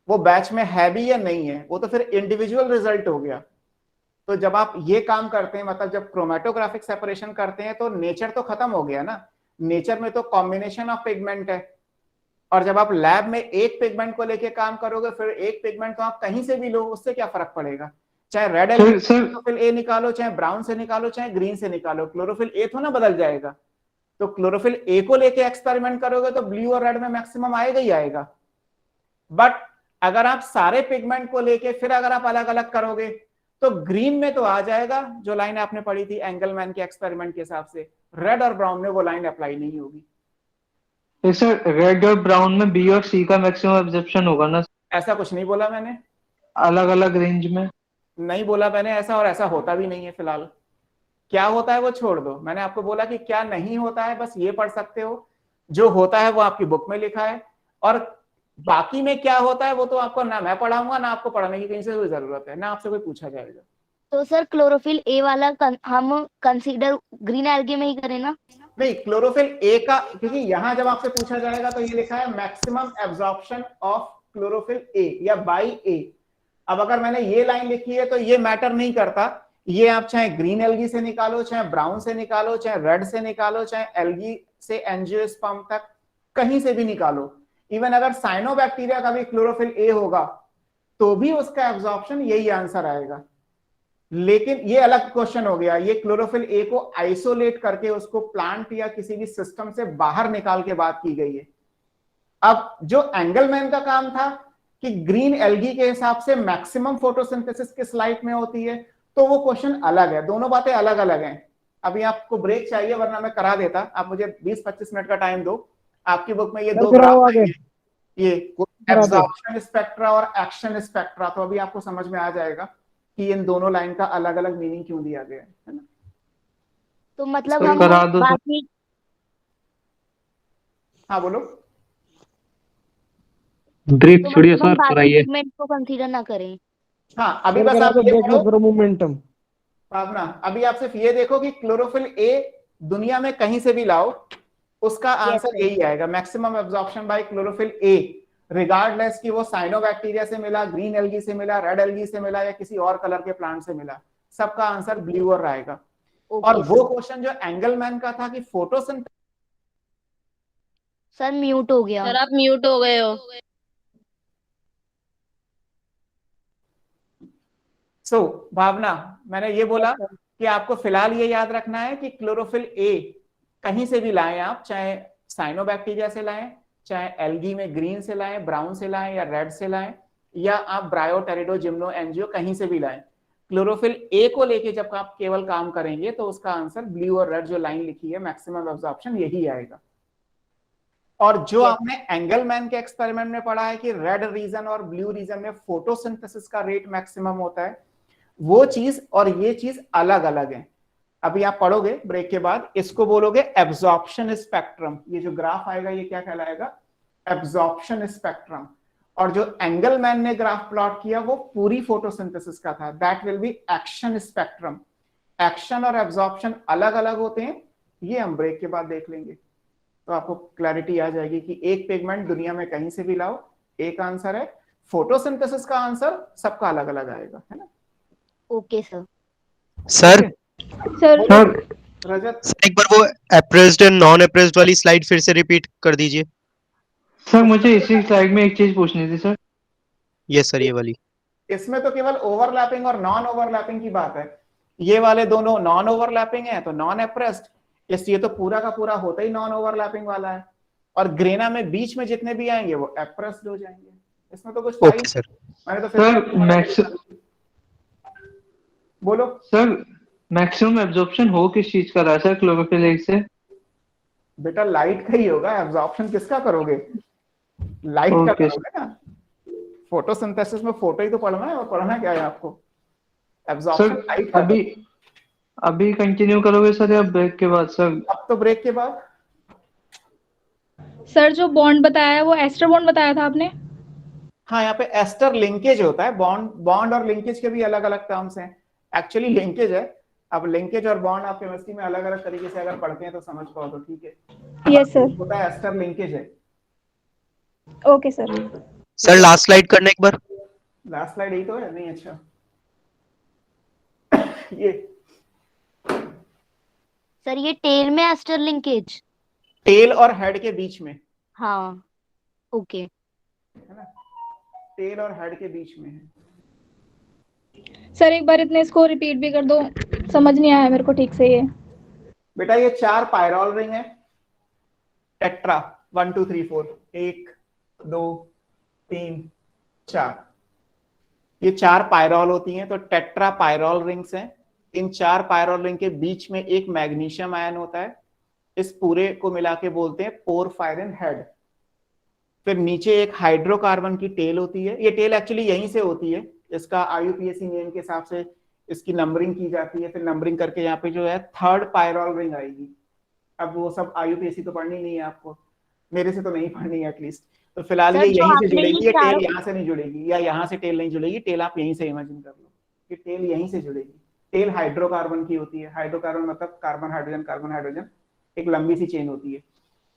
वो बैच में है भी या नहीं है, वो तो फिर इंडिविजुअल रिजल्ट हो गया। तो जब आप ये काम करते हैं, मतलब जब क्रोमेटोग्राफिक सेपरेशन करते हैं, तो नेचर तो खत्म हो गया ना। नेचर में तो कॉम्बिनेशन ऑफ पिगमेंट है, और जब आप लैब में एक पिगमेंट को लेके काम करोगे, फिर एक पिगमेंट तो आप कहीं से भी लो, उससे क्या फर्क पड़ेगा। चाहे रेड क्लोरोफिल ए निकालो, चाहे ब्राउन से निकालो, चाहे ग्रीन से निकालो, क्लोरोफिल ए तो ना बदल जाएगा। तो क्लोरोफिल ए को लेके एक्सपेरिमेंट करोगे तो ब्लू और रेड में मैक्सिमम आएगा ही आएगा। बट अगर आप सारे पिगमेंट को लेके फिर अगर आप अलग अलग करोगे तो ग्रीन में तो आ जाएगा, जो लाइन आपने पढ़ी थी एंगलमैन के एक्सपेरिमेंट के हिसाब से। रेड और ब्राउन में वो लाइन अप्लाई नहीं होगी। सर रेड और ब्राउन में बी और सी का मैक्सिमम एब्जॉर्प्शन होगा ना? ऐसा कुछ नहीं बोला मैंने, अलग अलग रेंज में नहीं बोला मैंने ऐसा, और ऐसा होता भी नहीं है फिलहाल। क्या होता है वो छोड़ दो, मैंने आपको बोला कि क्या नहीं होता है, बस ये पढ़ सकते हो। जो होता है वो आपकी बुक में लिखा है, और बाकी में क्या होता है वो तो आपको ना मैं पढ़ाऊंगा, ना आपको पढ़ाने की कहीं से कोई जरूरत है, ना आपसे कोई पूछा जाएगा। तो सर क्लोरोफिल ए वाला हम कंसीडर ग्रीन एल्गे में ही करें ना? नहीं, क्लोरोफिल ए का, क्योंकि यहाँ जब आपसे पूछा जाएगा तो ये लिखा है maximum absorption of chlorophyll A या बाई ए। अब अगर मैंने ये लाइन लिखी है तो ये मैटर नहीं करता, ये आप चाहे ग्रीन एल्गी से निकालो, चाहे ब्राउन से निकालो, चाहे रेड से निकालो, चाहे एल्गी से एंजियोस्पर्म तक कहीं से भी निकालो। इवन अगर साइनोबैक्टीरिया का भी क्लोरोफिल ए होगा तो भी उसका एब्जॉर्प्शन यही आंसर आएगा। लेकिन ये अलग क्वेश्चन हो गया, ये क्लोरोफिल ए को आइसोलेट करके उसको प्लांट या किसी भी सिस्टम से बाहर निकाल के बात की गई है। अब जो एंगलमैन का काम था कि ग्रीन एल्गी के हिसाब से मैक्सिमम फोटोसिंथेसिस किस लाइट में होती है, तो वो क्वेश्चन अलग है, दोनों बातें अलग अलग हैं। अभी आपको ब्रेक चाहिए वरना मैं करा देता, आप मुझे 20-25 मिनट का टाइम दो। आपकी बुक में ये दो ग्राफ, ये एब्जॉर्प्शन स्पेक्ट्रा और एक्शन स्पेक्ट्रा, तो अभी आपको समझ में आ जाएगा कि इन दोनों लाइन का अलग अलग मीनिंग क्यों दिया गया है ना। तो मतलब सर हम करा दो सर। बाकी हाँ बोलो। ब्रीफ तो छोड़िए मतलब हम सर, बाकी कराइए। पिगमेंट को कंसीडर ना करें। हाँ अभी बस आप ये पढ़ो मोमेंटम। भावना, अभी आप सिर्फ ये देखो कि क्लोरोफिल ए दुनिया में कहीं से भी लाओ उसका आंसर sir. यही आएगा, maximum absorption bye chlorophyll A, regardless कि वो साइनोबैक्टीरिया से मिला, ग्रीन एल्गी से मिला, रेड एल्गी से मिला या किसी और कलर के प्लांट से मिला, सबका आंसर ब्लू और आएगा। और वो क्वेश्चन जो एंगलमैन का था कि फोटोसिंथेसिस, सर म्यूट हो गया। सर आप म्यूट हो गए हो। सो भावना मैंने ये बोला कि आपको फिलहाल ये याद रखना है कि क्लोरोफिल ए कहीं से भी लाएं आप, चाहे साइनोबैक्टीरिया से लाएं, चाहे एल्गी में ग्रीन से लाएं, ब्राउन से लाएं या रेड से लाएं, या आप ब्रायोटेरिडो जिम्नो एंजियो कहीं से भी लाएं, क्लोरोफिल ए को लेके जब आप केवल काम करेंगे तो उसका आंसर ब्लू और रेड जो लाइन लिखी है मैक्सिमम एब्जॉर्प्शन यही आएगा। और जो आपने एंगलमैन के एक्सपेरिमेंट में पढ़ा है कि रेड रीजन और ब्लू रीजन में फोटोसिंथेसिस का रेट मैक्सिमम होता है, वो चीज और ये चीज अलग अलग है। अभी आप पढ़ोगे ब्रेक के बाद, इसको बोलोगे एब्जॉर्प्शन स्पेक्ट्रम। ये जो ग्राफ आएगा ये क्या कहलाएगा? Absorption spectrum. और जो एंगलमैन ने ग्राफ प्लॉट किया वो पूरी फोटोसिंथेसिस का था, that will be action spectrum. Action और एब्जॉर्प्शन अलग अलग होते हैं, ये हम ब्रेक के बाद देख लेंगे, तो आपको क्लैरिटी आ जाएगी कि एक पिगमेंट दुनिया में कहीं से भी लाओ एक आंसर है, फोटोसिंथेसिस का आंसर सबका अलग अलग आएगा, है ना। Okay sir. सर सर रजत सर एक बार वो अप्रेस्ड एंड नॉन अप्रेस्ड वाली स्लाइड फिर से रिपीट कर दीजिए। सर मुझे इसी स्लाइड में एक चीज पूछनी थी सर। यस सर, ये वाली। इसमें तो केवल ओवरलैपिंग और नॉन ओवरलैपिंग की बात है, ये वाले दोनों नॉन ओवरलैपिंग है तो नॉन अप्रेस्ड, इसलिए तो पूरा का पूरा होता ही नॉन ओवरलैपिंग वाला है। और ग्रेना में बीच में जितने भी आएंगे वो अप्रेस्ड हो जाएंगे, इसमें तो कुछ ओके सर। मैंने तो सर बोलो सर मैक्सिमम एब्जॉर्प्शन हो किस चीज का रहा है सर क्लोरोफिल ए से? बेटा लाइट का ही होगा, एब्जॉर्प्शन किसका करोगे? लाइट का Okay. करोगे ना। फोटोसिंथेसिस में फोटो ही तो पढ़ना है, और पढ़ना क्या है आपको? एब्जॉर्प्शन लाइट सर का। अभी कंटिन्यू करोगे सर या ब्रेक के बाद सर? अब तो ब्रेक के बाद। सर जो बॉन्ड बताया है वो एस्टर बॉन्ड बताया था आपने? हाँ यहाँ पे एस्टर लिंकेज होता है, बॉन्ड और लिंकेज के भी अलग अलग टर्म्स हैं। एक्चुअली लिंकेज है, अब लिंकेज और बॉन्ड आप केमिस्ट्री में अलग अलग तरीके से अगर पढ़ते हैं तो समझ पाओ तो ठीक है। Yes sir. होता है एस्टर लिंकेज है। Okay sir. Sir last slide करना एक बार। लास्ट स्लाइड यही तो है नहीं? अच्छा ये सर ये टेल में एस्टर लिंकेज? टेल और हेड के बीच में। हाँ ओके। है ना, टेल और हेड के बीच में है। सर एक बार इतने इसको रिपीट भी कर दो, समझ नहीं आया मेरे को ठीक से ये। बेटा ये 4 पायरोल रिंग है, टेट्रा 1 2 3 4, 1 2 3 4, ये 4 पायरोल होती हैं, तो टेट्रा पायरोल रिंग्स हैं। इन 4 पायरोल रिंग के बीच में एक मैग्नीशियम आयन होता है, इस पूरे को मिला के बोलते हैं पोरफायरिन हेड। फिर नीचे एक हाइड्रोकार्बन की टेल होती है, ये टेल एक्चुअली यहीं से होती है, इसका आईयूपीएसी नियम के हिसाब से इसकी नंबरिंग की जाती है, फिर नंबरिंग करके यहाँ पे जो है 3rd पायरोल रिंग आएगी। अब वो सब आईयूपीएसी तो पढ़नी नहीं है आपको, मेरे से तो नहीं पढ़नी है एटलीस्ट, तो फिलहाल ये यहीं से जुड़ेगी, ये टेल यहाँ से नहीं जुड़ेगी, या यहाँ से टेल नहीं जुड़ेगी, टेल आप यहीं से इमेजिन कर लो कि टेल यहीं से जुड़ेगी। टेल हाइड्रोकार्बन की होती है, हाइड्रोकार्बन मतलब कार्बन हाइड्रोजन, एक लंबी सी चेन होती है।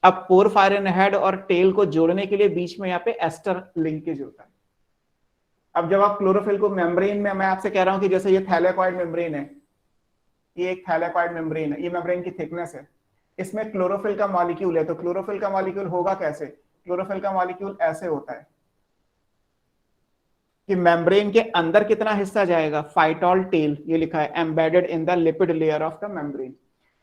अब पोरफायरिन हेड और टेल को जोड़ने के लिए बीच में यहाँ पे एस्टर लिंकेज होता है। अब जब आप क्लोरोफिल को मेम्ब्रेन में, मैं आपसे कह रहा हूं कि जैसे ये थैलेकॉइड मेम्ब्रेन है, ये एक थैलेकॉइड मेम्ब्रेन है, ये मेम्ब्रेन की थिकनेस है, इसमें क्लोरोफिल का मॉलिक्यूल है, तो क्लोरोफिल का मॉलिक्यूल होगा कैसे? क्लोरोफिल का मॉलिक्यूल ऐसे होता है कि मेम्ब्रेन के अंदर कितना हिस्सा जाएगा? फाइटोल टेल, ये लिखा है embedded in the lipid layer of the membrane,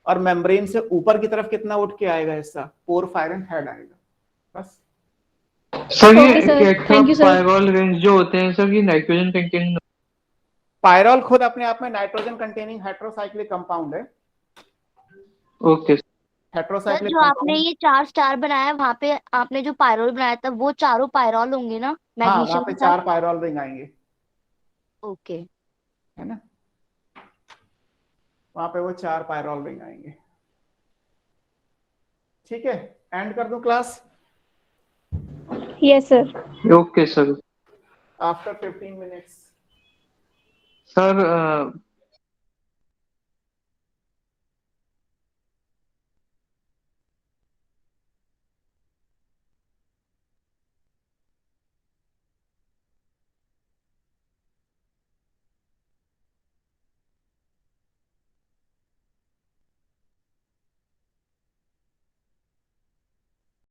और मेम्ब्रेन से ऊपर की तरफ कितना उठ के आएगा हिस्सा? पोरफायरिन हेड आएगा। बस sir Okay, sir. Thank you, sir. Pyrrole rings जो होते हैं सर, ये नाइट्रोजन कंटेनिंग? पायरोल खुद अपने आप में नाइट्रोजन कंटेनिंग हेटेरोसाइक्लिक कंपाउंड है। ओके सर हेट्रोसाइक्लिक जो आपने ये 4 स्टार बनाया वहां पे आपने जो पायरोल बनाया था वो चारों पायरोल होंगे ना हाँ, वहां मैग्नीशियम पे के साथ? 4 पायरोल रिंग आएंगे, ओके। है ना, वहां पे वो 4 पायरोल रिंग आएंगे। ठीक है, एंड कर दूं class yes sir. Okay sir. After 15 minutes. Sir